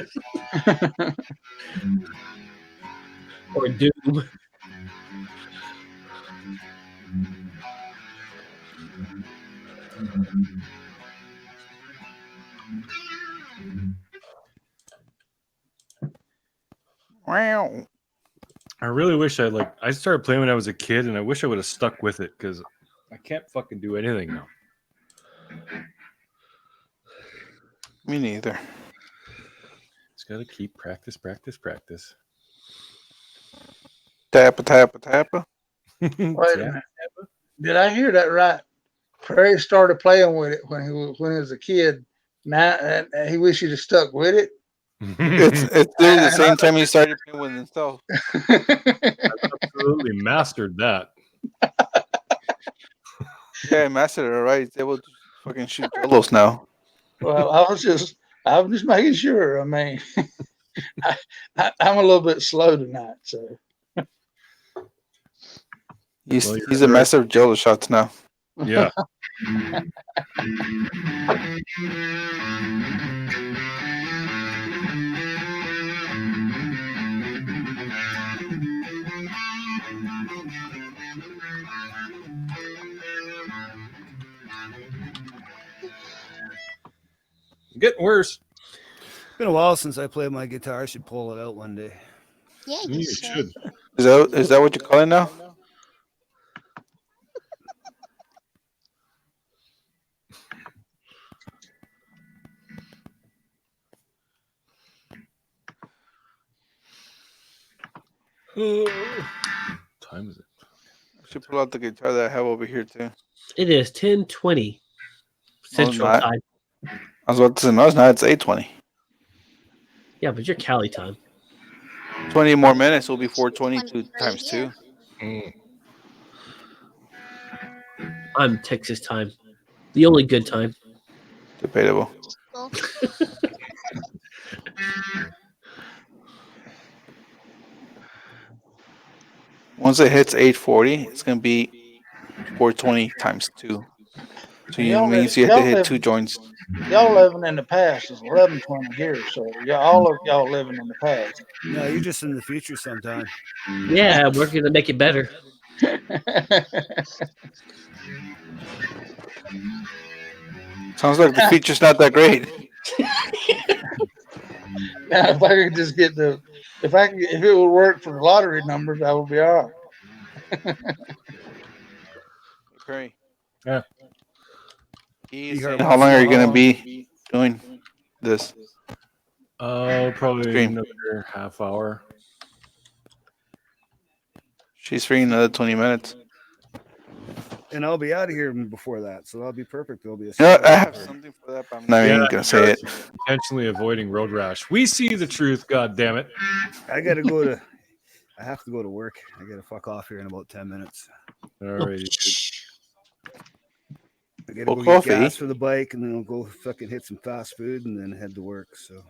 Or Doom. Wow. I really wish I started playing when I was a kid, and I wish I would have stuck with it because I can't fucking do anything now. Me neither. Just gotta keep practice. Tappa, tappa, tappa. Wait a minute. Did I hear that right? Prairie started playing with it when he was a kid. Now he wished he'd have stuck with it. It's during the same time he started playing with himself. Absolutely mastered that. Yeah, I mastered it. All right, he's able to fucking shoot Jolos now. Well, I was just making sure. I mean, I'm a little bit slow tonight, so He's a master of Jolo shots now. Yeah. Getting worse. Been a while since I played my guitar. I should pull it out one day. Yeah, You you should. should. Is that what you call it now? Time is it? I should pull out the guitar that I have over here too. It is 10:20 Central not. Time. I was about to say no, it's not. It's 8:20. Yeah, but you're Cali time. 20 more minutes will be 422 times Yeah. 2. I'm Texas time. The only good time. Debatable. Well, Once it hits 8:40, it's gonna be 420 times 2. So you means you have to hit 2 joints. Y'all living in the past is 11:20 here, so all of y'all living in the past. No, you're just in the future sometime. Yeah, we're gonna make it better. Sounds like the feature's not that great. Now, if I could just get if it would work for the lottery numbers, I would be all right. Curry. Yeah. How long are you gonna be doing this? Probably Stream. another half hour. She's free in another 20 minutes. And I'll be out of here before that, so that'll be perfect. There'll be a You know what? I have something for that, but I'm not even gonna say it. Intentionally avoiding road rash. We see the truth. God damn it! I gotta go to. I have to go to work. I gotta fuck off here in about 10 minutes. Alrighty. I gotta Well, go coffee. get gas for the bike, and then I'll go fucking hit some fast food, and then head to work. So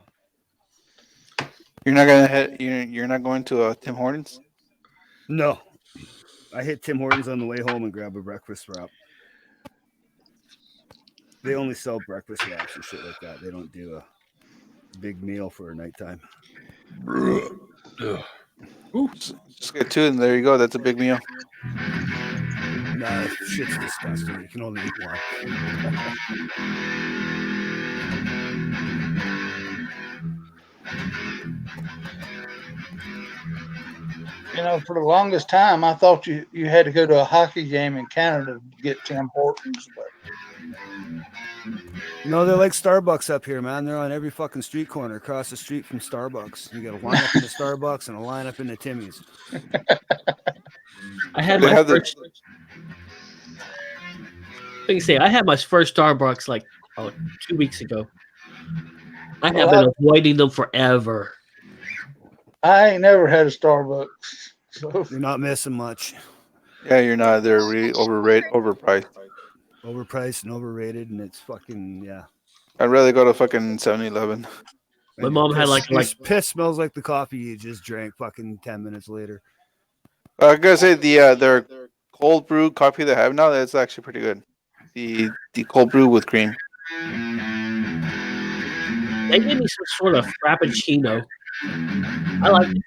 You're not gonna head. You're not going to Tim Hortons. no, I hit Tim Hortons on the way home and grab a breakfast wrap. They only sell breakfast wraps and shit like that. They don't do a big meal for nighttime. Just get 2, and there you go. That's a big meal. Nah, shit's disgusting. You can only eat one. You know, for the longest time, I thought you had to go to a hockey game in Canada to get Tim Hortons, but No, they're like Starbucks up here, man. They're on every fucking street corner across the street from Starbucks. You got a line up in the Starbucks and a line up in the Timmy's. I had They my have the- first. I can say I had my first Starbucks like 2 weeks ago. I have Well, been avoiding them forever. I ain't never had a Starbucks. So You're not missing much. Yeah, you're not. They're really overpriced. Overpriced and overrated, and it's fucking yeah. I'd rather go to fucking 7-Eleven. My And mom your had piss- like your piss smells like the coffee you just drank fucking 10 minutes later. I gotta say their cold brew coffee they have now, that's actually pretty good. The cold brew with cream. they gave me some sort of frappuccino. I like it.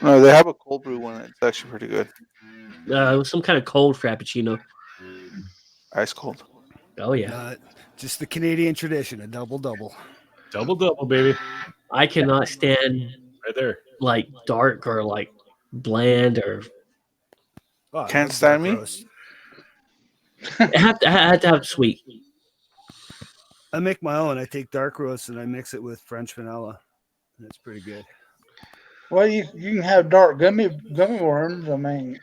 No, they have a cold brew one. It's actually pretty good. It was some kind of cold frappuccino. Ice cold. Oh yeah, Just the Canadian tradition, a double. Double, baby. I cannot stand Right there. like dark or like bland or. Oh, I Can't love stand dark me? roast. I have to have sweet. I make my own. I take dark roast and I mix it with French vanilla. That's pretty good. well, you can have dark gummy worms. I mean,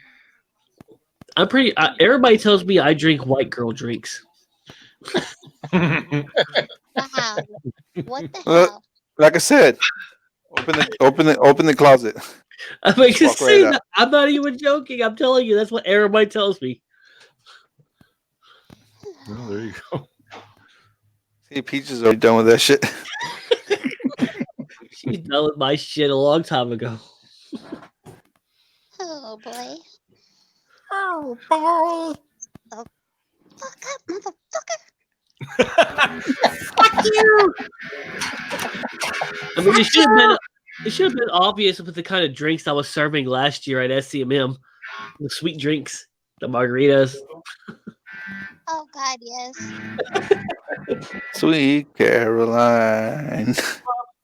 I'm pretty. Everybody tells me I drink white girl drinks. wow. What the Look, hell? like I said, open the closet. I mean, Walk right out. I'm not even joking. I'm telling you, that's what everybody tells me. Well, there you go. See, Peach is already done with that shit. She's done with my shit a long time ago. Oh boy. Oh, boy. Fuck up, motherfucker. I mean, it should have been obvious with the kind of drinks I was serving last year at SCMM. The sweet drinks, the margaritas. Oh god, yes. Sweet Caroline.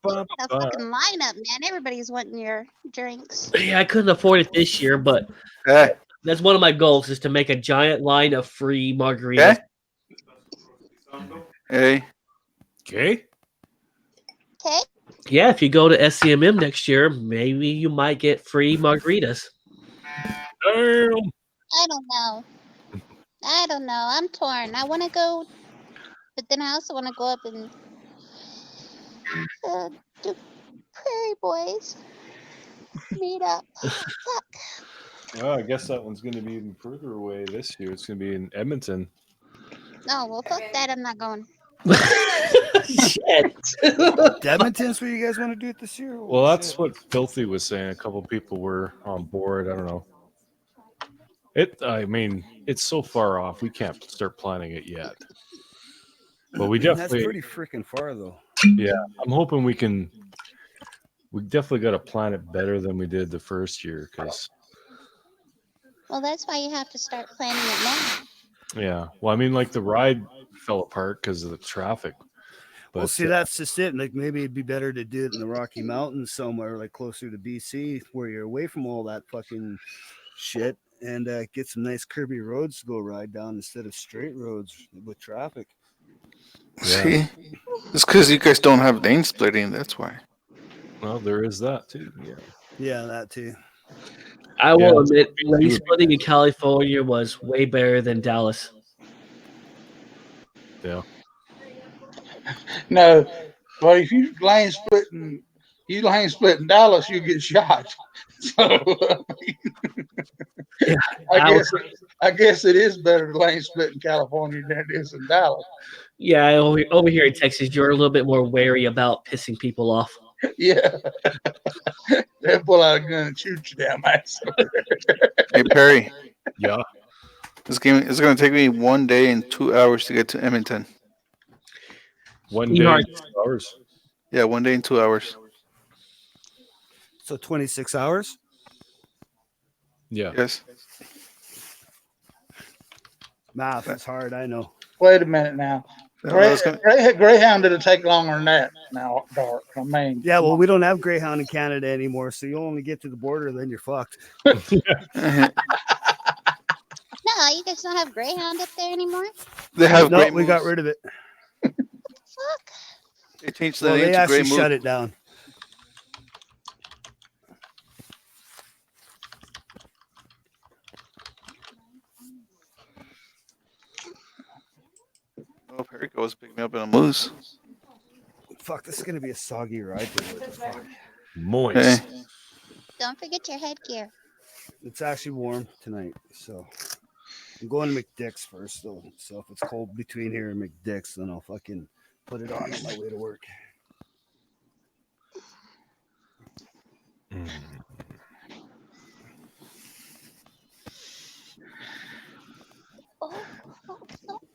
A fucking lineup, man. Everybody's wanting your drinks. Yeah, I couldn't afford it this year, but Hey, that's one of my goals is to make a giant line of free margaritas. hey. Okay. Okay? Yeah, if you go to SCMM next year, maybe you might get free margaritas. Damn. I don't know. I don't know. I'm torn. I want to go, but then I also want to go up and do Prairie Boys meet up. Fuck. Well, I guess that one's going to be even further away this year. It's going to be in Edmonton. No, well, fuck that. I'm not going. Shit. Edmonton's where you guys want to do it this year? Well, that's what Filthy was saying. A couple people were on board. I don't know. I mean, it's so far off. We can't start planning it yet. But we That's definitely, pretty freaking far, though. yeah. I'm hoping we can. We definitely got to plan it better than we did the first year, because Well, that's why you have to start planning it now. yeah. Well, I mean, like the ride fell apart because of the traffic. But Well, see, that's just it. Like, maybe it'd be better to do it in the Rocky Mountains somewhere, like closer to BC, where you're away from all that fucking shit, and get some nice curvy roads to go ride down instead of straight roads with traffic. Yeah. See, it's because you guys don't have lane splitting. That's why. Well, there is that too. Yeah. Yeah, that too. I will Yeah. admit, lane splitting in California was way better than Dallas. Yeah. No, but if you lane split in Dallas, you get shot. So I guess it is better to lane split in California than it is in Dallas. Yeah, over here in Texas, you're a little bit more wary about pissing people off. Yeah, they'll pull out a gun and shoot you down, ass. Hey Perry, Yeah. this game is going to take me 1 day and 2 hours to get to Edmonton. 1 day, Ehart. 2 hours. Yeah, 1 day and 2 hours. So 26 hours? Yeah. Yes. Math is hard, I know. Wait a minute now. Greyhound didn't take longer than that. Now, Dark. I mean, Yeah, well, we don't have Greyhound in Canada anymore, so you only get to the border, then you're fucked. No, you guys don't have Greyhound up there anymore? They have No, great we got moves. rid of it. Fuck. They changed the Well, name they to actually Great Move. shut it down. Oh, Perry goes pick me up in a moose. Fuck, this is gonna be a soggy ride. What the fuck? Moist. Hey. Don't forget your headgear. It's actually warm tonight, so I'm going to McDick's first, though. So if it's cold between here and McDick's, then I'll fucking put it on my way to work. Mm. Oh, fuck.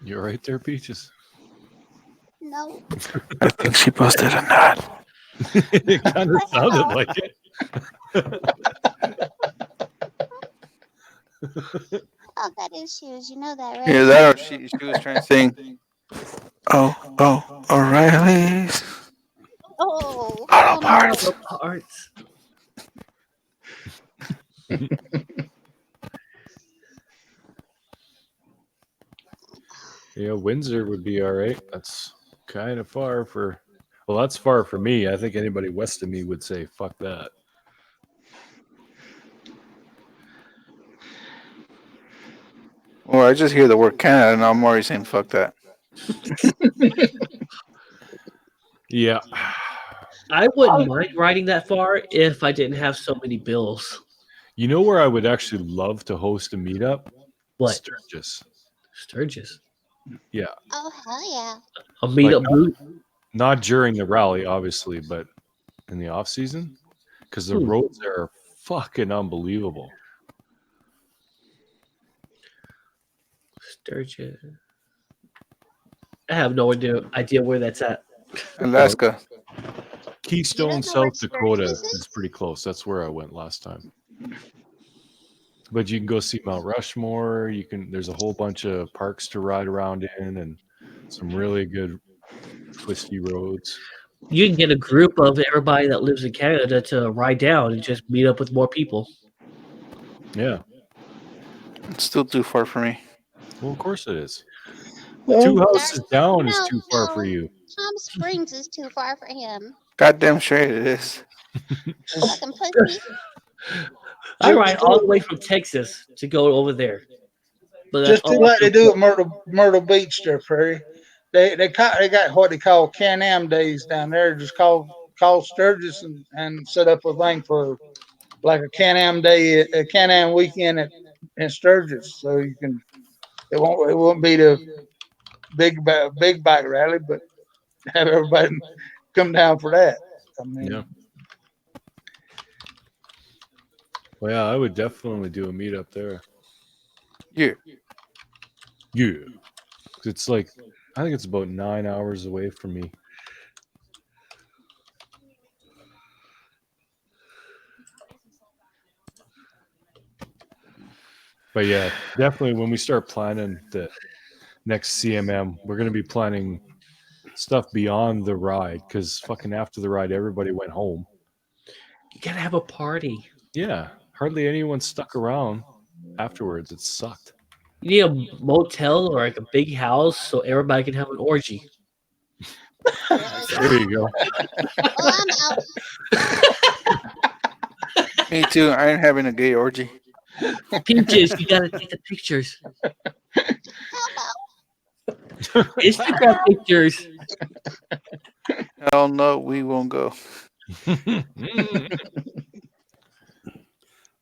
You're right there, Peaches. No. I think she busted a nut. It kind of sounded like it. I've got issues. You know that, right? Either that or she was trying to sing. Oh, O'Reilly's. Oh, Auto parts. Parts. Yeah, Windsor would be all right. That's kind of far for. Well, that's far for me. I think anybody west of me would say, "Fuck that." Well, I just hear the word Canada and I'm already saying fuck that. Yeah. I wouldn't mind riding that far if I didn't have so many bills. You know where I would actually love to host a meetup? What? Sturgis. Sturgis. Yeah. Oh, hell yeah. A meetup boot. Not during the rally, obviously, but in the off season, because the roads there are fucking unbelievable. Sturgis. I have no idea where that's at. Alaska. Keystone, You don't know where South Dakota Sturgis is? is pretty close. That's where I went last time. But you can go see Mount Rushmore. There's a whole bunch of parks to ride around in, and some really good twisty roads. You can get a group of everybody that lives in Canada to ride down and just meet up with more people. Yeah. It's still too far for me. Well, of course it is. Well, 2 houses down is No, too far for no. you. Palm Springs is too far for him. Goddamn straight it is. Fucking pussy. I ride all the way from Texas to go over there. But that's just do all like they I'm- do at Myrtle Beach there, Prairie. They got what they call Can-Am days down there. Just call Sturgis and set up a thing for like a Can-Am day, a Can-Am weekend in Sturgis. So you can it won't be the big bike rally, but have everybody come down for that. I mean, Yeah. Well, yeah, I would definitely do a meetup there. Yeah. Yeah. It's like, I think it's about 9 hours away from me. But yeah, definitely when we start planning the next CMM, we're going to be planning stuff beyond the ride because fucking after the ride, everybody went home. You gotta have a party. Yeah. Hardly anyone stuck around afterwards. It sucked. You need a motel or like a big house so everybody can have an orgy. There you go. Well, I'm out. Me too. I ain't having a gay orgy. Peaches, you gotta take the pictures. Instagram pictures. Hell no, we won't go.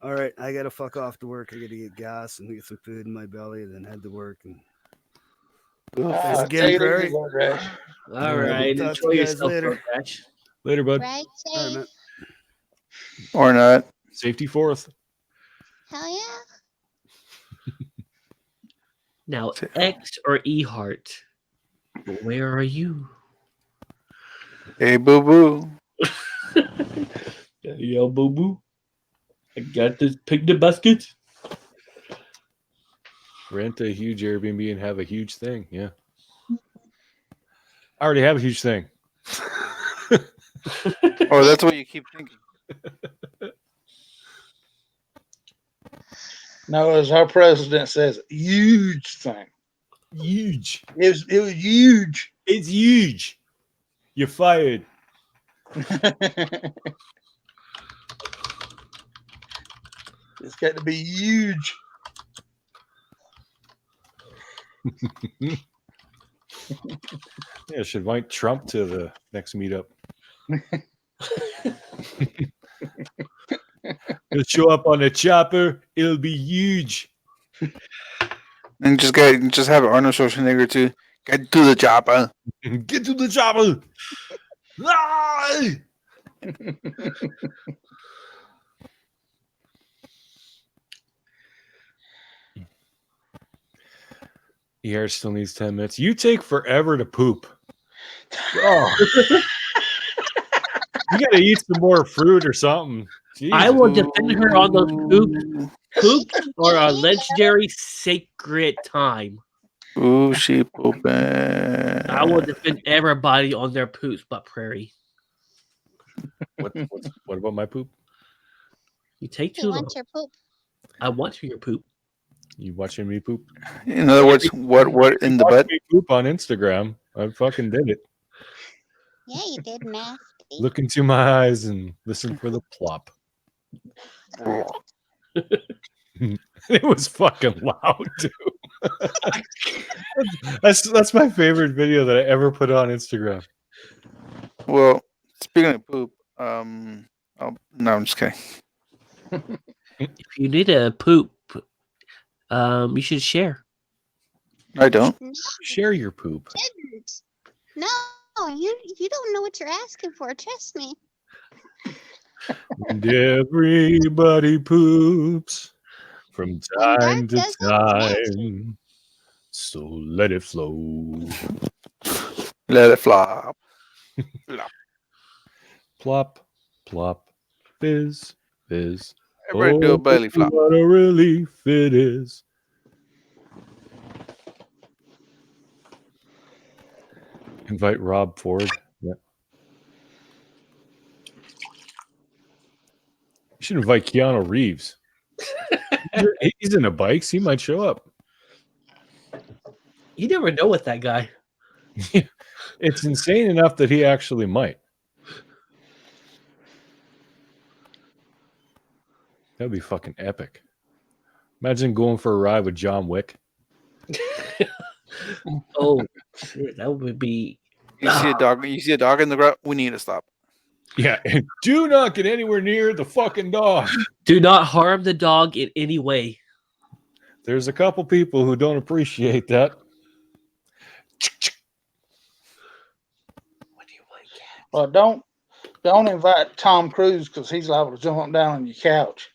All right, I gotta fuck off to work. I gotta get gas and get some food in my belly, and then head to work. And thanks again, take it Prairie. easy, Lord Rash. All right, Talk to enjoy you guys yourself, later. Rash. Later, bud. Right All right, safe. man. Or not. Safety fourth. Hell yeah. Now, X or E Heart, where are you? Hey, boo boo. Yo, boo boo. I got this picnic basket. Rent a huge Airbnb and have a huge thing. Yeah. I already have a huge thing. Oh, that's what you keep thinking. No, as our president says, huge thing. Huge. It was huge. It's huge. You're fired. It's got to be huge. Yeah, should invite Trump to the next meetup. He'll show up on a chopper. It'll be huge. And just have Arnold Schwarzenegger too. Get to the chopper. Get to the chopper. Ah! ER still needs 10 minutes. You take forever to poop. Oh. You gotta eat some more fruit or something. I Jesus. will defend her on those poops or a legendary sacred time. Ooh, she pooping. I will defend everybody on their poops, but Prairie. What about my poop? You take You too long. want your poop? I want your poop. You watching me poop? In other words, what in the Watch butt? me poop on Instagram. I fucking did it. Yeah, you did, nasty. Look into my eyes and listen for the plop. It was fucking loud too. That's my favorite video that I ever put on Instagram. Well, speaking of poop, no, I'm just kidding. If you need a poop, you should share. I don't. No, Share your poop. didn't. No, you don't know what you're asking for. Trust me. And everybody poops from dark time to does not time. So let it flow. Let it flop. Plop, plop, fizz, fizz. Everybody do a belly flop. What a relief it is. Invite Rob Ford. Yeah. You should invite Keanu Reeves. He's into bikes. He might show up. You never know with that guy. It's insane enough that he actually might. That'd be fucking epic. Imagine going for a ride with John Wick. Oh, shit, that would be. You see a dog. You see a dog in the ground. We need to stop. Yeah, and do not get anywhere near the fucking dog. Do not harm the dog in any way. There's a couple people who don't appreciate that. What do you want, cat? Well, don't invite Tom Cruise because he's liable to jump down on your couch.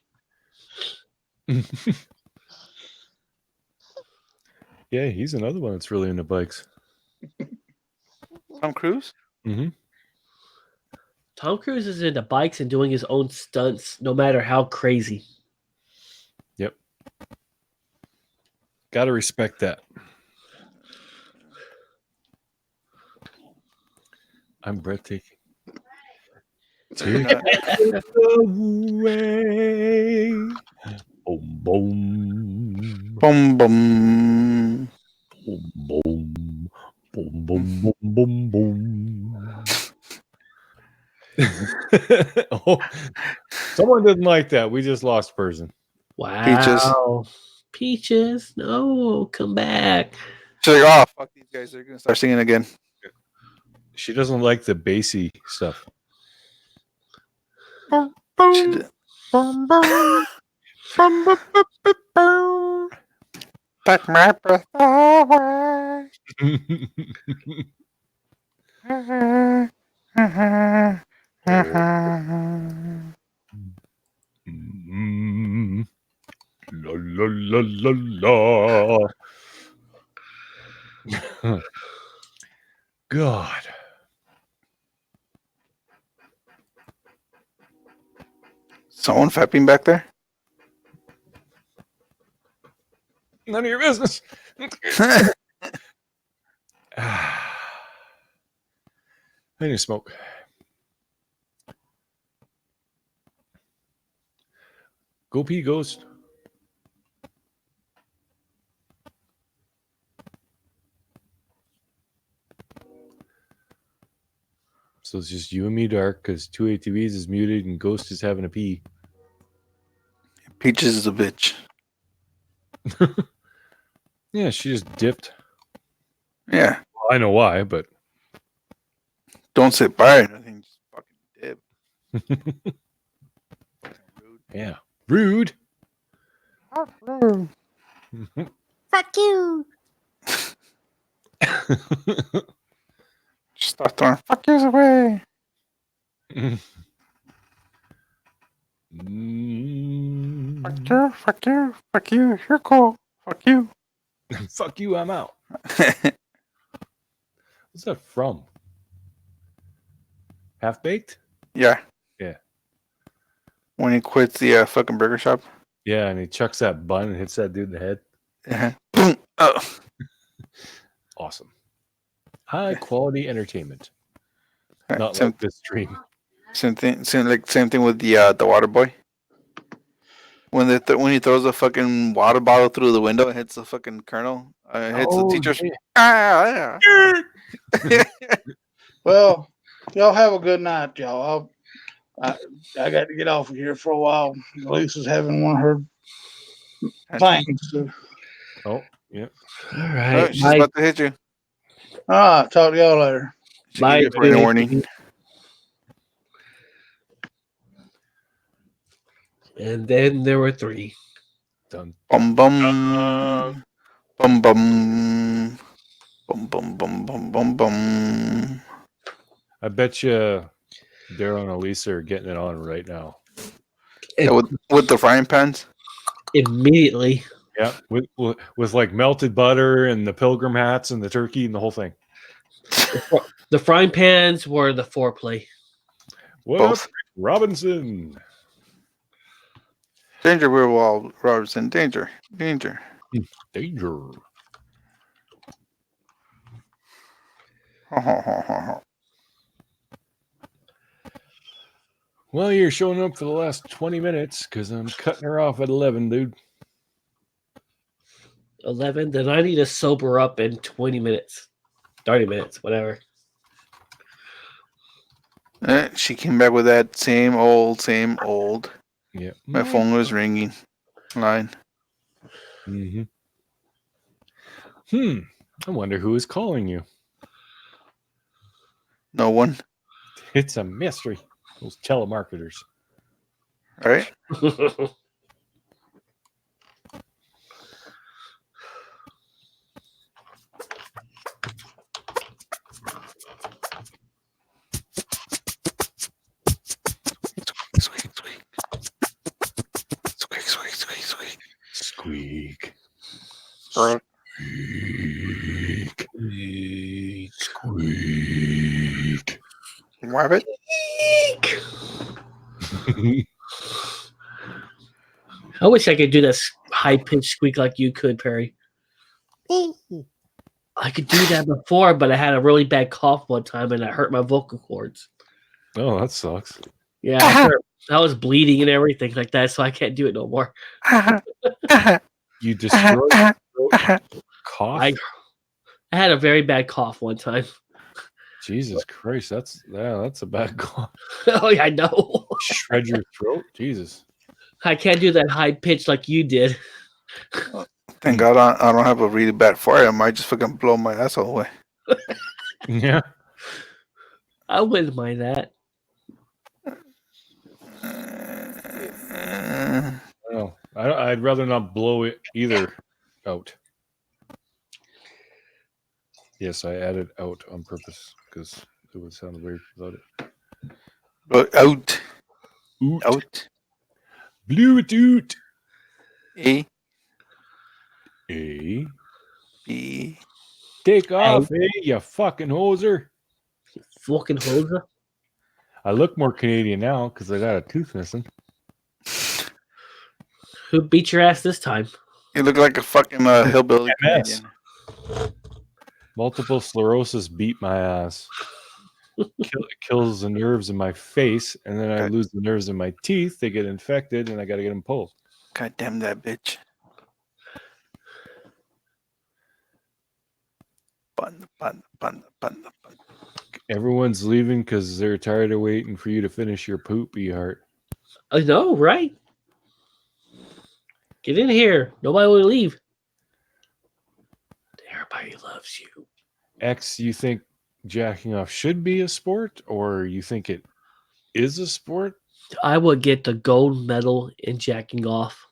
Yeah, he's another one that's really into bikes. Tom Cruise. Mm-hmm. Tom Cruise is into bikes and doing his own stunts, no matter how crazy. Yep. Got to respect that. I'm breathtaking. Take it away. Boom, boom. Boom, boom. Boom, boom. Boom, boom, boom, boom, boom. Oh, someone didn't like that. We just lost a person. Wow. Peaches, no, come back. She's like, oh, fuck these guys. They're going to start singing again. She doesn't like the bassy stuff. She did. Take my breath away. Mm. La la la la la. God. Someone fapping back there? None of your business. I need to smoke. Go pee, Ghost. So it's just you and me, Dark, because 2 ATVs is muted and Ghost is having a pee. Peaches is a bitch. Yeah, she just dipped. Yeah. Well, I know why, but Don't sit by or nothing. Just fucking dip. yeah, rude. Fuck you. Just start throwing fuck yous away. Fuck you. Fuck you. Fuck you. You're cool. Fuck you. Fuck you, I'm out. What's that from? Half Baked? Yeah. Yeah. When he quits the fucking burger shop. Yeah, and he chucks that bun and hits that dude in the head. Yeah. Boom. Oh. Awesome. High quality entertainment. Right, Not same, like this stream. same thing. Same thing with the water boy. When when he throws a fucking water bottle through the window and hits the fucking colonel, hits the teacher's. yeah. Well, y'all have a good night, y'all. I got to get off of here for a while. Lisa's having one of her things. So. Oh, yeah. All Oh, right. she's about to hit you. All right, talk to y'all later. She Bye, gave you a fair dude. warning. And then there were 3. Done. Bum bum. Bum bum. Bum bum bum bum bum bum. I bet you Daryl and Elisa are getting it on right now. Yeah, with the frying pans. Immediately. Yeah, with like melted butter and the pilgrim hats and the turkey and the whole thing. The frying pans were the foreplay. What Both. up, Robinson? Danger, Will Robertson. Danger. Danger. Danger. Ho, ho, ho, ho, ho. Well, you're showing up for the last 20 minutes because I'm cutting her off at 11, dude. 11. Then I need to sober up in 20 minutes, 30 minutes, whatever. She came back with that same old. Yeah. My phone was ringing. Line. Mm-hmm. I wonder who is calling you. No one. It's a mystery. Those telemarketers. All right. Squeak, squeak. Squeak, squeak, squeak, squeak. Squeak. Squeak. Squeak. Squeak. Rabbit. I wish I could do this high pitched squeak like you could, Perry. I could do that before, but I had a really bad cough one time and I hurt my vocal cords. Oh, that sucks. Yeah, I was bleeding and everything like that, so I can't do it no more. You destroyed your throat. Cough? I had a very bad cough one time. Jesus Christ, that's a bad cough. Oh yeah, I know. Shred your throat? Jesus. I can't do that high pitch like you did. Thank God I don't have a really bad fire. I might just fucking blow my asshole away. Yeah. I wouldn't mind that. No, I'd rather not blow it either out. Yes, I added out on purpose because it would sound weird without it. But out. Oot. Out. Blew it out. A. A. B. Take off, you fucking hoser. Fucking hoser. I look more Canadian now because I got a tooth missing. Who beat your ass this time? You look like a fucking hillbilly MS. Canadian. Multiple sclerosis beat my ass. Kills the nerves in my face, and then I lose the nerves in my teeth. They get infected, and I got to get them pulled. God damn that bitch. Bun. Everyone's leaving because they're tired of waiting for you to finish your poopy heart. I know, right? Get in here. Nobody will leave. Everybody loves you. X, you think jacking off should be a sport, or you think it is a sport? I would get the gold medal in jacking off.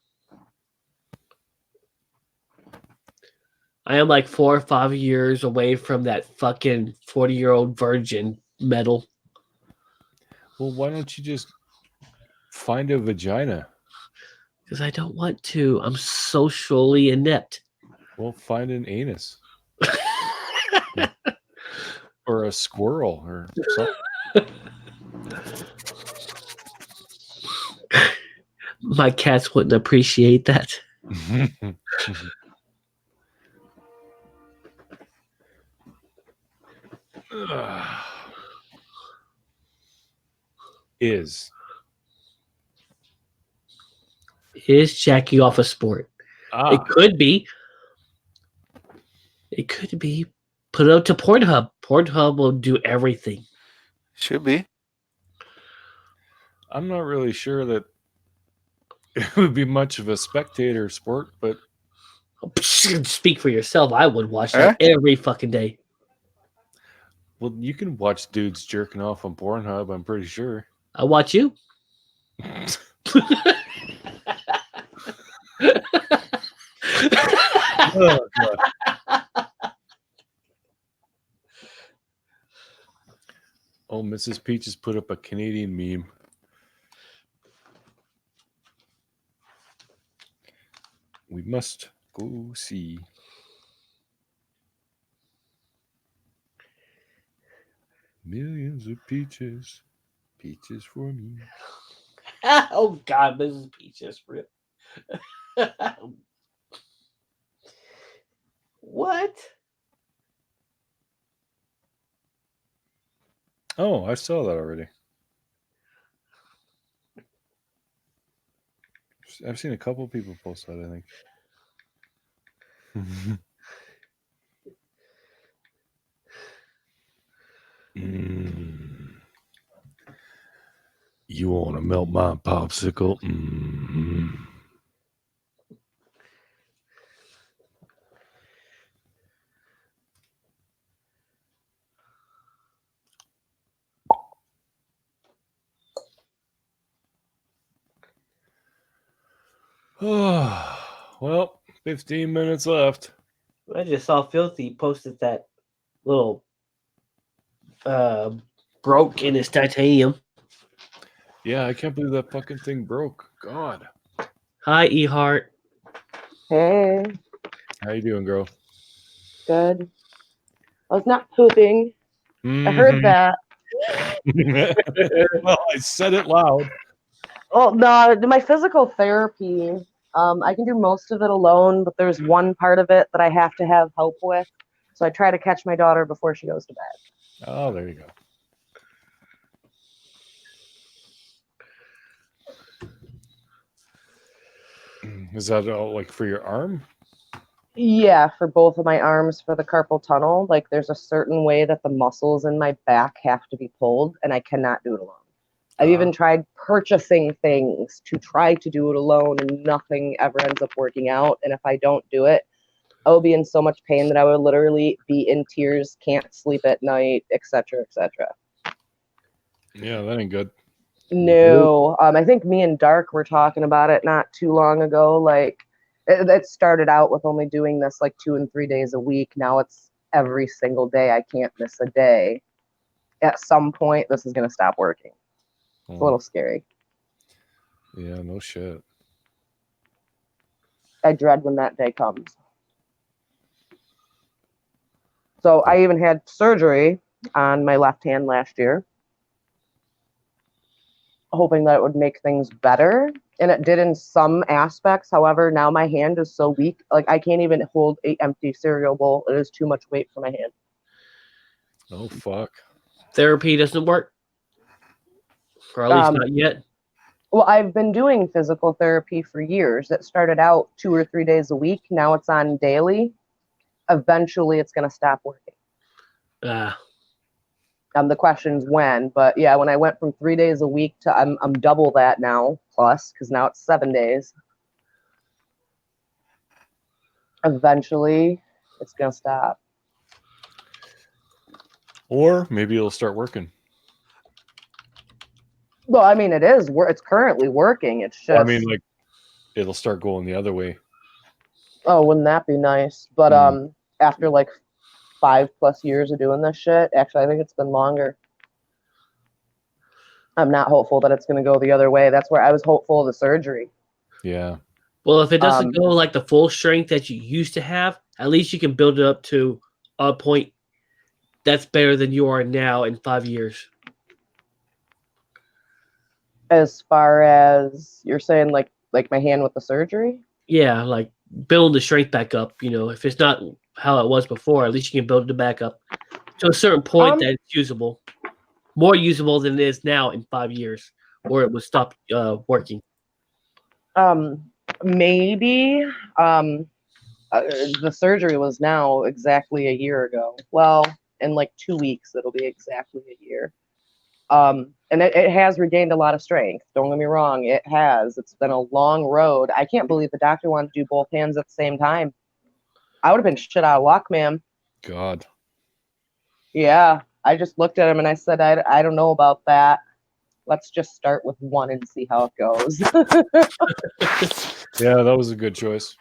I am like 4 or 5 years away from that fucking 40-year-old virgin medal. Well, why don't you just find a vagina? Because I don't want to. I'm socially inept. Well, find an anus. Or a squirrel or something. My cats wouldn't appreciate that. Is jacking off a sport? It could be. It could be. Put it up to Pornhub. Pornhub will do everything. Should be. I'm not really sure that it would be much of a spectator sport, but Speak for yourself. I would watch that every fucking day. well, you can watch dudes jerking off on Pornhub, I'm pretty sure. I watch you. Oh, God. Oh, Mrs. Peach has put up a Canadian meme. We must go see. Millions of peaches. Peaches for me. Oh God, Mrs. Peaches. What? Oh, I saw that already. I've seen a couple people post that, I think. Mm. You want to melt my popsicle? Mm. Oh, well, 15 minutes left. I just saw Filthy posted that little broke in his titanium. Yeah, I can't believe that fucking thing broke. God. Hi, Ehart. Hey, How you doing, girl? good. I was not pooping. I heard that. Well, I said it loud. Oh no, my physical therapy. I can do most of it alone, but there's one part of it that I have to have help with. So I try to catch my daughter before she goes to bed. Oh, there you go. Is that all like for your arm? Yeah, for both of my arms for the carpal tunnel, like there's a certain way that the muscles in my back have to be pulled, and I cannot do it alone. I've even tried purchasing things to try to do it alone, and nothing ever ends up working out. And if I don't do it, I will be in so much pain that I would literally be in tears, can't sleep at night, etc., etc. Yeah, that ain't good. No, I think me and Dark were talking about it not too long ago. Like, it started out with only doing this like 2 and 3 days a week. Now it's every single day. I can't miss a day. At some point, this is going to stop working. It's a little scary. Yeah, no shit. I dread when that day comes. So I even had surgery on my left hand last year, hoping that it would make things better. And it did in some aspects. However, now my hand is so weak, like I can't even hold an empty cereal bowl. It is too much weight for my hand. Oh, fuck. Therapy doesn't work? Or at least not yet? Well, I've been doing physical therapy for years. It started out 2 or 3 days a week. Now it's on daily. Eventually, it's going to stop working. The question's when, but yeah, when I went from 3 days a week to I'm double that now plus, because now it's 7 days. Eventually, it's going to stop. Or maybe it'll start working. Well, I mean, it is. It's currently working. It's just. I mean, like, it'll start going the other way. Oh, wouldn't that be nice? But after like 5+ years of doing this shit, actually, I think it's been longer. I'm not hopeful that it's going to go the other way. That's where I was hopeful of the surgery. Yeah. Well, if it doesn't go like the full strength that you used to have, at least you can build it up to a point that's better than you are now in 5 years. As far as you're saying, like my hand with the surgery? Yeah, like build the strength back up. You know, if it's not how it was before, at least you can build it back up to a certain point that it's usable, more usable than it is now in 5 years, or it would stop working. Maybe. The surgery was now exactly a year ago. Well, in like 2 weeks, it'll be exactly a year. And it has regained a lot of strength. Don't get me wrong, it has. It's been a long road. I can't believe the doctor wanted to do both hands at the same time. I would have been shit out of luck, man. God. Yeah, I just looked at him and I said, I don't know about that. Let's just start with one and see how it goes. Yeah, that was a good choice.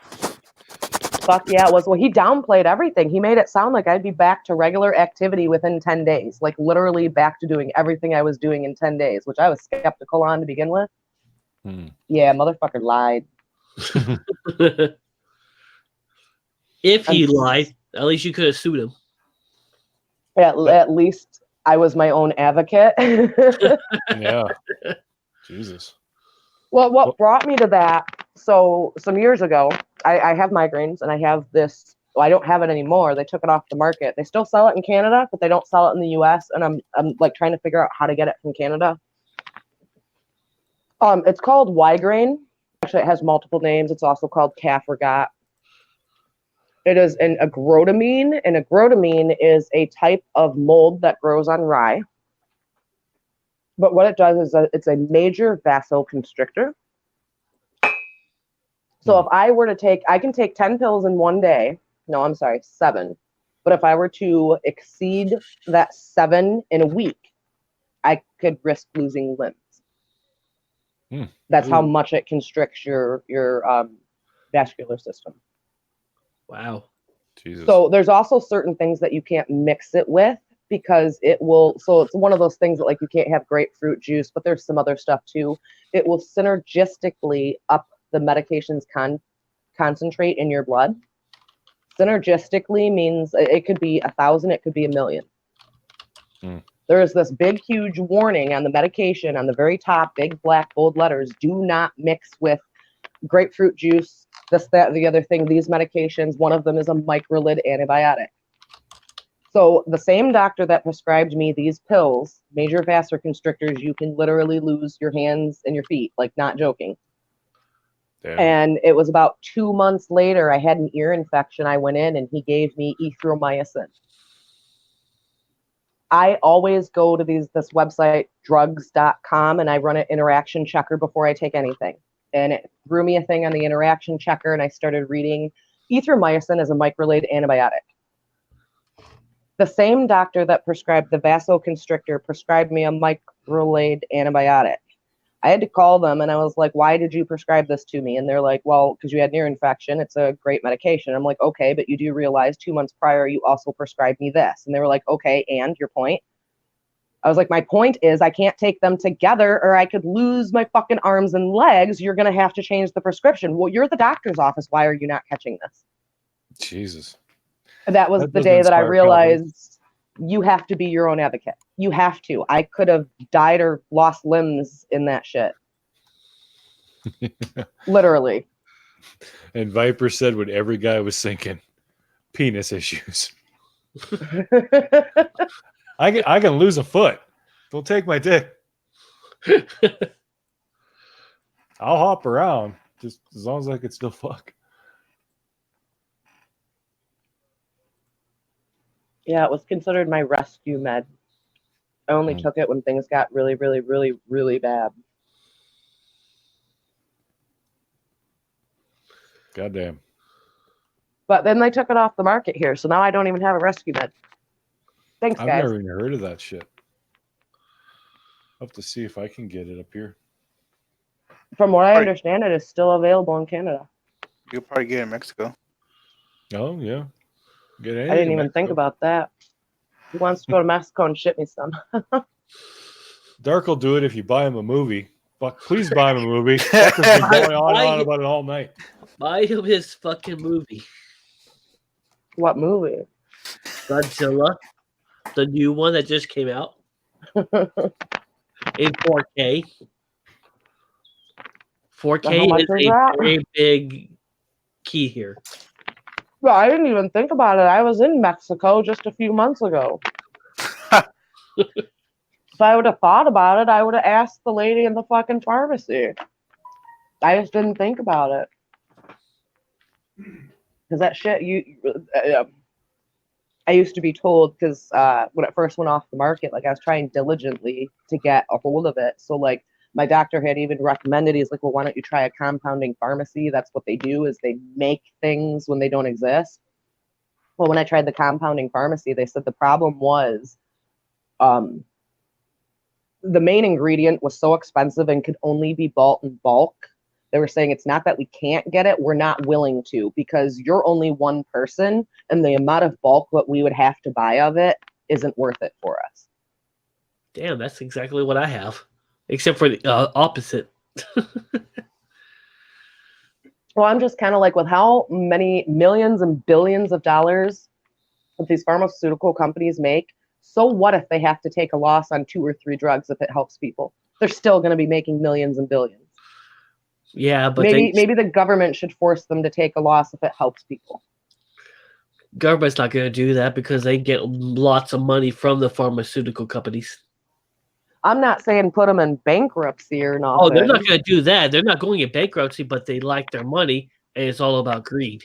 Fuck yeah, it was. Well, he downplayed everything. He made it sound like I'd be back to regular activity within 10 days. Like literally back to doing everything I was doing in 10 days, which I was skeptical on to begin with. Yeah, motherfucker lied. If he lied, at least you could have sued him. At least I was my own advocate. Yeah. Jesus. Well, what brought me to that So some years ago, I have migraines and I have this. Well, I don't have it anymore. They took it off the market. They still sell it in Canada, but they don't sell it in the U.S. And I'm like trying to figure out how to get it from Canada. It's called Wygrain. Actually, it has multiple names. It's also called Cafragot. It is an agrotamine, and agrotamine is a type of mold that grows on rye. But what it does is it's a major vasoconstrictor. So if I were to take, I can take 10 pills in one day. No, I'm sorry, 7. But if I were to exceed that 7 in a week, I could risk losing limbs. That's how much it constricts your vascular system. Wow. Jesus. So there's also certain things that you can't mix it with because it will. So it's one of those things that like you can't have grapefruit juice, but there's some other stuff too. It will synergistically up the medication's concentrate in your blood. Synergistically means it could be 1,000, it could be 1,000,000. There is this big, huge warning on the medication on the very top, big black bold letters: do not mix with grapefruit juice, this, that, the other thing. These medications, one of them is a microlid antibiotic. So the same doctor that prescribed me these pills, major vasoconstrictors, you can literally lose your hands and your feet, like not joking. Damn. And it was about 2 months later, I had an ear infection. I went in and he gave me erythromycin. I always go to this website, drugs.com, and I run an interaction checker before I take anything. And it threw me a thing on the interaction checker, and I started reading. Erythromycin is a microlid antibiotic. The same doctor that prescribed the vasoconstrictor prescribed me a microlid antibiotic. I had to call them and I was like, why did you prescribe this to me? And they're like, well, because you had an ear infection. It's a great medication. I'm like, okay, but you do realize 2 months prior, you also prescribed me this. And they were like, okay, and your point? I was like, my point is I can't take them together or I could lose my fucking arms and legs. You're going to have to change the prescription. Well, you're the doctor's office. Why are you not catching this? Jesus. That was the day that I realized you have to be your own advocate. You have to. I could have died or lost limbs in that shit. Literally. And Viper said what every guy was thinking: penis issues. I can lose a foot. Don't take my dick. I'll hop around just as long as I can still fuck. Yeah, it was considered my rescue med. I only took it when things got really, really, really, really bad. Goddamn. But then they took it off the market here, so now I don't even have a rescue med. Thanks, I've guys. never even heard of that shit. I'll have to see if I can get it up here. From what I understand, it is still available in Canada. You'll probably get it in Mexico. Oh, yeah. Get I didn't even think about that. Who wants to go to Mexico and ship me some? Dark will do it if you buy him a movie. But please buy him a movie. Fucker's been going on and on about it all night. Buy him his fucking movie. What movie? Godzilla. The new one that just came out. In 4K. 4K is a very big key here. Well, I didn't even think about it. I was in Mexico just a few months ago. If I would have thought about it, I would have asked the lady in the fucking pharmacy. I just didn't think about it. Because that shit, I used to be told, because when it first went off the market, like I was trying diligently to get a hold of it. So like my doctor had even recommended, he's like, well, why don't you try a compounding pharmacy? That's what they do, is they make things when they don't exist. Well, when I tried the compounding pharmacy, they said the problem was the main ingredient was so expensive and could only be bought in bulk. They were saying it's not that we can't get it, we're not willing to, because you're only one person and the amount of bulk what we would have to buy of it isn't worth it for us. Damn, that's exactly what I have. Except for the opposite. Well, I'm just kind of like, with how many millions and billions of dollars that these pharmaceutical companies make, so what if they have to take a loss on 2 or 3 drugs if it helps people? They're still going to be making millions and billions. Yeah, but maybe the government should force them to take a loss if it helps people. Government's not going to do that because they get lots of money from the pharmaceutical companies. I'm not saying put them in bankruptcy or nothing. Oh, they're not going to do that. They're not going in bankruptcy, but they like their money, and it's all about greed.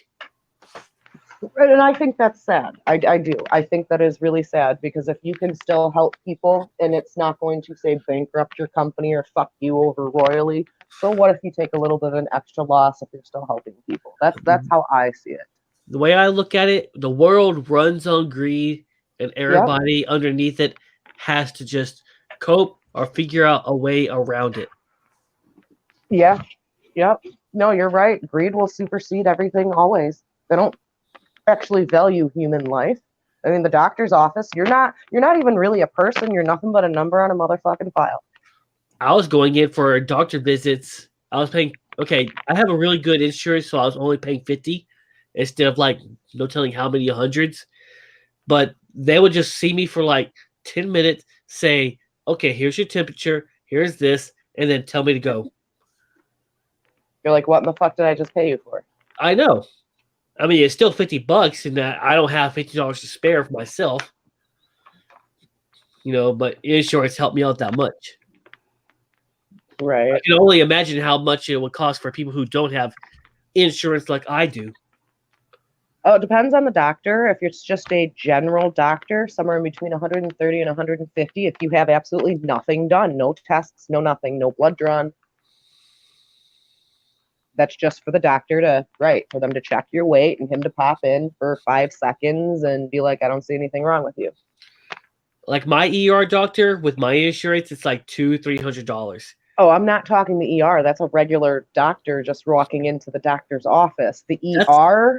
And I think that's sad. I do. I think that is really sad because if you can still help people and it's not going to say bankrupt your company or fuck you over royally, so what if you take a little bit of an extra loss if you're still helping people? That's how I see it. The way I look at it, the world runs on greed, and everybody underneath it has to just cope or figure out a way around it. Yeah. Yep. No, you're right. Greed will supersede everything always. They don't actually value human life. I mean, the doctor's office, you're not even really a person. You're nothing but a number on a motherfucking file. I was going in for doctor visits. I was paying, okay, I have a really good insurance, so I was only paying $50 instead of like no telling how many hundreds. But they would just see me for like 10 minutes, say, okay, here's your temperature, here's this, and then tell me to go. You're like, what in the fuck did I just pay you for? I know. I mean, it's still $50, and I don't have $50 to spare for myself. You know, but insurance helped me out that much. Right. I can only imagine how much it would cost for people who don't have insurance like I do. Oh, it depends on the doctor. If it's just a general doctor, somewhere in between 130 and 150. If you have absolutely nothing done, no tests, no nothing, no blood drawn, that's just for the doctor to, for them to check your weight and him to pop in for 5 seconds and be like, I don't see anything wrong with you. Like my ER doctor with my insurance, it's like $200-$300. Oh, I'm not talking the ER. That's a regular doctor just walking into the doctor's office. The ER,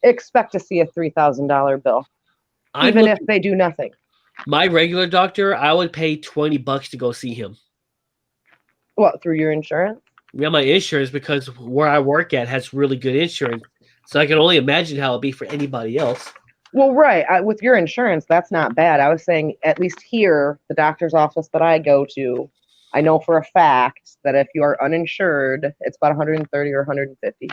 expect to see a $3,000 bill, even if they do nothing. My regular doctor, I would pay $20 to go see him. What, through your insurance? Yeah, my insurance, because where I work at has really good insurance. So I can only imagine how it'd be for anybody else. Well, right. With your insurance, that's not bad. I was saying, at least here, the doctor's office that I go to, I know for a fact that if you are uninsured, it's about 130 or 150.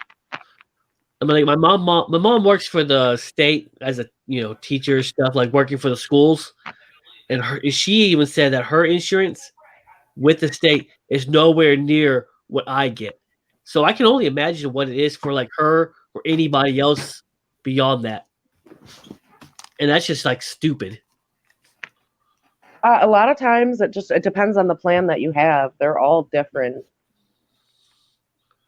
I mean, like my mom works for the state as a teacher stuff, like working for the schools, and she even said that her insurance with the state is nowhere near what I get. So I can only imagine what it is for like her or anybody else beyond that. And that's just like stupid. A lot of times it depends on the plan that you have. They're all different.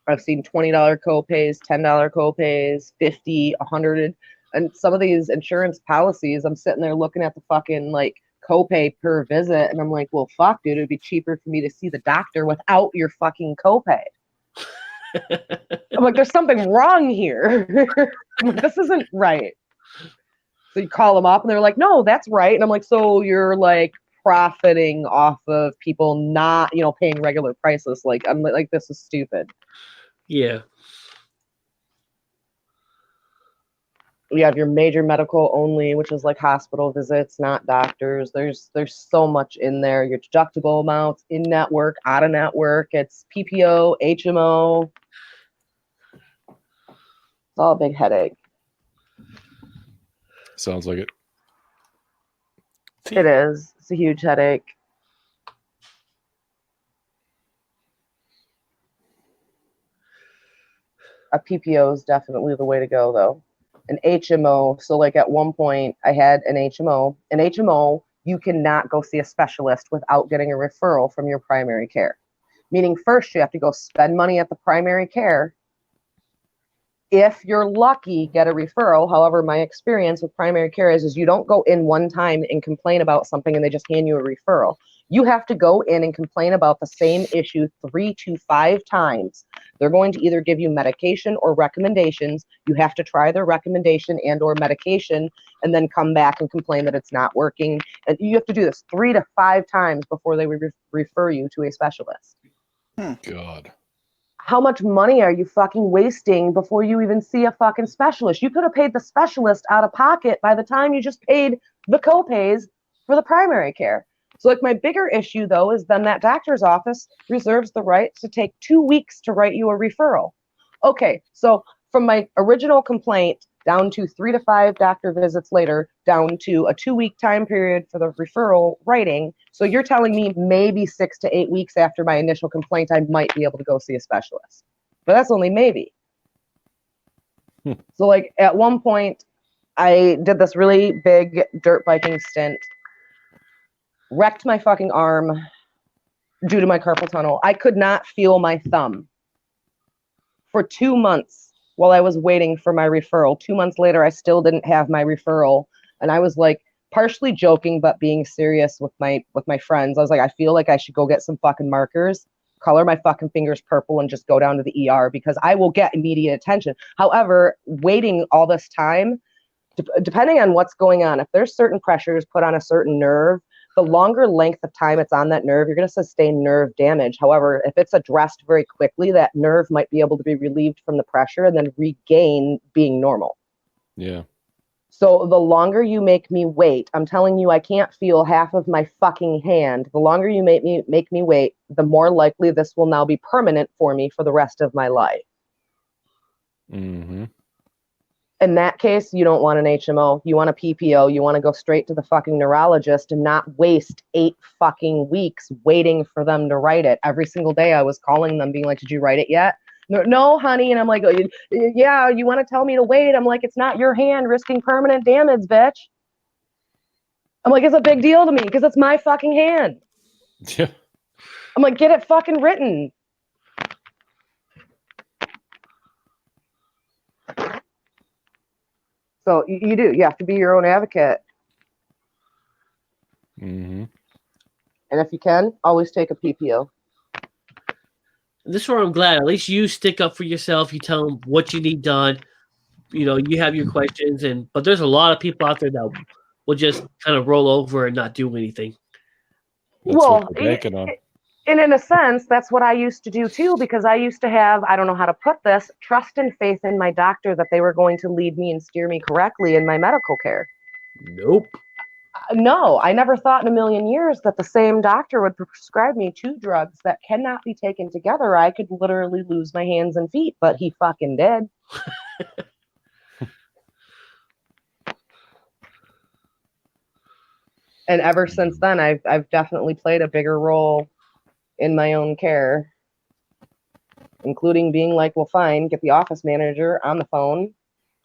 I've seen $20 copays, $10 copays, $50, $100, and some of these insurance policies, I'm sitting there looking at the fucking like copay per visit, and I'm like, well, fuck, dude, it'd be cheaper for me to see the doctor without your fucking copay. I'm like, there's something wrong here. I'm like, this isn't right. So you call them up, and they're like, no, that's right. And I'm like, so you're like profiting off of people not, paying regular prices. Like, I'm like, this is stupid. Yeah. You have your major medical only, which is like hospital visits, not doctors. There's so much in there. Your deductible amounts, in network, out of network. It's PPO, HMO. It's all a big headache. Sounds like it. It is. It's a huge headache. A PPO is definitely the way to go, though. An HMO. So, like at one point, I had an HMO. An HMO, you cannot go see a specialist without getting a referral from your primary care. Meaning, first you have to go spend money at the primary care. If you're lucky, get a referral. However, my experience with primary care is you don't go in one time and complain about something and they just hand you a referral. You have to go in and complain about the same issue 3 to 5 times. They're going to either give you medication or recommendations. You have to try their recommendation and or medication and then come back and complain that it's not working. And you have to do this 3 to 5 times before they refer you to a specialist. God. How much money are you fucking wasting before you even see a fucking specialist? You could have paid the specialist out of pocket by the time you just paid the copays for the primary care. So like my bigger issue though is then that doctor's office reserves the right to take 2 weeks to write you a referral. Okay, so from my original complaint down to 3 to 5 doctor visits later, down to a 2-week time period for the referral writing. So you're telling me maybe 6 to 8 weeks after my initial complaint, I might be able to go see a specialist. But that's only maybe. So like at one point, I did this really big dirt biking stint, wrecked my fucking arm due to my carpal tunnel. I could not feel my thumb for 2 months while I was waiting for my referral. 2 months later, I still didn't have my referral. And I was like partially joking, but being serious with my friends. I was like, I feel like I should go get some fucking markers, color my fucking fingers purple, and just go down to the ER because I will get immediate attention. However, waiting all this time, depending on what's going on, if there's certain pressures put on a certain nerve, the longer length of time it's on that nerve, you're going to sustain nerve damage. However, if it's addressed very quickly, that nerve might be able to be relieved from the pressure and then regain being normal. Yeah. So the longer you make me wait, I'm telling you, I can't feel half of my fucking hand. The longer you make me wait, the more likely this will now be permanent for me for the rest of my life. Mm-hmm. In that case, you don't want an HMO. You want a PPO. You want to go straight to the fucking neurologist and not waste 8 fucking weeks waiting for them to write it. Every single day I was calling them being like, did you write it yet? No, honey. And I'm like, yeah, you want to tell me to wait? I'm like, it's not your hand risking permanent damage, bitch. I'm like, it's a big deal to me because it's my fucking hand. Yeah. I'm like, get it fucking written. So you do. You have to be your own advocate. Mm-hmm. And if you can, always take a PPO. This is where I'm glad. At least you stick up for yourself. You tell them what you need done. You know, you have your questions, but there's a lot of people out there that will just kind of roll over and not do anything. That's Well, what they're banking on. And in a sense, that's what I used to do too, because I used to have, I don't know how to put this, trust and faith in my doctor that they were going to lead me and steer me correctly in my medical care. Nope. No, I never thought in a million years that the same doctor would prescribe me 2 drugs that cannot be taken together. I could literally lose my hands and feet, but he fucking did. And ever since then, I've definitely played a bigger role in my own care, including being like, well, fine, get the office manager on the phone.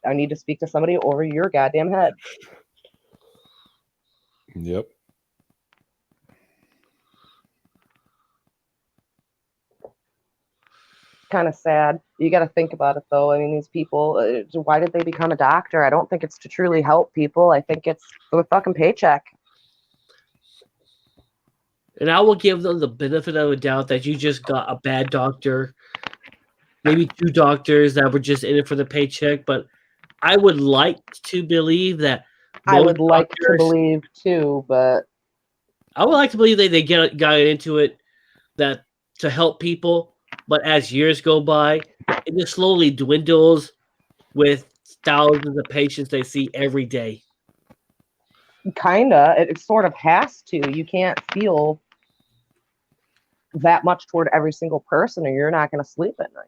I need to speak to somebody over your goddamn head. Yep. Kind of sad. You got to think about it, though. I mean, these people, why did they become a doctor? I don't think it's to truly help people. I think it's for the fucking paycheck. And I will give them the benefit of the doubt that you just got a bad doctor, maybe 2 doctors that were just in it for the paycheck. But I would like to believe that. I would like to believe too, but I would like to believe they got into it that to help people. But as years go by, it just slowly dwindles with thousands of patients they see every day. Kinda. It sort of has to. You can't feel that much toward every single person or you're not going to sleep at night.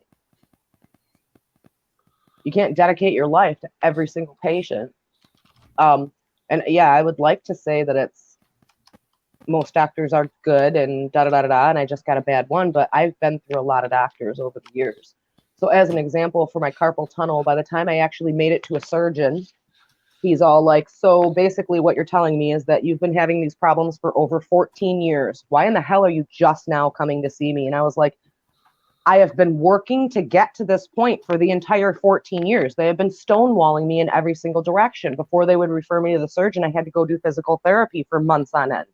You can't dedicate your life to every single patient. And yeah, I would like to say that it's most doctors are good and da-da-da-da-da, and I just got a bad one, but I've been through a lot of doctors over the years. So as an example, for my carpal tunnel, by the time I actually made it to a surgeon, he's all like, so basically what you're telling me is that you've been having these problems for over 14 years. Why in the hell are you just now coming to see me? And I was like, I have been working to get to this point for the entire 14 years. They have been stonewalling me in every single direction. Before they would refer me to the surgeon, I had to go do physical therapy for months on end.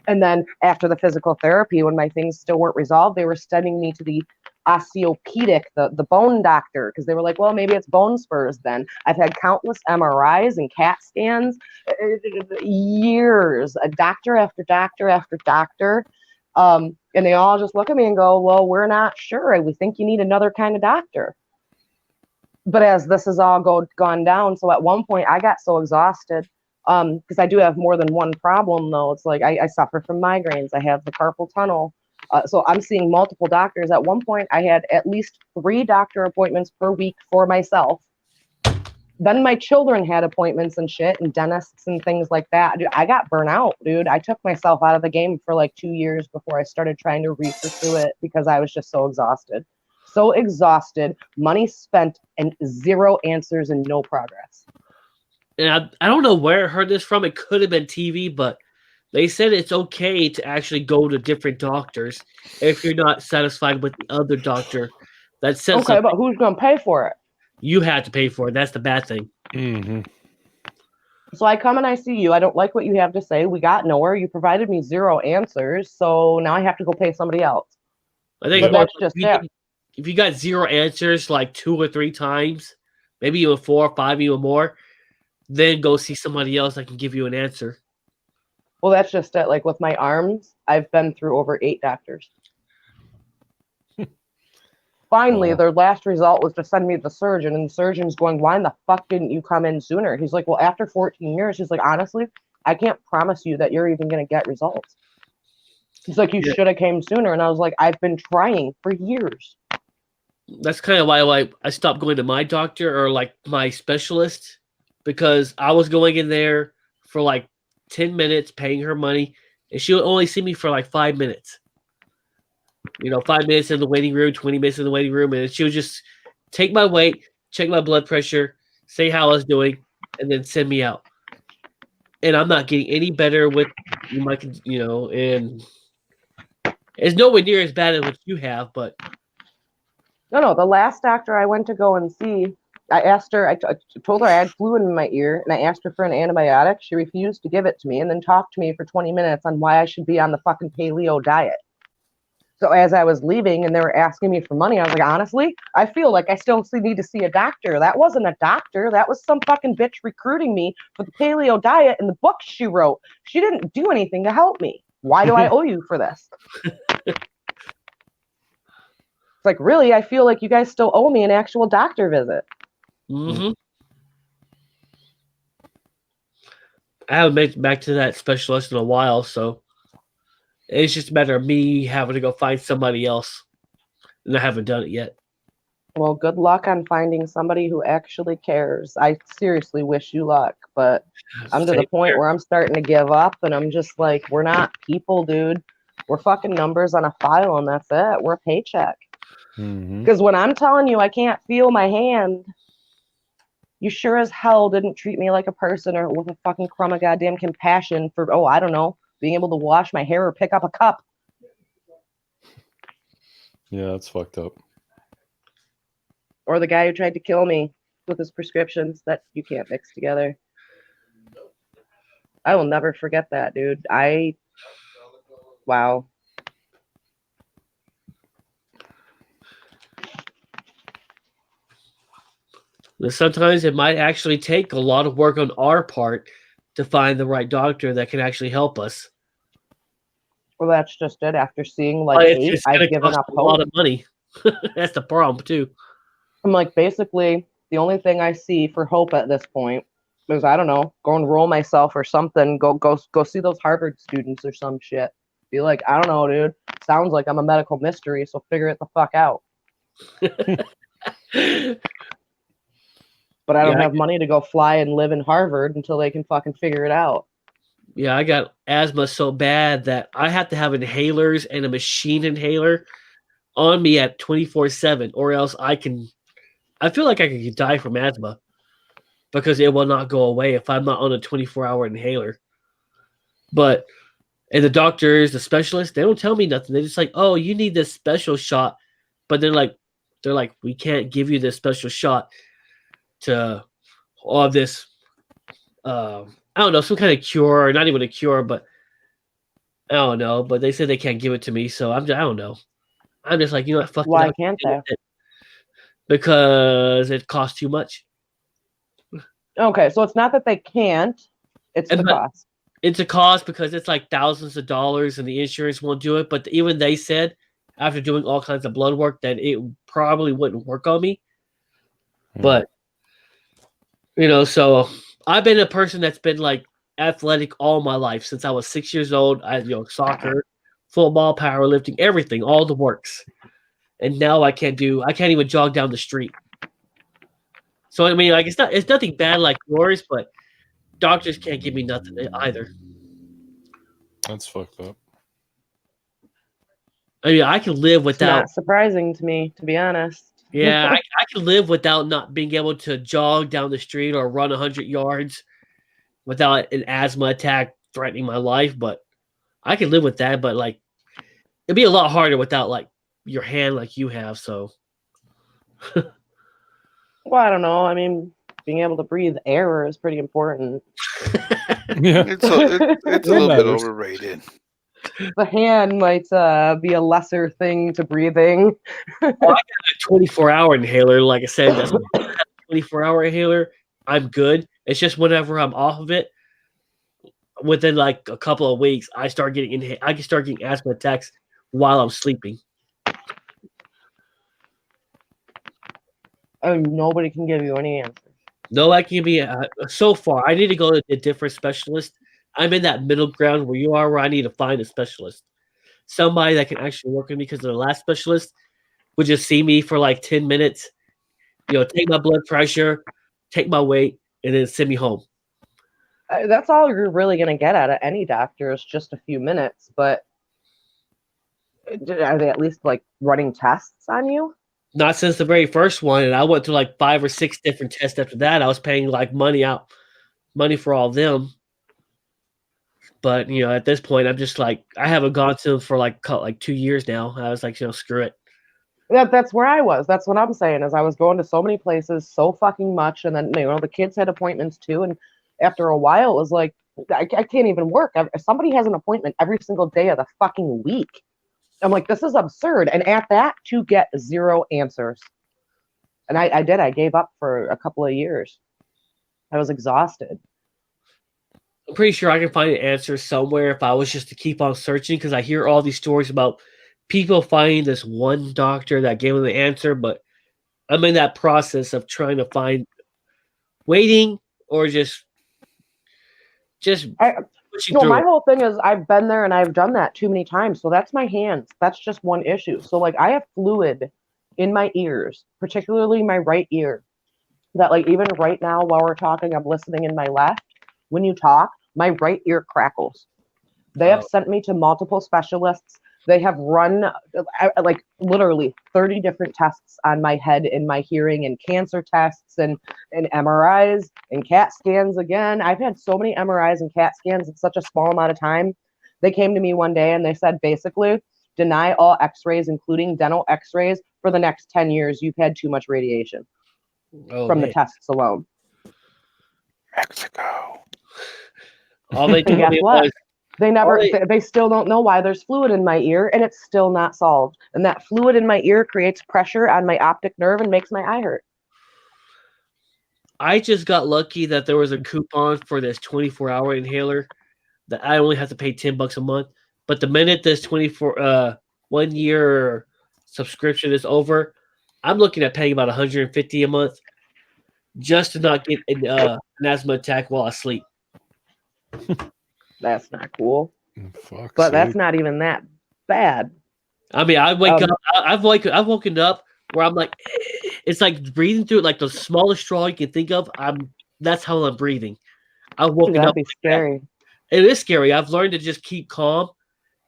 And then after the physical therapy, when my things still weren't resolved, they were sending me to the osteopedic, the bone doctor, because they were like, well, maybe it's bone spurs then. I've had countless MRIs and CAT scans, years, a doctor after doctor after doctor. And they all just look at me and go, well, we're not sure. We think you need another kind of doctor. But as this has all gone down, so at one point I got so exhausted, Because I do have more than one problem though. It's like I suffer from migraines. I have the carpal tunnel. So I'm seeing multiple doctors. At one point, I had at least 3 doctor appointments per week for myself. Then my children had appointments and shit, and dentists and things like that. Dude, I got burnt out, dude. I took myself out of the game for like 2 years before I started trying to pursue it because I was just so exhausted. So exhausted, money spent, and 0 answers and no progress. And I don't know where I heard this from. It could have been TV, but they said it's okay to actually go to different doctors if you're not satisfied with the other doctor. That says Okay, but who's going to pay for it? You had to pay for it. That's the bad thing. Mm-hmm. So I come and I see you. I don't like what you have to say. We got nowhere. You provided me 0 answers. So now I have to go pay somebody else. I think But that's just it. if you got 0 answers like 2 or 3 times, maybe even 4 or 5, even more, then go see somebody else that can give you an answer. Well, that's just it. Like with my arms, I've been through over 8 doctors. Finally, their last result was to send me to the surgeon, and the surgeon's going, why in the fuck didn't you come in sooner? He's like, well, after 14 years, he's like, honestly, I can't promise you that you're even going to get results. He's like, you should have came sooner. And I was like, I've been trying for years. That's kind of why I stopped going to my doctor or like my specialist, because I was going in there for like 10 minutes, paying her money, and she would only see me for like 5 minutes. 5 minutes in the waiting room, 20 minutes in the waiting room, and she would just take my weight, check my blood pressure, say how I was doing, and then send me out. And I'm not getting any better with and it's nowhere near as bad as what you have, but No, the last doctor I went to go and see, I asked her, I told her I had fluid in my ear, and I asked her for an antibiotic. She refused to give it to me, and then talked to me for 20 minutes on why I should be on the fucking paleo diet. So as I was leaving and they were asking me for money, I was like, honestly, I feel like I still need to see a doctor. That wasn't a doctor. That was some fucking bitch recruiting me for the paleo diet and the books she wrote. She didn't do anything to help me. Why do I owe you for this? It's like, really, I feel like you guys still owe me an actual doctor visit. Mm-hmm. I haven't made it back to that specialist in a while, so it's just a matter of me having to go find somebody else, and I haven't done it yet. Well, good luck on finding somebody who actually cares. I seriously wish you luck, but I'm to the point where I'm starting to give up, and I'm just like, we're not people, dude. We're fucking numbers on a file, and that's it. We're a paycheck. Because when I'm telling you I can't feel my hand, you sure as hell didn't treat me like a person or with a fucking crumb of goddamn compassion for, I don't know, being able to wash my hair or pick up a cup. Yeah, that's fucked up. Or the guy who tried to kill me with his prescriptions that you can't mix together. I will never forget that, dude. Wow. Sometimes it might actually take a lot of work on our part to find the right doctor that can actually help us. Well, that's just it. After seeing like 8, I've given up hope. A lot of money. That's the problem too. I'm like, basically, the only thing I see for hope at this point is, I don't know, go enroll myself or something. Go see those Harvard students or some shit. Be like, I don't know, dude. Sounds like I'm a medical mystery, so figure it the fuck out. But I don't have money to go fly and live in Harvard until they can fucking figure it out. Yeah, I got asthma so bad that I have to have inhalers and a machine inhaler on me at 24/7, or else I feel like I could die from asthma because it will not go away if I'm not on a 24-hour inhaler. And the doctors, the specialists, they don't tell me nothing. They're just like, oh, you need this special shot. But they're like, we can't give you this special shot to all this, I don't know, some kind of cure, or not even a cure, but I don't know. But they said they can't give it to me, so I don't know. I'm just like, you know what, fuck it. Why can't they? Because it costs too much. Okay, so it's not that they can't, it's the cost. It's a cost because it's like thousands of dollars and the insurance won't do it. But even they said, after doing all kinds of blood work, that it probably wouldn't work on me. But, so I've been a person that's been like athletic all my life since I was 6 years old. I soccer, football, powerlifting, everything, all the works. And now I can't even jog down the street. So I mean, like it's nothing bad like yours, but doctors can't give me nothing either. That's fucked up. I mean, I can live It's without. not surprising to me, to be honest. Yeah, I can live without not being able to jog down the street or run 100 yards without an asthma attack threatening my life. But I can live with that. But like, it'd be a lot harder without like your hand like you have. So. Well, I don't know. I mean, being able to breathe air is pretty important. Yeah. It's a That little bit matters. overrated. The hand might be a lesser thing to breathing. I got a 24-hour inhaler. Like I said, that's a 24-hour inhaler. I'm good. It's just whenever I'm off of it, within like a couple of weeks, I can start getting asthma attacks while I'm sleeping. I mean, nobody can give you any answer. No, I can be so far. I need to go to a different specialist. I'm in that middle ground where you are, where I need to find a specialist, somebody that can actually work with me. Because the last specialist would just see me for like 10 minutes, take my blood pressure, take my weight, and then send me home. That's all you're really going to get out of any doctor is just a few minutes. But are they at least like running tests on you? Not since the very first one, and I went through like 5 or 6 different tests after that. I was paying like money for all of them. But at this point, I'm just like, I haven't gone to them for like 2 years now. I was like, screw it. That's where I was. That's what I'm saying is I was going to so many places so fucking much, and then the kids had appointments too, and after a while it was like I can't even work. If somebody has an appointment every single day of the fucking week, I'm like, this is absurd. And at that, to get 0 answers. And I did. I gave up for a couple of years. I was exhausted. I'm pretty sure I can find an answer somewhere if I was just to keep on searching, because I hear all these stories about people finding this one doctor that gave them the answer, but I'm in that process of trying to find waiting or just pushing through My it. whole thing is I've been there and I've done that too many times. So that's my hands. That's just one issue. So like I have fluid in my ears, particularly my right ear, that like even right now while we're talking, I'm listening in my left. When you talk, my right ear crackles. They have sent me to multiple specialists. They have run like literally 30 different tests on my head and my hearing, and cancer tests and MRIs and CAT scans again. I've had so many MRIs and CAT scans in such a small amount of time. They came to me one day and they said, basically, deny all x-rays, including dental x-rays, for the next 10 years. You've had too much radiation from the tests alone. Mexico. All they And told guess me what? was, They still don't know why there's fluid in my ear, and it's still not solved. And that fluid in my ear creates pressure on my optic nerve and makes my eye hurt. I just got lucky that there was a coupon for this 24-hour inhaler that I only have to pay $10 a month. But the minute this 1 year subscription is over, I'm looking at paying about $150 a month just to not get an asthma attack while I sleep. That's not cool. Fuck. But that's not even that bad. I mean, I wake up. I've woken up where I'm like, it's like breathing through like the smallest straw you can think of. That's how I'm breathing. I've woken That'd up. be scary. It is scary. I've learned to just keep calm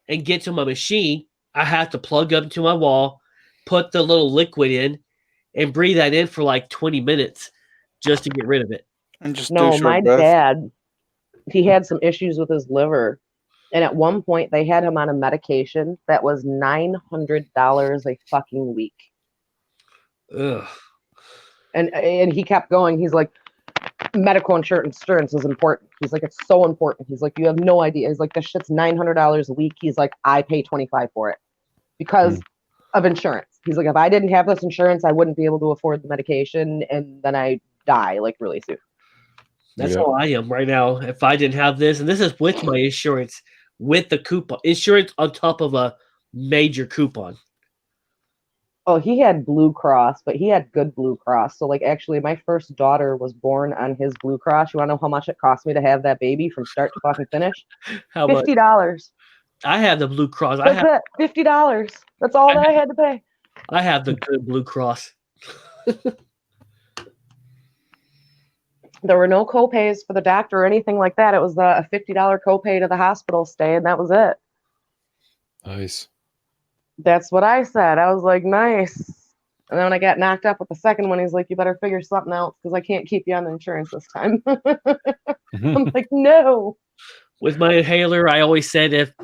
and get to my machine. I have to plug up to my wall, put the little liquid in, and breathe that in for like 20 minutes just to get rid of it. And just No, my dad, he had some issues with his liver. And at one point, they had him on a medication that was $900 a fucking week. Ugh. And he kept going. He's like, medical insurance is important. He's like, it's so important. He's like, you have no idea. He's like, this shit's $900 a week. He's like, I pay $25 for it because of insurance. He's like, if I didn't have this insurance, I wouldn't be able to afford the medication, and then I die like really soon. That's how I am right now. If I didn't have this, and this is with my insurance, with the coupon, insurance on top of a major coupon. Oh, he had Blue Cross, but he had good Blue Cross. So, like, actually, my first daughter was born on his Blue Cross. You want to know how much it cost me to have that baby from start to fucking finish? How much? $50. I have the Blue Cross. That's it. $50. That's all that I had to pay. I have the good Blue Cross. There were no co-pays for the doctor or anything like that. It was a $50 copay to the hospital stay, and that was it. Nice. That's what I said. I was like, nice. And then when I got knocked up with the second one, he's like, you better figure something else because I can't keep you on the insurance this time. I'm like, no. With my inhaler, I always said if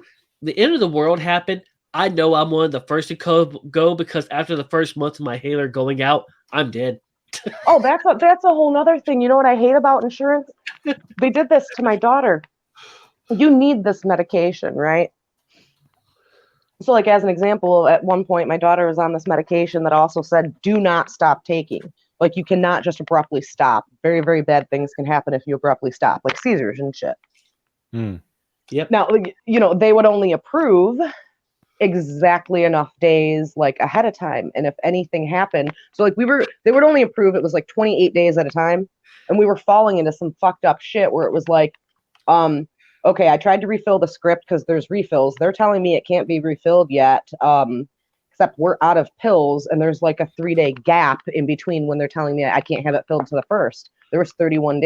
the end of the world happened, I know I'm one of the first to go because after the first month of my inhaler going out, I'm dead. Oh, that's a whole nother thing. You know what I hate about insurance? They did this to my daughter. You need this medication, right? So, like, as an example, at one point, my daughter was on this medication that also said, do not stop taking. Like, you cannot just abruptly stop. Very, very bad things can happen if you abruptly stop, like seizures and shit. Yep. Now, you know, they would only approve exactly enough days, like, ahead of time. And if anything happened, so, like, they would only approve, it was like 28 days at a time. And we were falling into some fucked up shit where it was like, okay, I tried to refill the script because there's refills. They're telling me it can't be refilled yet, except we're out of pills, and there's like a 3-day gap in between when they're telling me I can't have it filled to the 1st. There was 31 days.